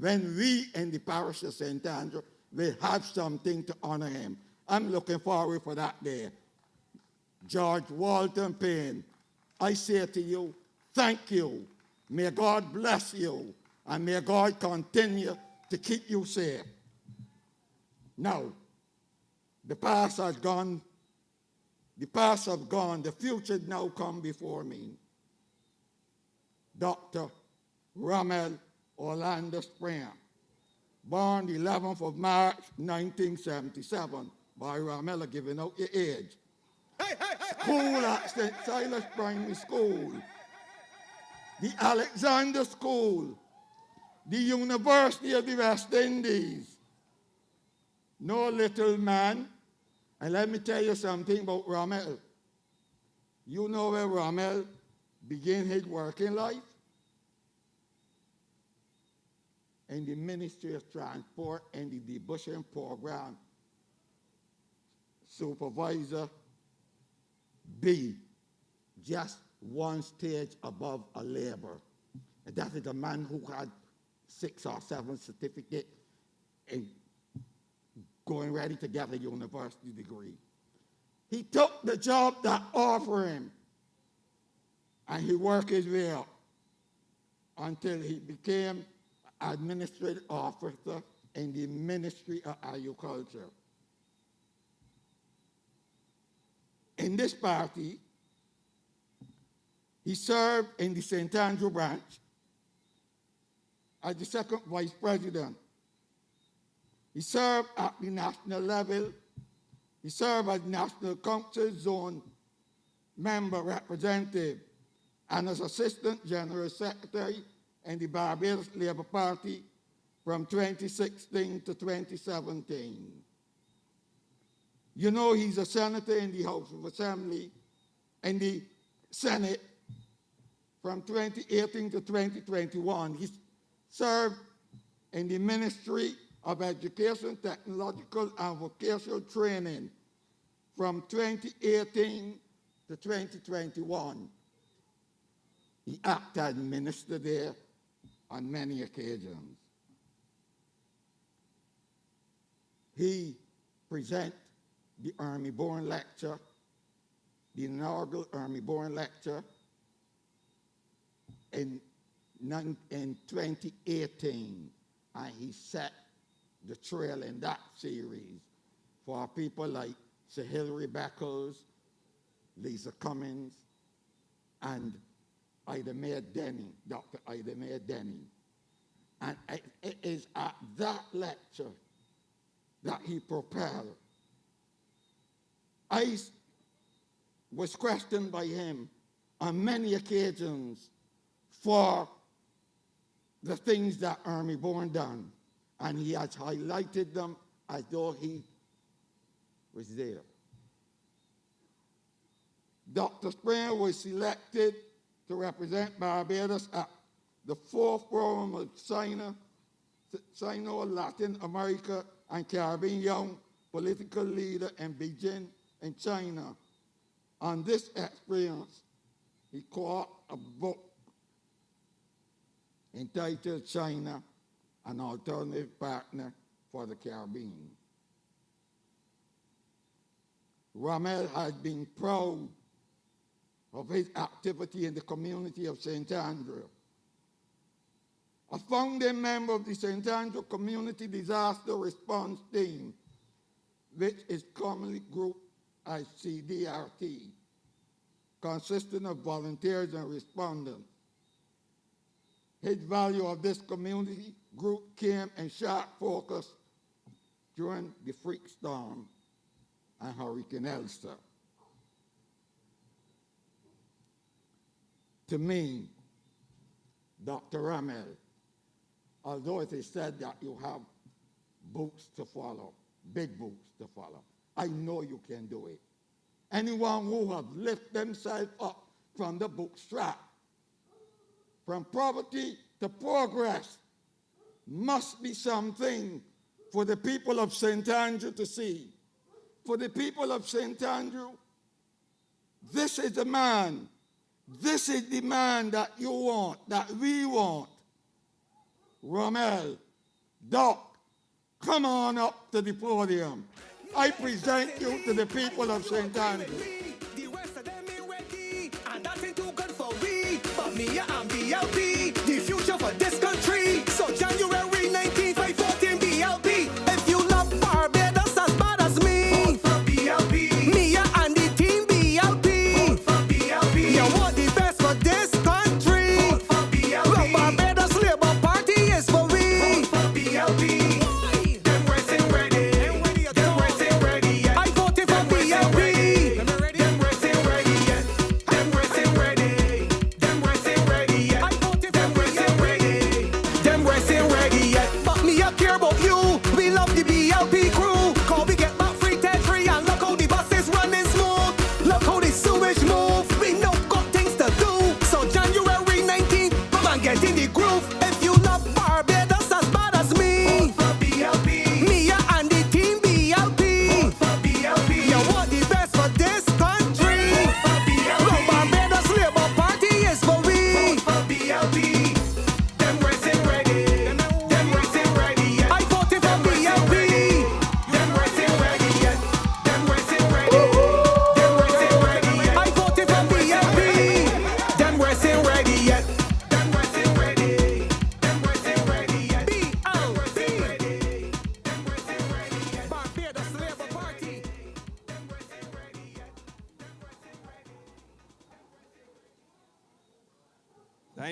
when we in the parish of St. Andrew will have something to honor him. I'm looking forward for that day. George Walton Payne, I say to you, thank you. May God bless you. And may God continue to keep you safe. Now, the past has gone. The past has gone. The future now come before me. Dr. Rommel Orlando Springer, born the 11th of March, 1977. By Rommel giving out your age. School at St. Silas Primary School, the Alexander School, the University of the West Indies. No little man. And let me tell you something about Rommel. You know where Rommel began his working life? in the Ministry of Transport and the debushing program supervisor be just one stage above a laborer. And that is a man who had 6 or 7 certificates and going ready to get a university degree. He took the job that offered him, and he worked his way up until he became administrative officer in the Ministry of Agriculture. In this party, he served in the St. Andrew branch as the second vice president. He served at the national level. He served as National Council Zone member representative and as Assistant General Secretary in the Barbados Labour Party from 2016 to 2017. You know, he's a senator in the House of Assembly, in the Senate from 2018 to 2021. He served in the Ministry of Education, Technological and Vocational Training from 2018 to 2021. He acted as minister there on many occasions. He presented the Army-born lecture, the inaugural Army-born lecture in 2018, and he set the trail in that series for people like Sir Hilary Beckles, Lisa Cummins, and Ida Mae Denny, Dr. Ida Mae Denny. And it is at that lecture that he propelled. I was questioned by him on many occasions for the things that Army Born done, and he has highlighted them as though he was there. Dr. Springer was selected to represent Barbados at the 4th Forum of Sino-Latin America and Caribbean Young Political Leader in Beijing in China. On this experience, he co-authored a book entitled China, an Alternative Partner for the Caribbean. Rommel has been proud of his activity in the community of St. Andrew. A founding member of the St. Andrew Community Disaster Response Team, which is commonly grouped as CDRT, consisting of volunteers and respondents. His value of this community group came in sharp focus during the freak storm and Hurricane Elsa. To me, Dr. Rommel, although it is said that you have boots to follow, big boots to follow, I know you can do it. Anyone who have lifted themselves up from the bootstrap, from poverty to progress, must be something for the people of St. Andrew to see. For the people of St. Andrew, this is the man. This is the man that you want, that we want. Rommel, Doc, come on up to the podium. I present you to the people of St. Andrew. The rest of them ain't ready, and that ain't too good for we. But me and BLP, the future for this country. So January 19th, 14 BLP. If you love Barbados as bad as me, vote for BLP. Me and the team BLP. Vote for BLP. You want the best for this country. Vote for BLP. The Barbados Labour Party is for we. Vote for BLP. Them boys ain't ready. Them boys ain't ready yet. I voted for BLP. Them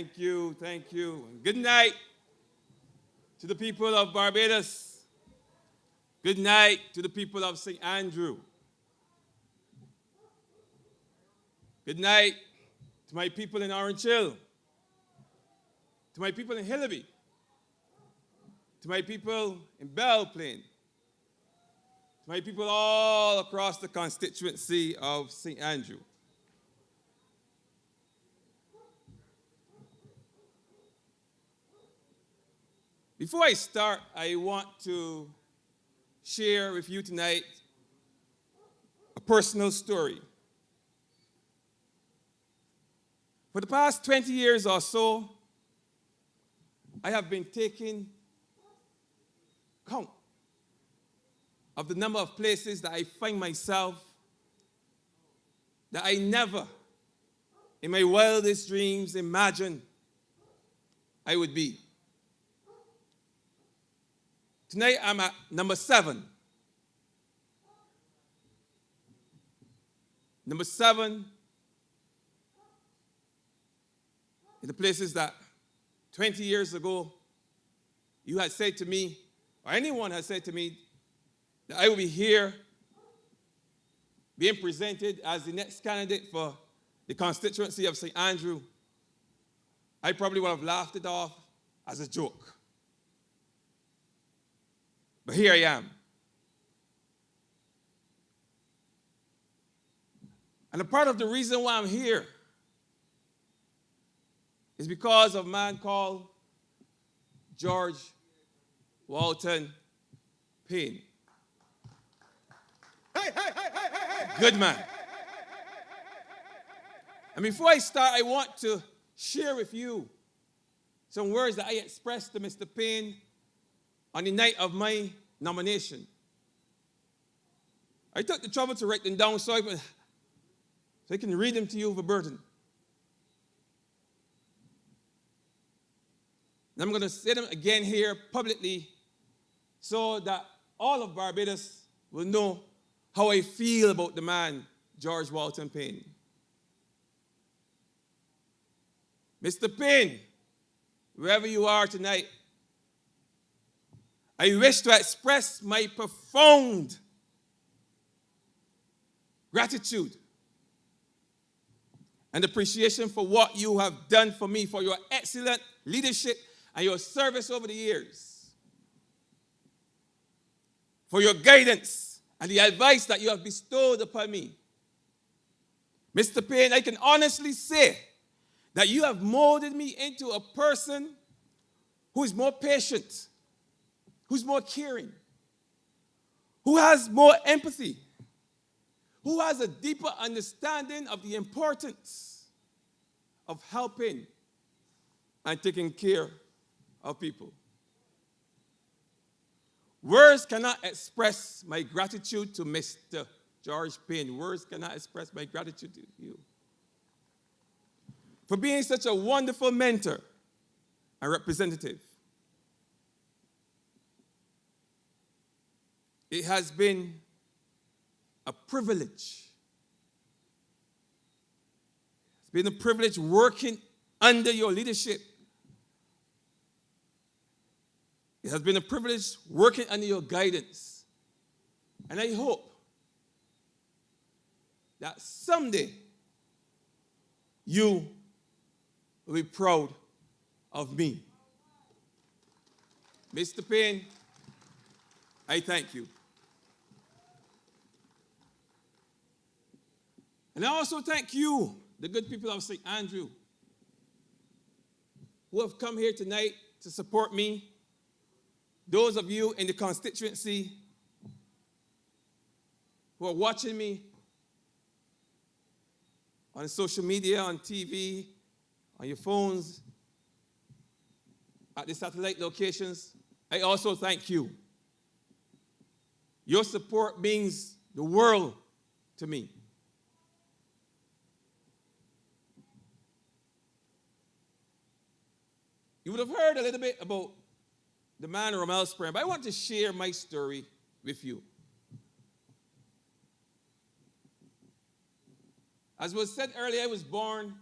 Thank you, thank you. Good night to the people of Barbados. Good night to the people of St. Andrew. Good night to my people in Orange Hill, to my people in Hillaby, to my people in Belle Plaine, to my people all across the constituency of St. Andrew. Before I start, I want to share with you tonight a personal story. For the past 20 years or so, I have been taking count of the number of places that I find myself that I never, in my wildest dreams, imagined I would be. Tonight, I'm at number 7. Number 7 in the places that 20 years ago you had said to me, or anyone had said to me, that I would be here being presented as the next candidate for the constituency of St. Andrew. I probably would have laughed it off as a joke. But here I am. And a part of the reason why I'm here is because of a man called George Walton Payne. Good man. And before I start, I want to share with you some words that I expressed to Mr. Payne on the night of my nomination. I took the trouble to write them down so I can read them to you verbatim. And I'm going to say them again here publicly so that all of Barbados will know how I feel about the man, George Walton Payne. Mr. Payne, wherever you are tonight, I wish to express my profound gratitude and appreciation for what you have done for me, for your excellent leadership and your service over the years, for your guidance and the advice that you have bestowed upon me. Mr. Payne, I can honestly say that you have molded me into a person who is more patient, who's more caring, who has more empathy, who has a deeper understanding of the importance of helping and taking care of people. Words cannot express my gratitude to Mr. George Payne. Words cannot express my gratitude to you for being such a wonderful mentor and representative. It has been a privilege. It's been a privilege working under your leadership. It has been a privilege working under your guidance. And I hope that someday you will be proud of me. Mr. Payne, I thank you. And I also thank you, the good people of St. Andrew, who have come here tonight to support me. Those of you in the constituency who are watching me on social media, on TV, on your phones, at the satellite locations, I also thank you. Your support means the world to me. You would have heard a little bit about the man Romel Spring, but I want to share my story with you. As was said earlier, I was born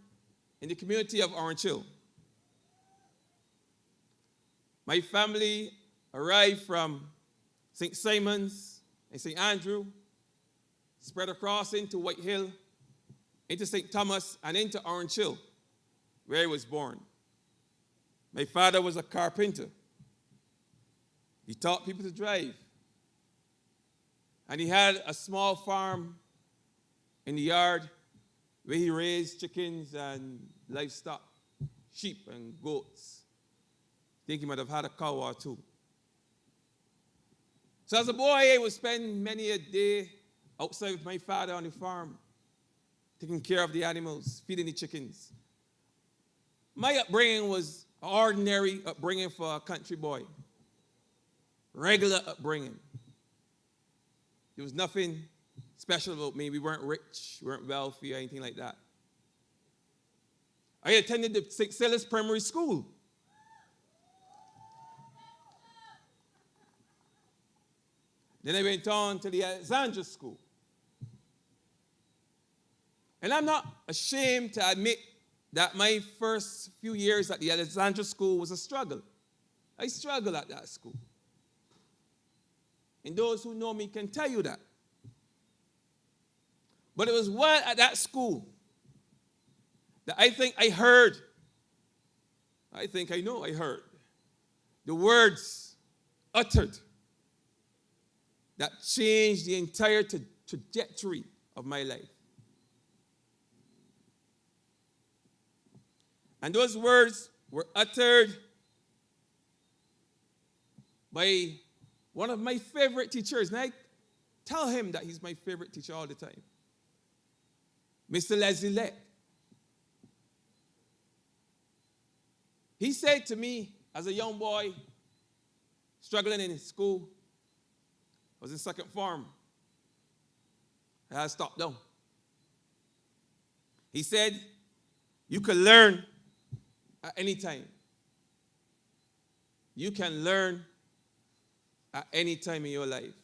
in the community of Orange Hill. my family arrived from St. Simon's and St. Andrew, spread across into White Hill, into St. Thomas, and into Orange Hill, where I was born. My father was a carpenter. He taught people to drive. And he had a small farm in the yard where he raised chickens and livestock, sheep and goats. I think he might have had a cow or two. So as a boy, I would spend many a day outside with my father on the farm, taking care of the animals, feeding the chickens. My upbringing was an ordinary upbringing for a country boy. Regular upbringing. There was nothing special about me. We weren't rich, we weren't wealthy or anything like that. I attended the St. Silas Primary School. Then I went on to the Alexandra School. And I'm not ashamed to admit that my first few years at the Alexandra School was a struggle. I struggled at that school. And those who know me can tell you that. But it was while at that school that I think I heard, I heard the words uttered that changed the entire trajectory of my life. And those words were uttered by one of my favorite teachers. And I tell him that he's my favorite teacher all the time. Mr. Leslie. He said to me as a young boy, struggling in school, I was in second form. I had to stop down. He said, you can learn at any time. You can learn at any time in your life.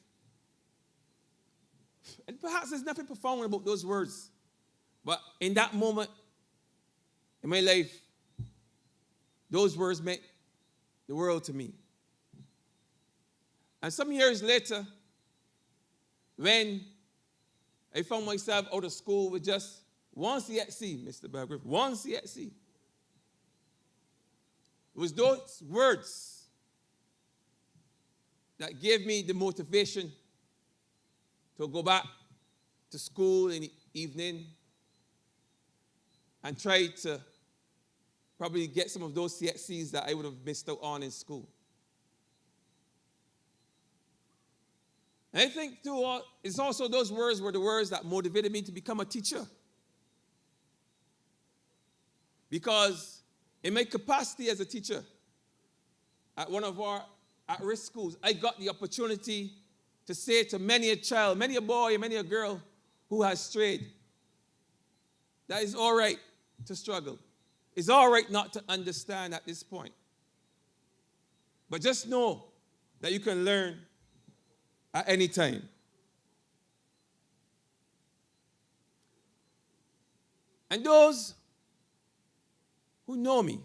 And perhaps there's nothing profound about those words. But in that moment in my life, those words meant the world to me. And some years later, when I found myself out of school with just one CXC, Mr. Bagriff, one CXC, it was those words that gave me the motivation to go back to school in the evening and try to probably get some of those CXCs that I would have missed out on in school. And I think, too, it's also those words were the words that motivated me to become a teacher. Because in my capacity as a teacher at one of our at-risk schools, I got the opportunity to say to many a child, many a boy, many a girl who has strayed, that it's all right to struggle. It's all right not to understand at this point. But just know that you can learn at any time. And those who know me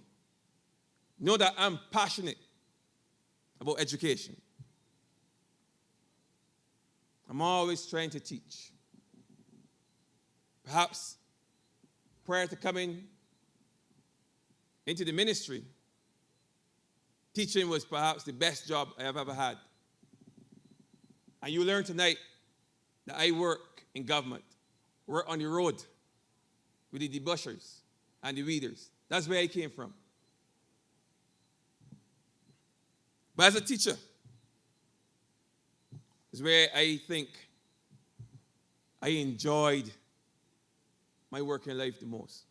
know that I'm passionate about education. I'm always trying to teach. Perhaps prior to coming into the ministry, teaching was perhaps the best job I have ever had. And you learn tonight that I work in government, work on the road with the debushers and the weeders. That's where I came from. But as a teacher, is where I think I enjoyed my working life the most.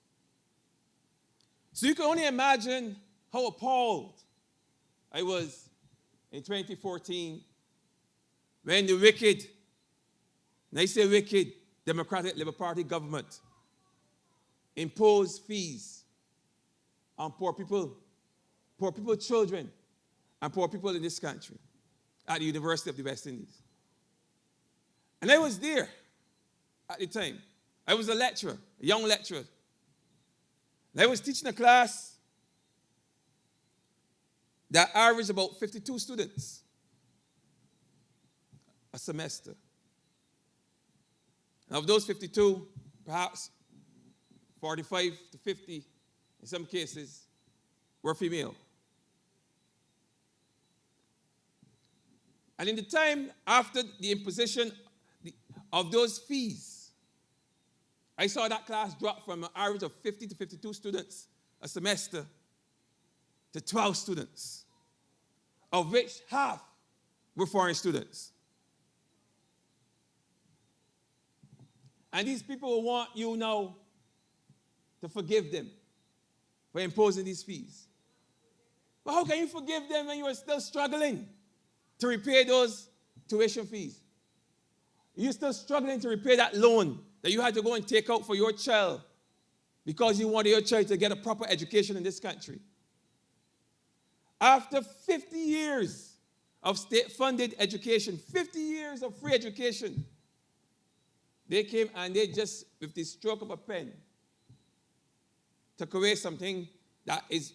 So you can only imagine how appalled I was in 2014 when the wicked, and I say wicked, Democratic Labour Party government imposed fees on poor people, children, and poor people in this country at the University of the West Indies. And I was there at the time. I was a lecturer, a young lecturer. And I was teaching a class that averaged about 52 students a semester. And of those 52, perhaps 45 to 50, in some cases, were female. And in the time after the imposition of those fees, I saw that class drop from an average of 50 to 52 students a semester to 12 students, of which half were foreign students. And these people will want you now to forgive them for imposing these fees. But how can you forgive them when you are still struggling to repay those tuition fees? You're still struggling to repay that loan that you had to go and take out for your child because you wanted your child to get a proper education in this country. After 50 years of state-funded education, 50 years of free education, they came and they just, with the stroke of a pen, took away something that is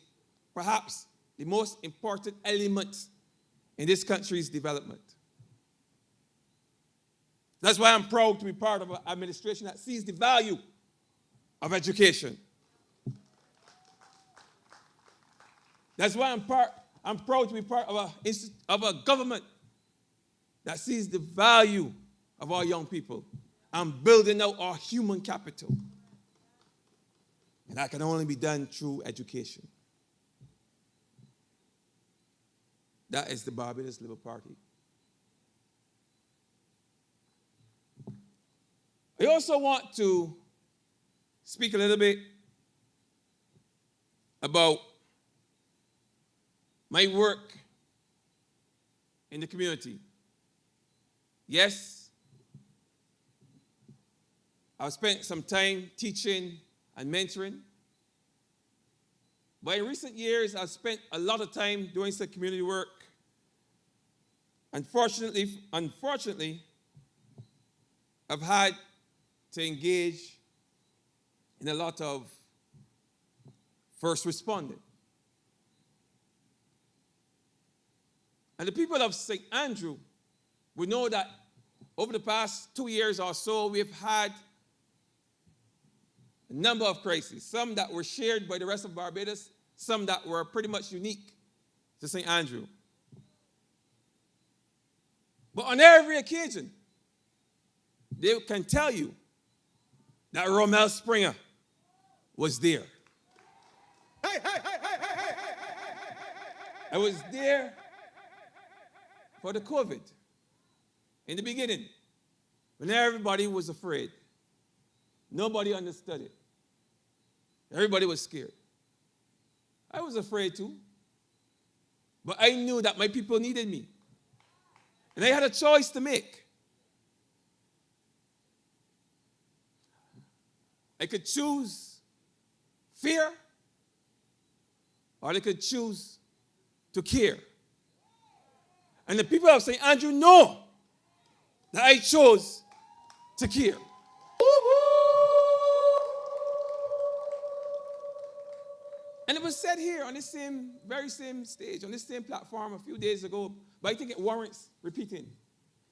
perhaps the most important element in this country's development. That's why I'm proud to be part of an administration that sees the value of education. That's why I'm proud to be part of a government that sees the value of our young people and building out our human capital. And that can only be done through education. That is the Barbados Labour Party. I also want to speak a little bit about my work in the community. Yes, I've spent some time teaching and mentoring. But in recent years, I've spent a lot of time doing some community work. Unfortunately, I've had to engage in a lot of first responding. And the people of St. Andrew will know that over the past 2 years or so, we've had a number of crises, some that were shared by the rest of Barbados, some that were pretty much unique to St. Andrew. But on every occasion, they can tell you that Romel Springer was there. I was there for the COVID in the beginning, when everybody was afraid. Nobody understood it. Everybody was scared. I was afraid too. But I knew that my people needed me. And I had a choice to make. I could choose fear, or I could choose to care. And the people of St. Andrew know that I chose to care. And it was said here on this very same stage, on this same platform a few days ago, but I think it warrants repeating,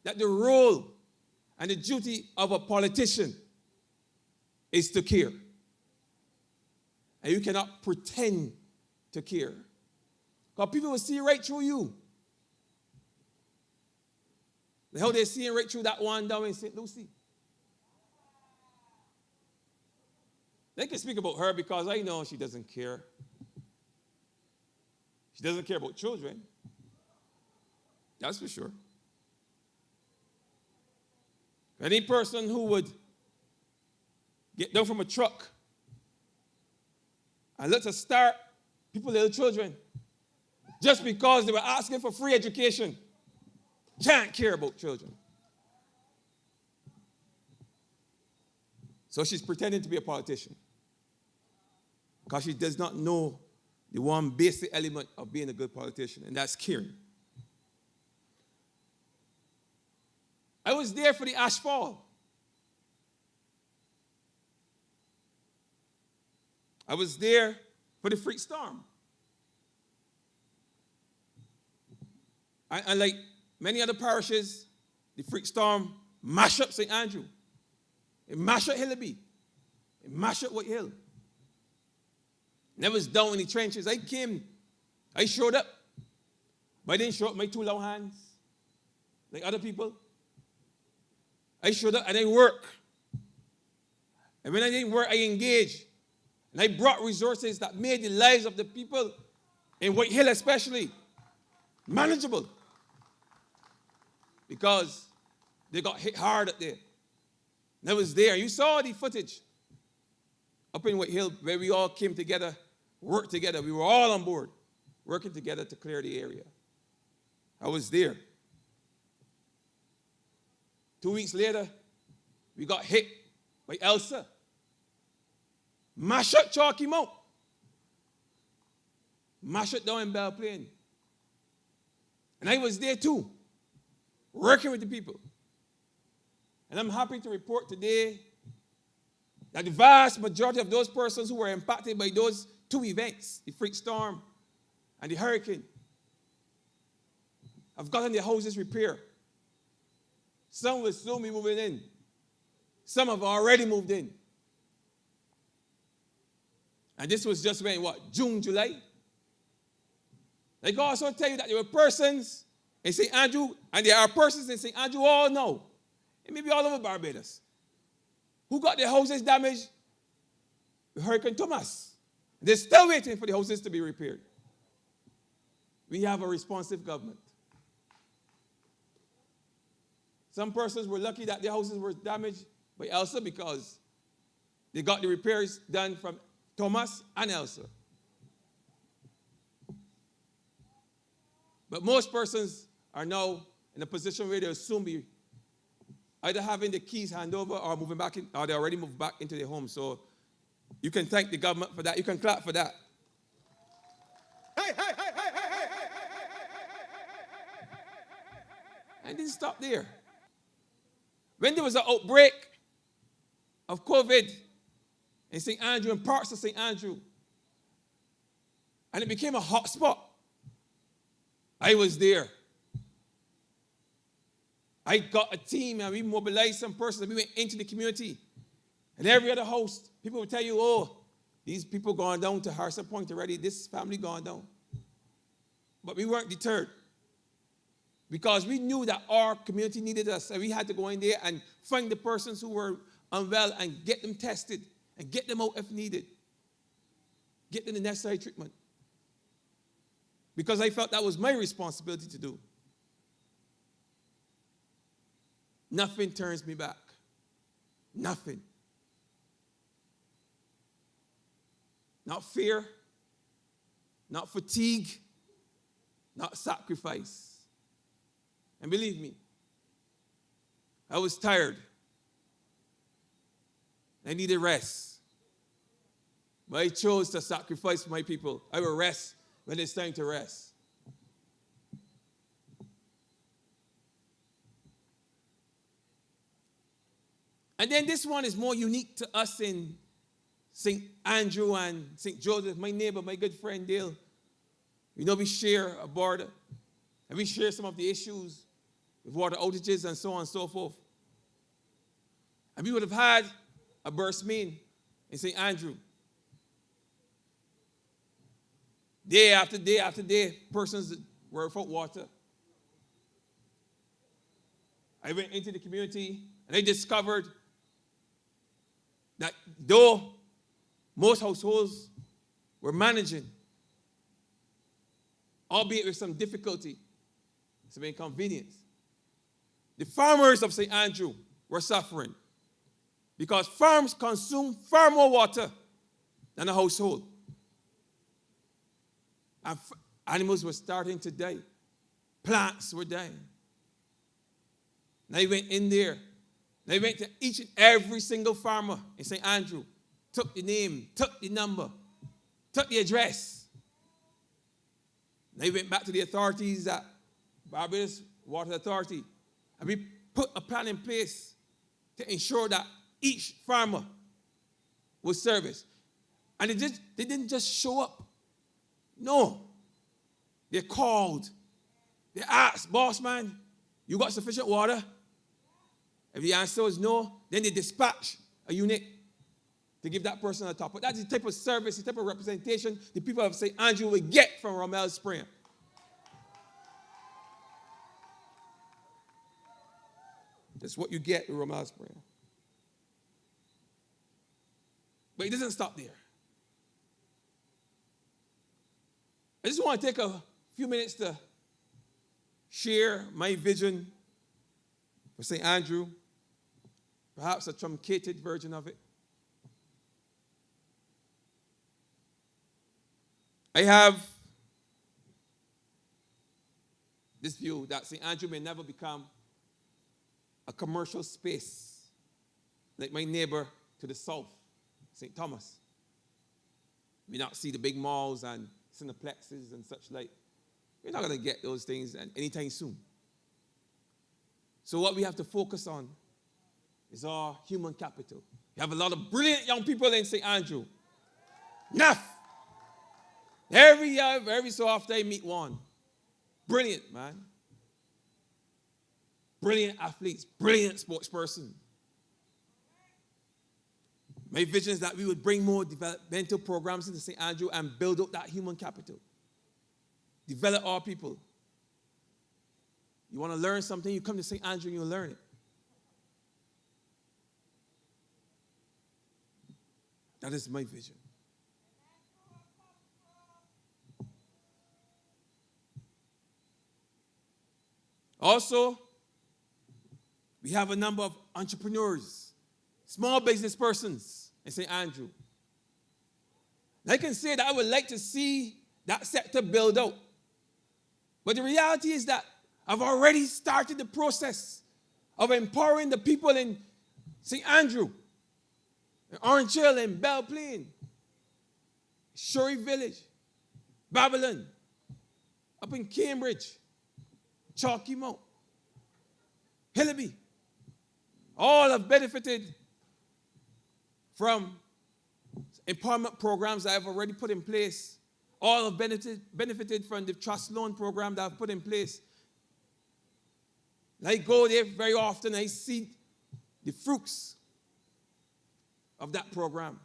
that the role and the duty of a politician is to care. And you cannot pretend to care, because people will see right through you. How they see right through that one down in St. Lucie. They can speak about her because I know she doesn't care. She doesn't care about children. That's for sure. Any person who would get down from a truck and let us start people, little children, just because they were asking for free education, can't care about children. So she's pretending to be a politician because she does not know the one basic element of being a good politician, and that's caring. I was there for the ash fall. I was there for the freak storm. And like many other parishes, the freak storm mashed up St. Andrew. It mashed up Hillaby. It mashed up White Hill. And I was down in the trenches. I showed up. But I didn't show up with my 2 long hands like other people. I showed up and I worked. And when I didn't work, I engaged. And I brought resources that made the lives of the people in White Hill especially manageable. Because they got hit hard up there. And I was there. You saw the footage up in White Hill where we all came together, worked together. We were all on board, working together to clear the area. I was there. 2 weeks later, we got hit by Elsa. Mash up Chalky Mount. Mash it down in BLP. And I was there too, working with the people. And I'm happy to report today that the vast majority of those persons who were impacted by those 2 events, the freak storm and the hurricane, have gotten their houses repaired. Some will soon be moving in. Some have already moved in. And this was just when, June, July? I can also tell you that there were persons in St. Andrew, and there are persons in St. Andrew all now, and maybe all over Barbados, who got their houses damaged with Hurricane Thomas. They're still waiting for the houses to be repaired. We have a responsive government. Some persons were lucky that their houses were damaged by Elsa because they got the repairs done from Thomas and Elsa. But most persons are now in a position where they'll soon be either having the keys handed over or moving back in, or they already moved back into their homes. So you can thank the government for that. You can clap for that. And didn't stop there. When there was an outbreak of COVID in St. Andrew and parts of St. Andrew, and it became a hot spot, I was there. I got a team and we mobilized some persons and we went into the community. And every other house, people would tell you, oh, these people gone down to Harrison Point already, this family gone down. But we weren't deterred because we knew that our community needed us and we had to go in there and find the persons who were unwell and get them tested and get them out if needed. Get them the necessary treatment. Because I felt that was my responsibility to do. Nothing turns me back. Nothing. Not fear, not fatigue, not sacrifice. And believe me, I was tired. I needed rest. But I chose to sacrifice for my people. I will rest when it's time to rest. And then this one is more unique to us in St. Andrew and St. Joseph. My neighbor, my good friend Dale, we know we share a border. And we share some of the issues with water outages and so on and so forth. And we would have had a burst main in St. Andrew. Day after day after day, persons were without water. I went into the community and I discovered that though most households were managing, albeit with some difficulty, some inconvenience, the farmers of St. Andrew were suffering because farms consume far more water than a household. And animals were starting to die. Plants were dying. And I went in there. And I went to each and every single farmer in St. Andrew, took the name, took the number, took the address. And I went back to the authorities at Barbados Water Authority, and we put a plan in place to ensure that each farmer was serviced. And they didn't just show up. No. They called. They ask, boss man, you got sufficient water? If the answer is no, then they dispatch a unit to give that person a top. But that's the type of service, the type of representation the people of St. Andrew will get from Rommel Springer. That's what you get with Rommel Springer. But it doesn't stop there. I just want to take a few minutes to share my vision for St. Andrew, perhaps a truncated version of it. I have this view that St. Andrew may never become a commercial space like my neighbor to the south, St. Thomas. We not see the big malls and cineplexes and such like. We're not going to get those things anytime soon. So what we have to focus on is our human capital. We have a lot of brilliant young people in St. Andrew. Enough. Every year, every so often I meet one. Brilliant, man. Brilliant athletes, brilliant sports person. My vision is that we would bring more developmental programs into St. Andrew and build up that human capital. Develop our people. You want to learn something, you come to St. Andrew and you'll learn it. That is my vision. Also, we have a number of entrepreneurs, small business persons in St. Andrew. And I can say that I would like to see that sector build out. But the reality is that I've already started the process of empowering the people in St. Andrew, in Orange Hill, in Belle Plaine, Shorey Village, Babylon, up in Cambridge, Chalky Mount, Hillaby. All have benefited from empowerment programs that I've already put in place. All have benefited from the trust loan program that I've put in place. And I go there very often, I see the fruits of that program.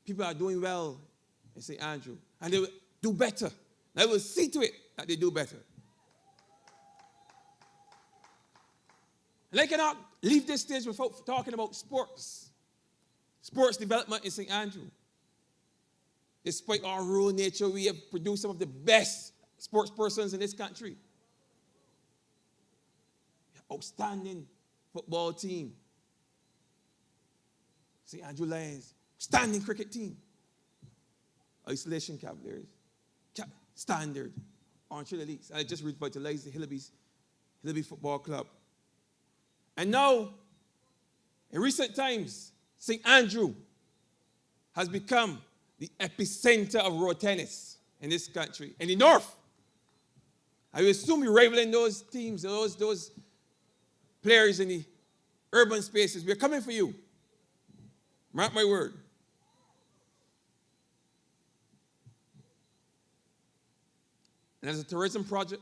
People are doing well in St. Andrew, and they will do better. And I will see to it that they do better. And I cannot leave this stage without talking about sports. Sports development in St. Andrew. Despite our rural nature, we have produced some of the best sports persons in this country. Outstanding football team. St. Andrew Lions. Standing cricket team. Isolation Cavaliers. Standard. Orange Hill Elites. I just revitalized the Hillaby Football Club. And now, in recent times, St. Andrew has become the epicenter of road tennis in this country. In the north, I will assume you're rivaling those teams, those players in the urban spaces. We're coming for you. Mark my word. And as a tourism product,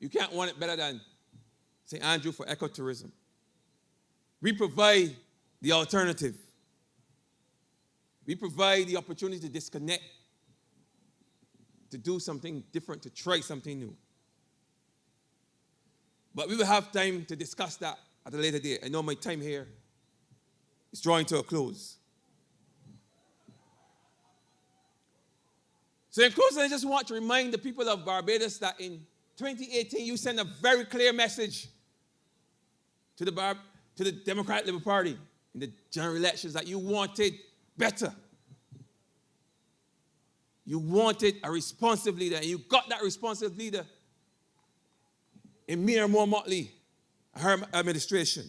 you can't want it better than St. Andrew for ecotourism. We provide the alternative. We provide the opportunity to disconnect, to do something different, to try something new. But we will have time to discuss that at a later date. I know my time here is drawing to a close. So in closing, I just want to remind the people of Barbados that in 2018, you sent a very clear message to the Democratic Labour Party in the general elections that you wanted better. You wanted a responsive leader, and you got that responsive leader in Mayor Moore Motley, her administration.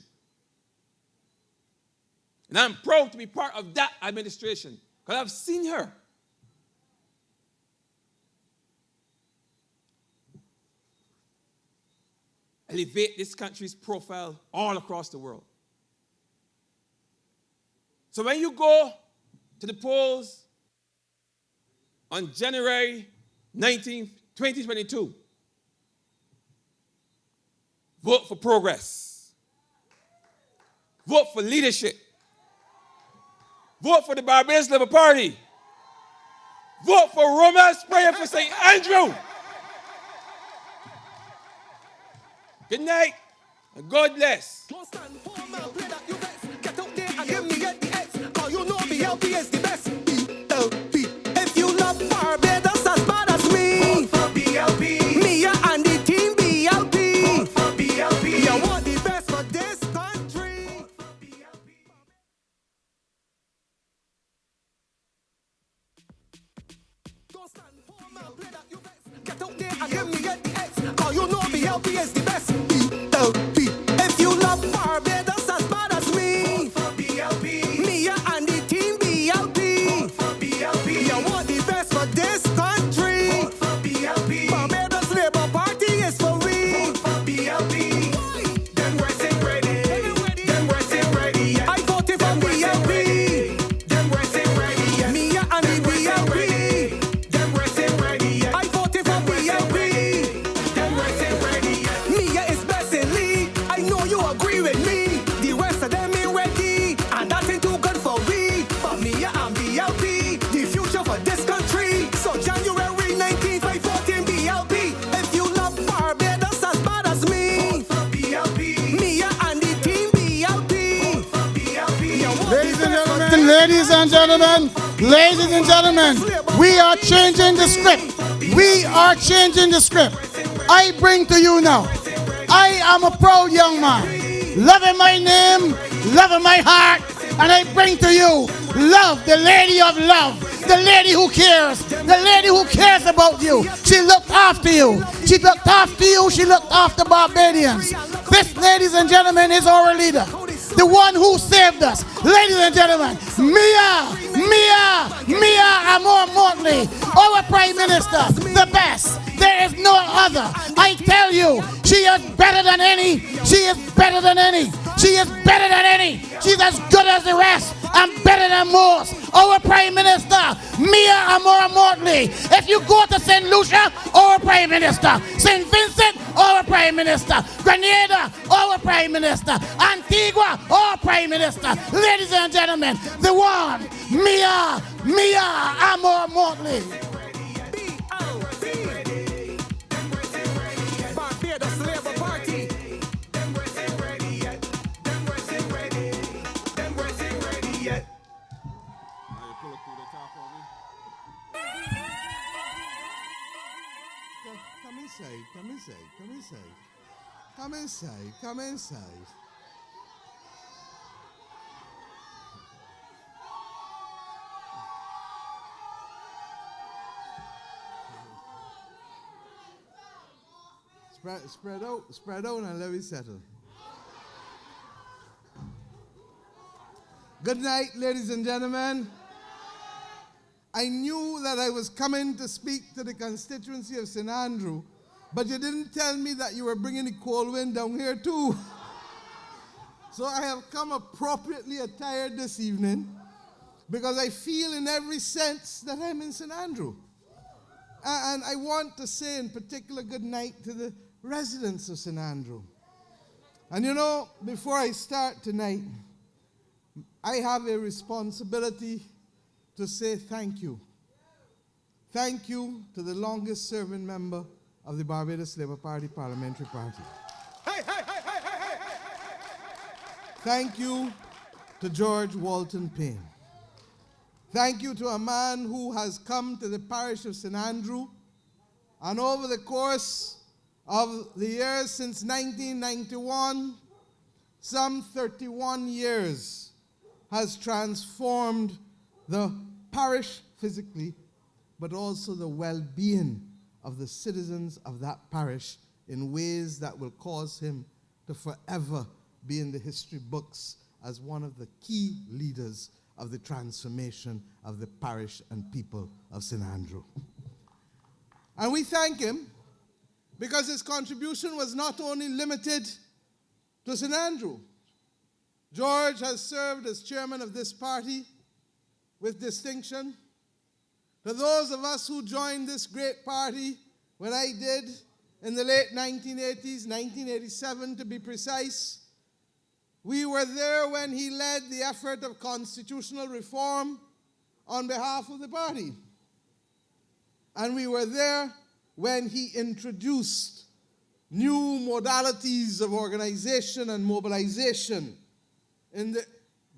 And I'm proud to be part of that administration, because I've seen her. Elevate this country's profile all across the world. So when you go to the polls on January 2022. Vote for progress. Vote for leadership. Vote for the Barbados Labour Party. Vote for Romance Prayer for St. Andrew. Good night, and God bless. Get out there and give me the X. Cause you know BLP is the best. BLP. If you love Barbados as bad as me, vote for BLP. Mia and the team BLP. Vote for BLP. You want the best for this country. Vote for BLP. Don't stand for my play that you vex. Get out there and give me the X. Cause you know BLP is the best. BLP. If you love Barbados as bad as me, vote for BLP. Mia and the team BLP. Vote for BLP. You want the best for this country. Vote for BLP. Barbados Labour Party is for we. Vote for BLP. Them racing ready. Them racing ready. I voted for BLP. Them racing ready. Mia and the BLP. Them racing ready. I voted for BLP. Them racing ready. Mia is best in league. I know you agree with me. The rest of them ain't ready, and that ain't too good for we. But Mia and BLP, the future for this country. So January 19th, I vote in BLP. If you love Barbados as bad as me, vote for BLP. Mia and the team BLP. Vote for BLP. Ladies and gentlemen, ladies and gentlemen, we are changing the script. We are changing the script. I bring to you now, I am a proud young man, loving my name, loving my heart, and I bring to you love, the lady of love, the lady who cares about you. She looked after you. She looked after you. She looked after Barbadians. This, ladies and gentlemen, is our leader, the one who saved us. Ladies and gentlemen, Mia Amor Motley, our Prime Minister, the best. There is no other. I tell you, she is better than any. She is better than any. She is better than any. She's as good as the rest and better than most. Our Prime Minister, Mia Amor Motley. If you go to St. Lucia, our Prime Minister. St. Vincent, our Prime Minister. Grenada, our Prime Minister. Antigua, our Prime Minister. Ladies and gentlemen, the one, Mia Amor Motley. Barbados Labour Party. Them racing ready yet. Them racing ready. Them racing ready yet. Come inside, come inside, come inside. Come inside, come inside. Spread out and let me settle. Good night, ladies and gentlemen. I knew that I was coming to speak to the constituency of St. Andrew, but you didn't tell me that you were bringing the cold wind down here too. So I have come appropriately attired this evening because I feel in every sense that I'm in St. Andrew. And I want to say in particular good night to the residents of St. Andrew. And you know, before I start tonight, I have a responsibility to say thank you. Thank you to the longest serving member of the Barbados Labour Party Parliamentary Party. Thank you to George Walton Payne. Thank you to a man who has come to the parish of St. Andrew, and over the course of the years since 1991, some 31 years, has transformed the parish physically, but also the well-being of the citizens of that parish in ways that will cause him to forever be in the history books as one of the key leaders of the transformation of the parish and people of St. Andrew. And we thank him because his contribution was not only limited to St. Andrew. George has served as chairman of this party with distinction To those of us who joined this great party when I did in the late 1980s, 1987 to be precise, we were there when he led the effort of constitutional reform on behalf of the party. And we were there when he introduced new modalities of organization and mobilization in the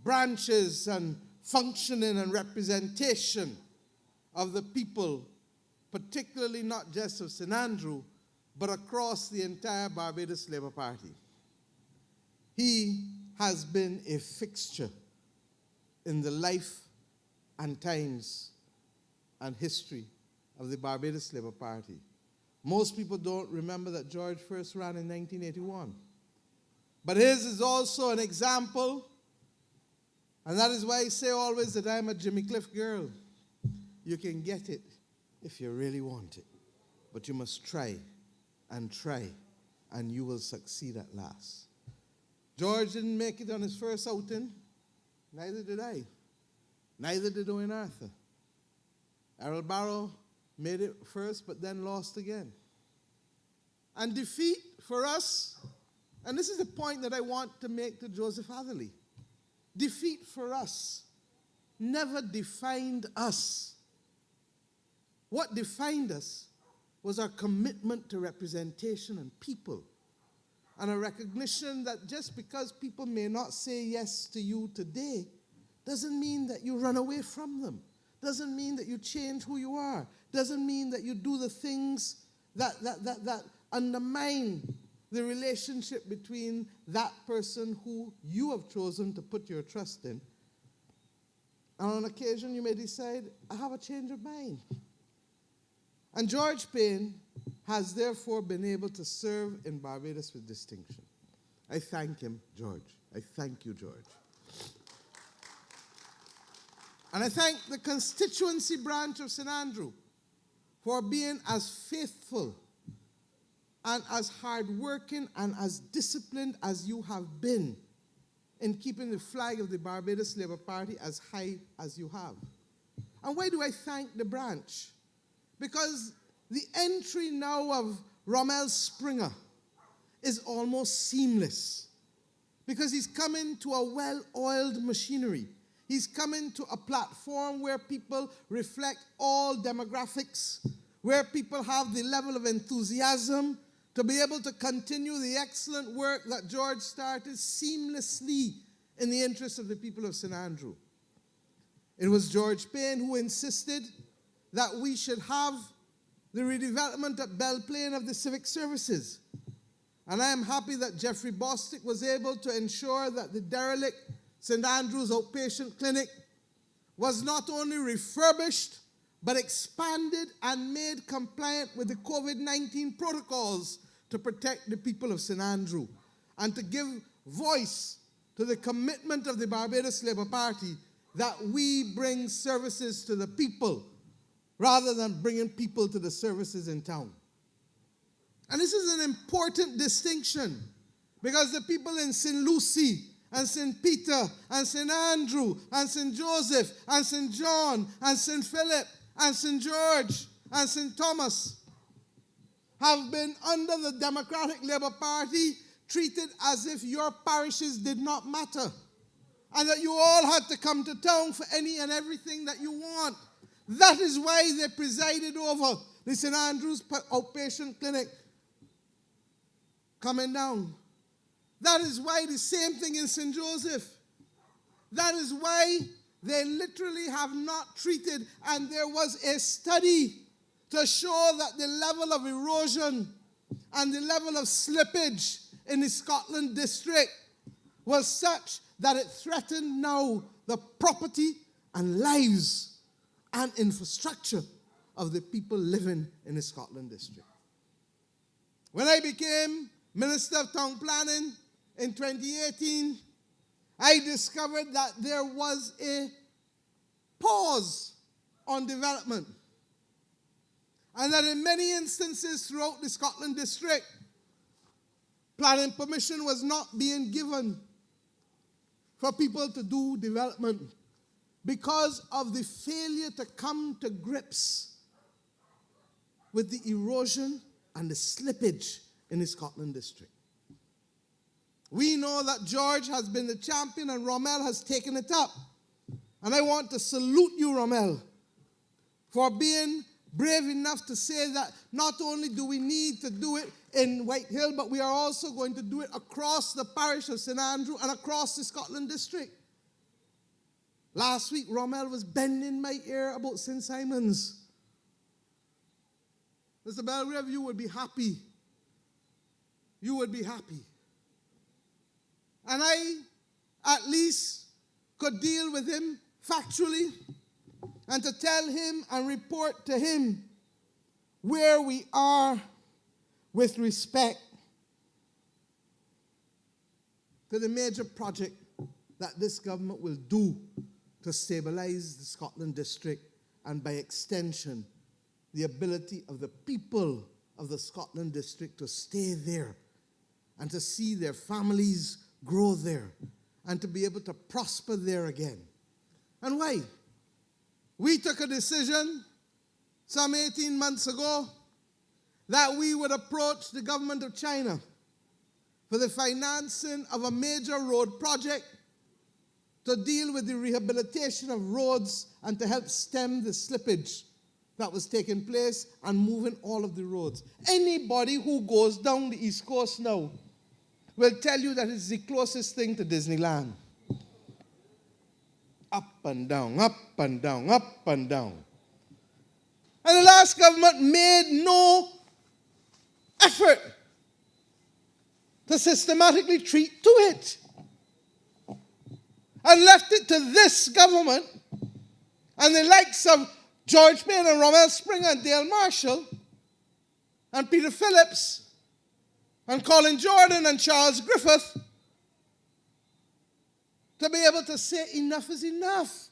branches and functioning and representation of the people, particularly not just of St. Andrew, but across the entire Barbados Labour Party. He has been a fixture in the life and times and history of the Barbados Labour Party. Most people don't remember that George first ran in 1981. But his is also an example, and that is why I say always that I'm a Jimmy Cliff girl. You can get it if you really want it, but you must try, and you will succeed at last. George didn't make it on his first outing. Neither did I. Neither did Owen Arthur. Errol Barrow made it first, but then lost again. And defeat for us, and this is the point that I want to make to Joseph Atherley, defeat for us never defined us. What defined us was our commitment to representation and people, and a recognition that just because people may not say yes to you today doesn't mean that you run away from them, doesn't mean that you change who you are, doesn't mean that you do the things that undermine the relationship between that person who you have chosen to put your trust in. And on occasion you may decide, I have a change of mind. And George Payne has therefore been able to serve in Barbados with distinction. I thank him, George. I thank you, George. And I thank the constituency branch of St. Andrew for being as faithful and as hardworking and as disciplined as you have been in keeping the flag of the Barbados Labour Party as high as you have. And why do I thank the branch? Because the entry now of Rommel Springer is almost seamless, because he's coming to a well-oiled machinery. He's coming to a platform where people reflect all demographics, where people have the level of enthusiasm to be able to continue the excellent work that George started seamlessly in the interest of the people of St. Andrew. It was George Payne who insisted that we should have the redevelopment at BLP of the civic services. And I am happy that Jeffrey Bostic was able to ensure that the derelict St. Andrew's outpatient clinic was not only refurbished, but expanded and made compliant with the COVID-19 protocols to protect the people of St. Andrew and to give voice to the commitment of the Barbados Labour Party that we bring services to the people rather than bringing people to the services in town. And this is an important distinction, because the people in St. Lucie and St. Peter and St. Andrew and St. Joseph and St. John and St. Philip and St. George and St. Thomas have been under the Democratic Labour Party treated as if your parishes did not matter and that you all had to come to town for any and everything that you want. That is why they presided over the St. Andrew's outpatient clinic coming down. That is why the same thing in St. Joseph. That is why they literally have not treated, and there was a study to show that the level of erosion and the level of slippage in the Scotland district was such that it threatened now the property and lives and infrastructure of the people living in the Scotland district. When I became Minister of Town Planning in 2018, I discovered that there was a pause on development, and that in many instances throughout the Scotland district, planning permission was not being given for people to do development. because of the failure to come to grips with the erosion and the slippage in the Scotland district. We know that George has been the champion and Rommel has taken it up. And I want to salute you, Rommel, for being brave enough to say that not only do we need to do it in Whitehill, but we are also going to do it across the parish of St. Andrew and across the Scotland district. Last week, Rommel was bending my ear about St. Simon's. Mr. Belgrave, you would be happy. You would be happy. And I, at least, could deal with him factually and to tell him and report to him where we are with respect to the major project that this government will do to stabilize the Scotland district and by extension, the ability of the people of the Scotland district to stay there and to see their families grow there and to be able to prosper there again. And why? We took a decision some 18 months ago that we would approach the government of China for the financing of a major road project to deal with the rehabilitation of roads and to help stem the slippage that was taking place and moving all of the roads. Anybody who goes down the East Coast now will tell you that it's the closest thing to Disneyland. Up and down, up and down, up and down. And the last government made no effort to systematically treat to it. And left it to this government and the likes of George Payne and Rommel Springer and Dale Marshall and Peter Phillips and Colin Jordan and Charles Griffith to be able to say enough is enough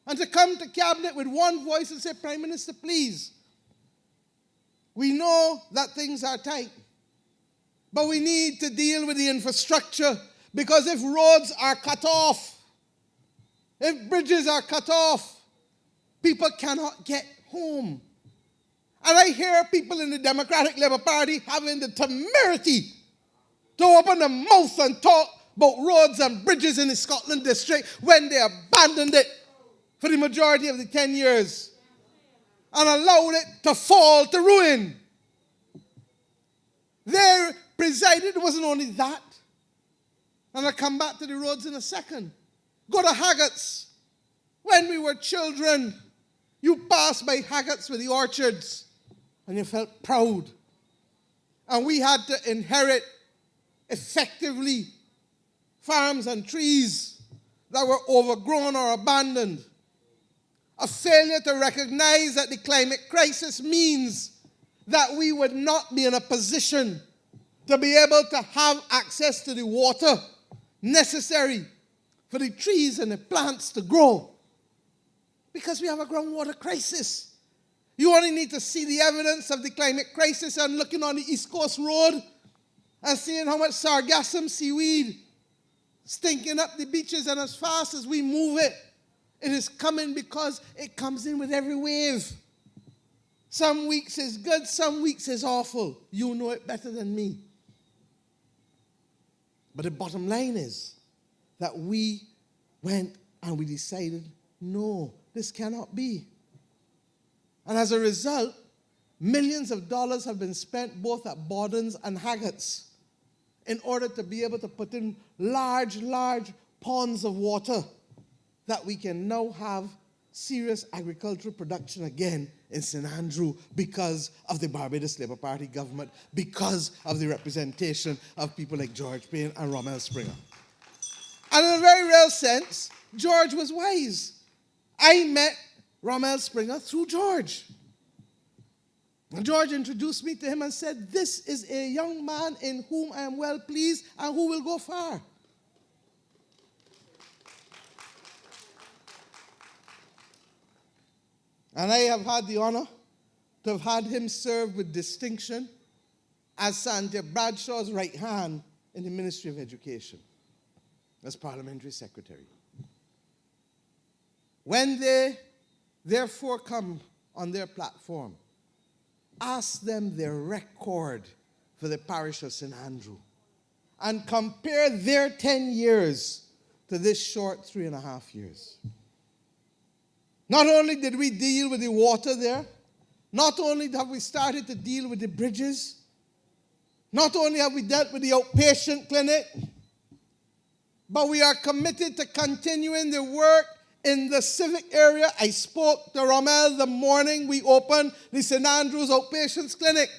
and to come to cabinet with one voice and say, Prime Minister, please, we know that things are tight, but we need to deal with the infrastructure because if roads are cut off, if bridges are cut off, people cannot get home. And I hear people in the Democratic Labour Party having the temerity to open their mouth and talk about roads and bridges in the Scotland district when they abandoned it for the majority of the 10 years and allowed it to fall to ruin. They presided, it wasn't only that. And I'll come back to the roads in a second. Go to Haggart's. When we were children, you passed by Haggart's with the orchards and you felt proud. And we had to inherit effectively farms and trees that were overgrown or abandoned. A failure to recognize that the climate crisis means that we would not be in a position to be able to have access to the water necessary for the trees and the plants to grow. Because we have a groundwater crisis. You only need to see the evidence of the climate crisis and looking on the East Coast Road and seeing how much sargassum seaweed stinking up the beaches, and as fast as we move it, it is coming because it comes in with every wave. Some weeks is good, some weeks is awful. You know it better than me. But the bottom line is that we went and we decided, no, this cannot be. And as a result, millions of dollars have been spent both at Borden's and Haggart's in order to be able to put in large, large ponds of water that we can now have serious agricultural production again in St. Andrew because of the Barbados Labour Party government, because of the representation of people like George Payne and Rommel Springer. And in a very real sense, George was wise. I met Rommel Springer through George. And George introduced me to him and said, this is a young man in whom I am well pleased and who will go far. And I have had the honor to have had him serve with distinction as Santia Bradshaw's right hand in the Ministry of Education as Parliamentary Secretary. When they therefore come on their platform, ask them their record for the parish of St. Andrew and compare their 10 years to this short 3.5 years. Not only did we deal with the water there, not only have we started to deal with the bridges, not only have we dealt with the outpatient clinic, but we are committed to continuing the work in the civic area. I spoke to Rommel the morning we opened the St. Andrews Outpatients Clinic,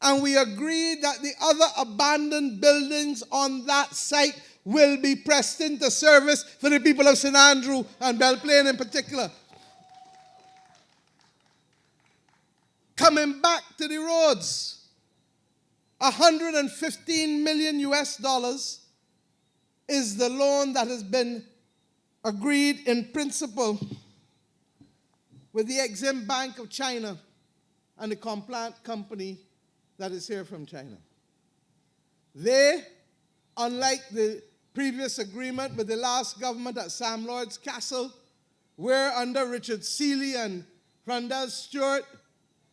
and we agreed that the other abandoned buildings on that site will be pressed into service for the people of St. Andrew and Belplain in particular. Coming back to the roads, $115 million is the loan that has been agreed in principle with the Exim Bank of China and the Complant Company that is here from China. They, unlike the previous agreement with the last government at Sam Lord's Castle, where under Richard Seeley and Randall Stewart,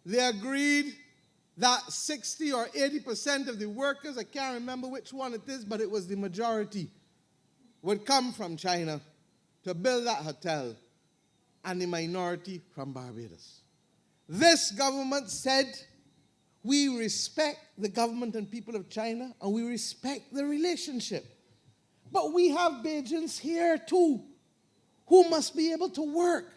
they agreed that 60 or 80% of the workers, I can't remember which one it is, but it was the majority, would come from China to build that hotel, and the minority from Barbados. This government said, we respect the government and people of China, and we respect the relationship. But we have Bajans here too, who must be able to work.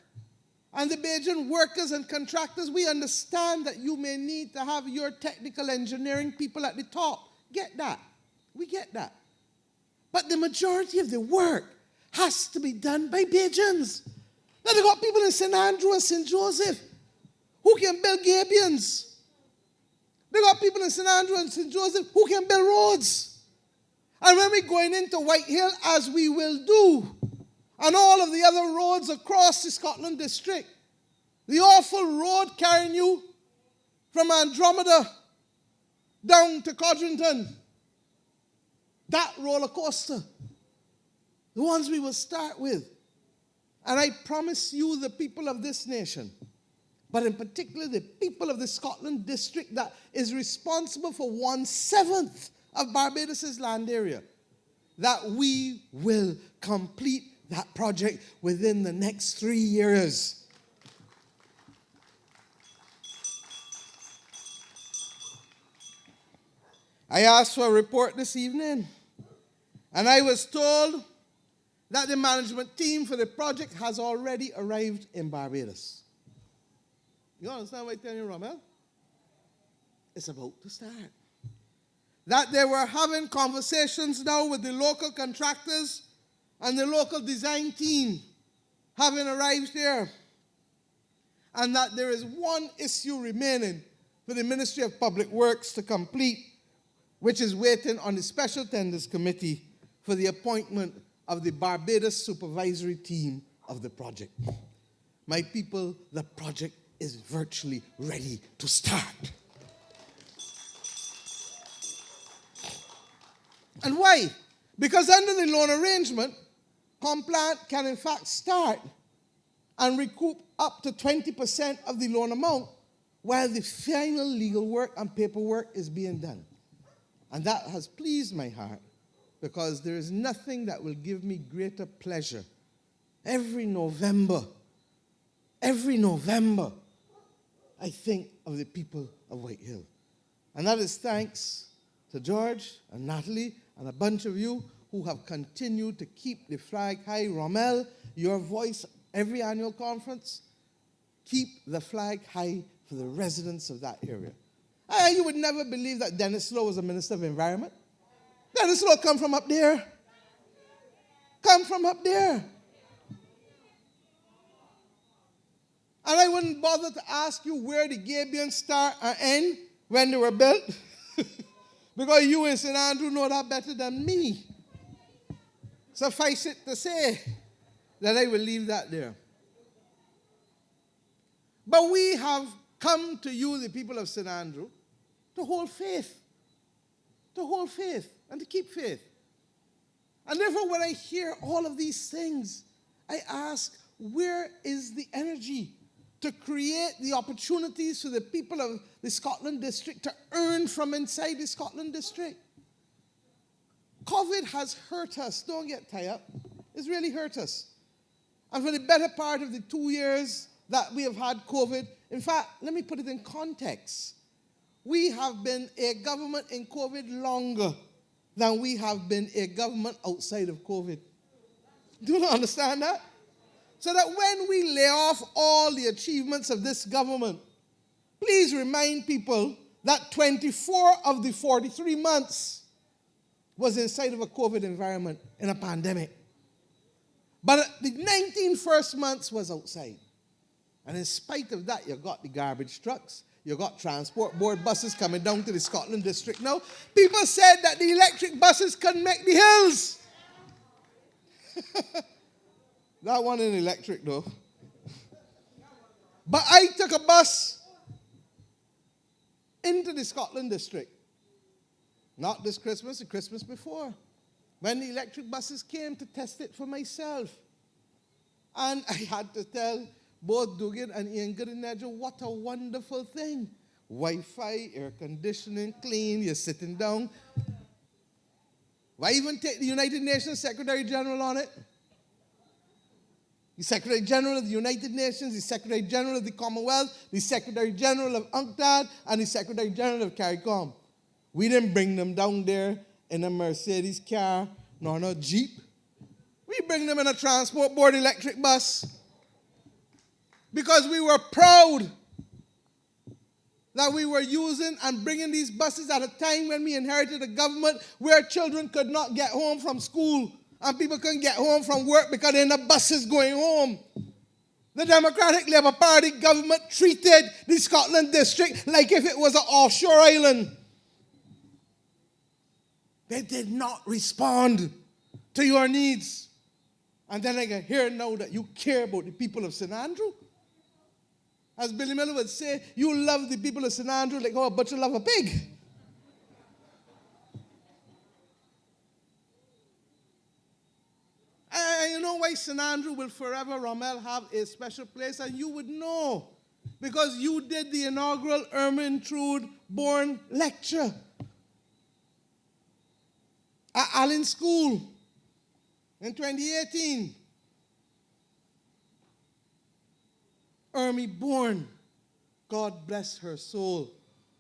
And the Bajan workers and contractors, we understand that you may need to have your technical engineering people at the top. Get that. We get that. But the majority of the work has to be done by Bajans. Now, they got people in St. Andrew and St. Joseph who can build gabions. They got people in St. Andrew and St. Joseph who can build roads. And when we're going into White Hill, as we will do, and all of the other roads across the Scotland district, the awful road carrying you from Andromeda down to Codrington, that roller coaster, the ones we will start with. And I promise you, the people of this nation, but in particular the people of the Scotland district that is responsible for 1/7 of Barbados' land area, that we will complete that project within the next 3 years. I asked for a report this evening, and I was told that the management team for the project has already arrived in Barbados. You understand what I'm telling you, Rommel? It's about to start. That they were having conversations now with the local contractors and the local design team having arrived here, and that there is one issue remaining for the Ministry of Public Works to complete, which is waiting on the Special Tenders Committee for the appointment of the Barbados supervisory team of the project. My people, the project is virtually ready to start. And why? Because under the loan arrangement, Complant can in fact start and recoup up to 20% of the loan amount while the final legal work and paperwork is being done. And that has pleased my heart, because there is nothing that will give me greater pleasure. Every November, I think of the people of White Hill. And that is thanks to George and Natalie and a bunch of you who have continued to keep the flag high. Rommel, your voice every annual conference, keep the flag high for the residents of that area. You would never believe that Dennis Lowe was a Minister of Environment. Dennis Lowe come from up there. Come from up there. And I wouldn't bother to ask you where the gabions start and end when they were built, because you in St. Andrew know that better than me. Suffice it to say that I will leave that there. But we have come to you, the people of St. Andrew, to hold faith. To hold faith and to keep faith. And therefore, when I hear all of these things, I ask, where is the energy to create the opportunities for the people of the Scotland District to earn from inside the Scotland District? COVID has hurt us. Don't get tied up. It's really hurt us. And for the better part of the 2 years that we have had COVID, in fact, let me put it in context. We have been a government in COVID longer than we have been a government outside of COVID. Do you understand that? So that when we lay off all the achievements of this government, please remind people that 24 of the 43 months was inside of a COVID environment in a pandemic. But the 19 first months was outside. And in spite of that, you got the garbage trucks, you got transport board buses coming down to the Scotland District now. People said that the electric buses couldn't make the hills. That one in electric though. But I took a bus into the Scotland District. Not this Christmas, the Christmas before, when the electric buses came to test it for myself. And I had to tell both Dugan and Ian Goodinedge, what a wonderful thing. Wi-Fi, air conditioning, clean, you're sitting down. Why even take the United Nations Secretary General on it? The Secretary General of the United Nations, the Secretary General of the Commonwealth, the Secretary General of UNCTAD, and the Secretary General of CARICOM. We didn't bring them down there in a Mercedes car, nor no Jeep. We bring them in a transport board electric bus. Because we were proud that we were using and bringing these buses at a time when we inherited a government where children could not get home from school and people couldn't get home from work because there were no buses going home. The Democratic Labour Party government treated the Scotland District like if it was an offshore island. They did not respond to your needs. And then I can hear now that you care about the people of St. Andrew. As Billy Miller would say, you love the people of St. Andrew like how a butcher love a pig. And you know why St. Andrew will forever, Rommel, have a special place? And you would know. Because you did the inaugural Ermintrude Bourne lecture at Allen School in 2018. Ermi Bourne, God bless her soul.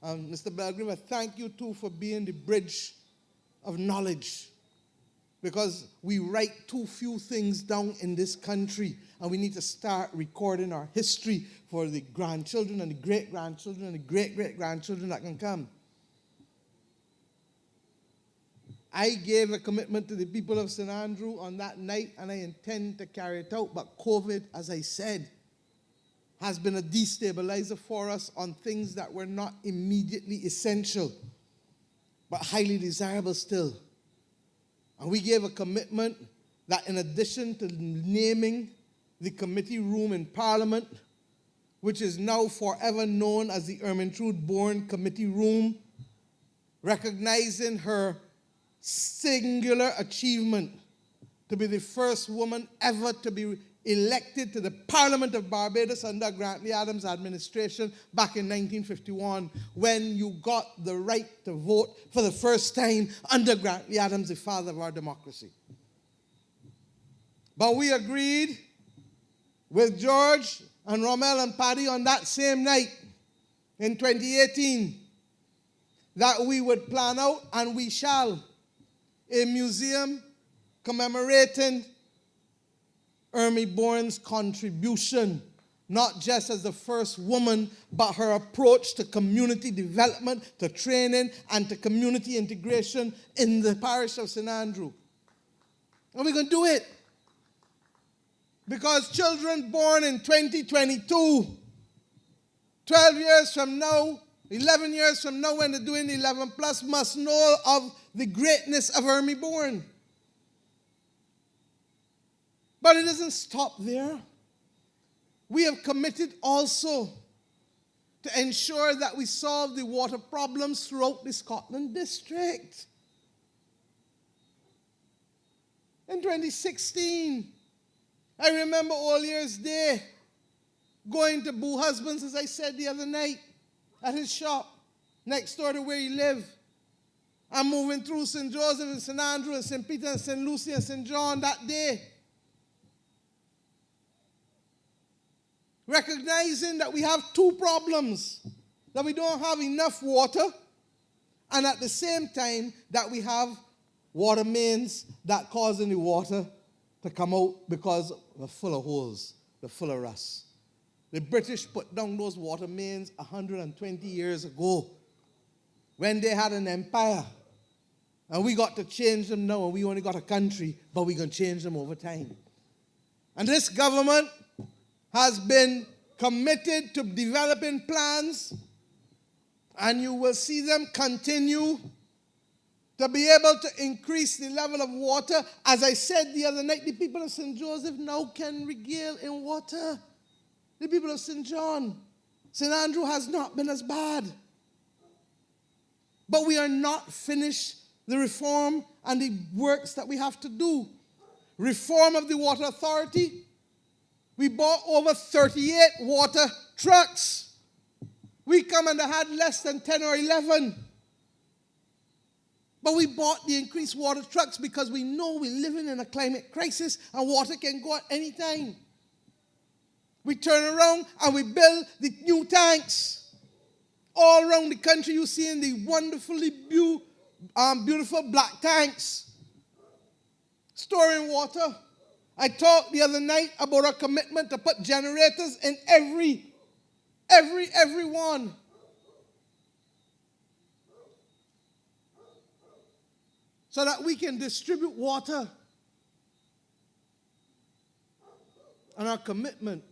Mr. Belgrim, I thank you too for being the bridge of knowledge. Because we write too few things down in this country, and we need to start recording our history for the grandchildren and the great-grandchildren and the great-great-grandchildren that can come. I gave a commitment to the people of St. Andrew on that night, and I intend to carry it out. But COVID, as I said, has been a destabilizer for us on things that were not immediately essential, but highly desirable still. And we gave a commitment that in addition to naming the committee room in Parliament, which is now forever known as the Ermintrude Bourne Committee Room, recognizing her singular achievement to be the first woman ever to be elected to the Parliament of Barbados under Grantley Adams' administration back in 1951, when you got the right to vote for the first time under Grantley Adams, the father of our democracy. But we agreed with George and Rommel and Paddy on that same night in 2018 that we would plan out, and we shall, a museum commemorating Ermi Bourne's contribution, not just as the first woman, but her approach to community development, to training, and to community integration in the parish of St. Andrew. And we're going to do it because children born in 2022, 12 years from now, 11 years from now, when they're doing 11 plus, must know of the greatness of Ermi Bourne. But it doesn't stop there. We have committed also to ensure that we solve the water problems throughout the Scotland District. In 2016, I remember all years day going to Boo Husbands, as I said the other night, at his shop, next door to where he lived. I'm moving through St. Joseph and St. Andrew and St. Peter and St. Lucy and St. John that day, recognizing that we have two problems, that we don't have enough water, and at the same time that we have water mains that causing the water to come out because they're full of holes, they're full of rust. The British put down those water mains 120 years ago when they had an empire. And we got to change them now, and we only got a country, but we're going to change them over time. And this government has been committed to developing plans, and you will see them continue to be able to increase the level of water. As I said the other night, the people of St. Joseph now can regale in water. The people of St. John, St. Andrew has not been as bad. But we are not finished the reform and the works that we have to do. Reform of the water authority. We bought over 38 water trucks. We come and had less than 10 or 11. But we bought the increased water trucks because we know we're living in a climate crisis and water can go at any time. We turn around and we build the new tanks. All around the country you see in the wonderfully beautiful black tanks. Storing water. I talked the other night about our commitment to put generators in every one. So that we can distribute water. And our commitment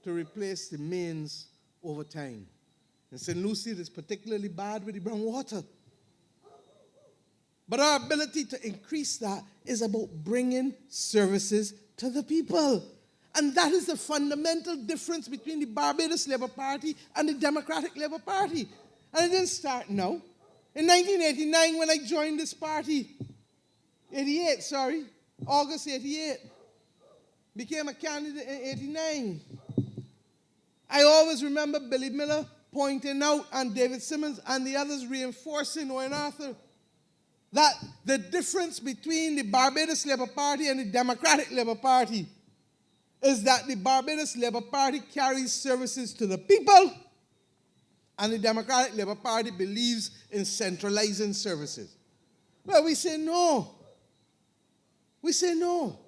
to replace the mains over time. In St. Lucie, it is particularly bad with the brown water. But our ability to increase that is about bringing services to the people. And that is the fundamental difference between the Barbados Labour Party and the Democratic Labour Party. And it didn't start now. In 1989, when I joined this party, August 88, became a candidate in 89. I always remember Billy Miller pointing out, and David Simmons and the others reinforcing, Owen Arthur, that the difference between the Barbados Labour Party and the Democratic Labour Party is that the Barbados Labour Party carries services to the people, and the Democratic Labour Party believes in centralizing services. Well, we say no. We say no.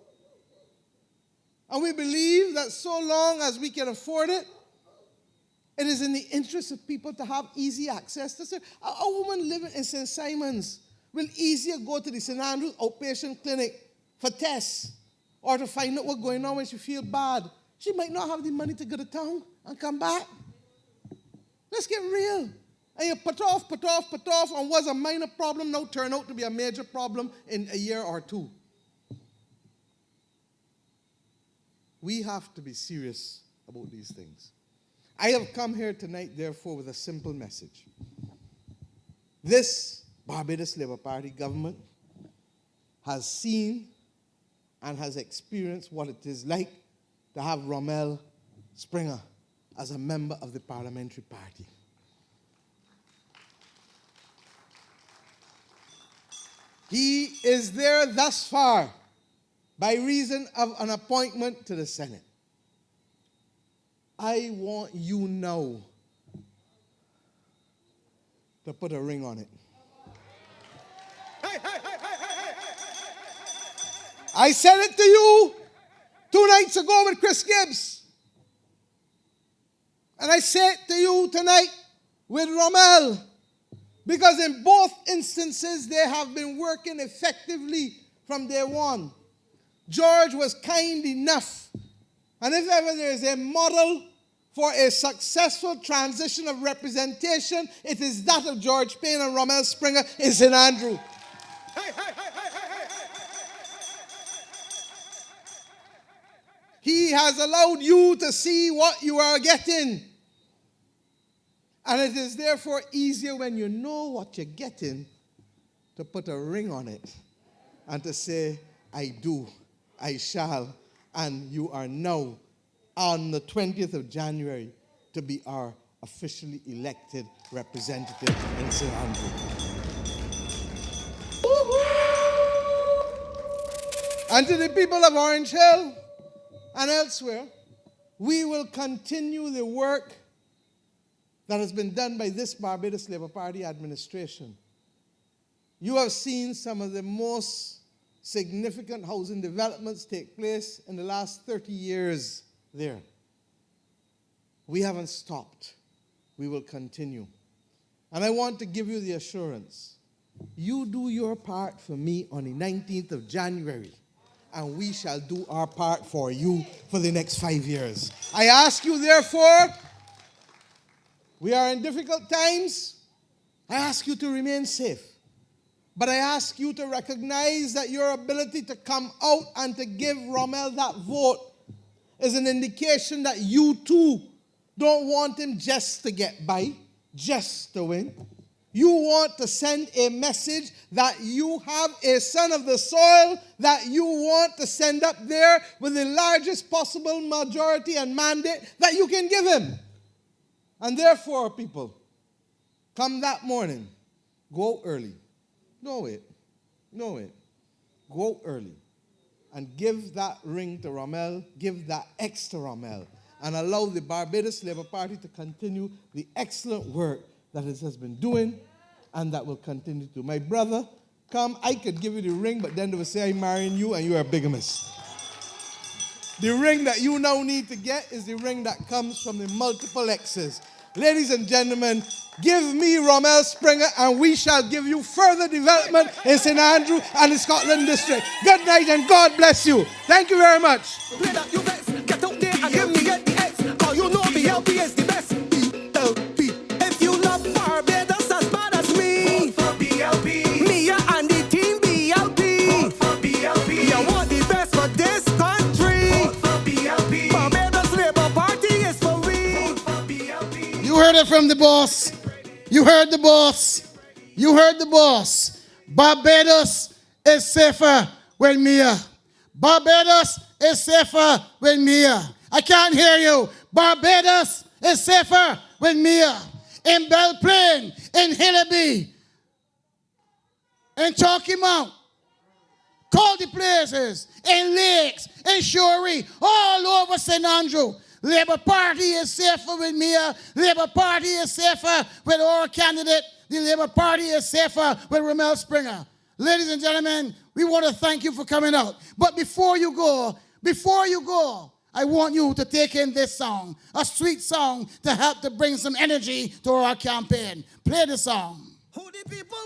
And we believe that so long as we can afford it, it is in the interest of people to have easy access to service. A woman living in St. Simon's will easier go to the St. Andrews outpatient clinic for tests or to find out what's going on when she feels bad. She might not have the money to go to town and come back. Let's get real. And you put off, and was a minor problem now turn out to be a major problem in a year or two. We have to be serious about these things. I have come here tonight, therefore, with a simple message. This Barbados Labour Party government has seen and has experienced what it is like to have Rommel Springer as a member of the parliamentary party. He is there thus far by reason of an appointment to the Senate. I want you now to put a ring on it. I said it to you 2 nights ago with Chris Gibbs. And I say it to you tonight with Rommel. Because in both instances, they have been working effectively from day one. George was kind enough. And if ever there is a model for a successful transition of representation, it is that of George Payne and Rommel Springer in St. Andrew. He has allowed you to see what you are getting. And it is therefore easier when you know what you're getting to put a ring on it and to say, I do, I shall, and you are now on the 20th of January to be our officially elected representative in St. Andrew. And to the people of Orange Hill and elsewhere, we will continue the work that has been done by this Barbados Labour Party administration. You have seen some of the most significant housing developments take place in the last 30 years there. We haven't stopped. We will continue. And I want to give you the assurance, you do your part for me on the 19th of January, and we shall do our part for you for the next 5 years. I ask you, therefore, we are in difficult times. I ask you to remain safe. But I ask you to recognize that your ability to come out and to give Rommel that vote is an indication that you too don't want him just to get by, just to win. You want to send a message that you have a son of the soil that you want to send up there with the largest possible majority and mandate that you can give him. And therefore, people, come that morning, go early. No wait. Go early and give that ring to Rommel, give that X to Rommel, and allow the Barbados Labour Party to continue the excellent work that it has been doing and that will continue to. My brother, come, I could give you the ring, but then they will say I'm marrying you and you are a bigamist. The ring that you now need to get is the ring that comes from the multiple X's. Ladies and gentlemen, give me Rommel Springer and we shall give you further development in St. Andrew and the Scotland District. Good night and God bless you. Thank you very much. Get out there and give me the X, cause you know BLP is the best. BLP. If you love Barbados as bad as me, vote for BLP. Mia and the team BLP. Vote for BLP. You want the best for this country. Vote for BLP. Barbados Labour Party is for we. Vote for BLP. You heard it from the boss. You heard the boss. You heard the boss. Barbados is safer with Mia. Barbados is safer with Mia. I can't hear you. Barbados is safer with Mia. In Belle Plaine, in Hillaby, in Chalky Mount, call the places, in Lakes, in Shorey, all over St. Andrew. Labour Party is safer with Mia. Labour Party is safer with our candidate. The Labour Party is safer with Rommel Springer. Ladies and gentlemen, we want to thank you for coming out. But before you go, I want you to take in this song, a sweet song to help to bring some energy to our campaign. Play the song. Who the people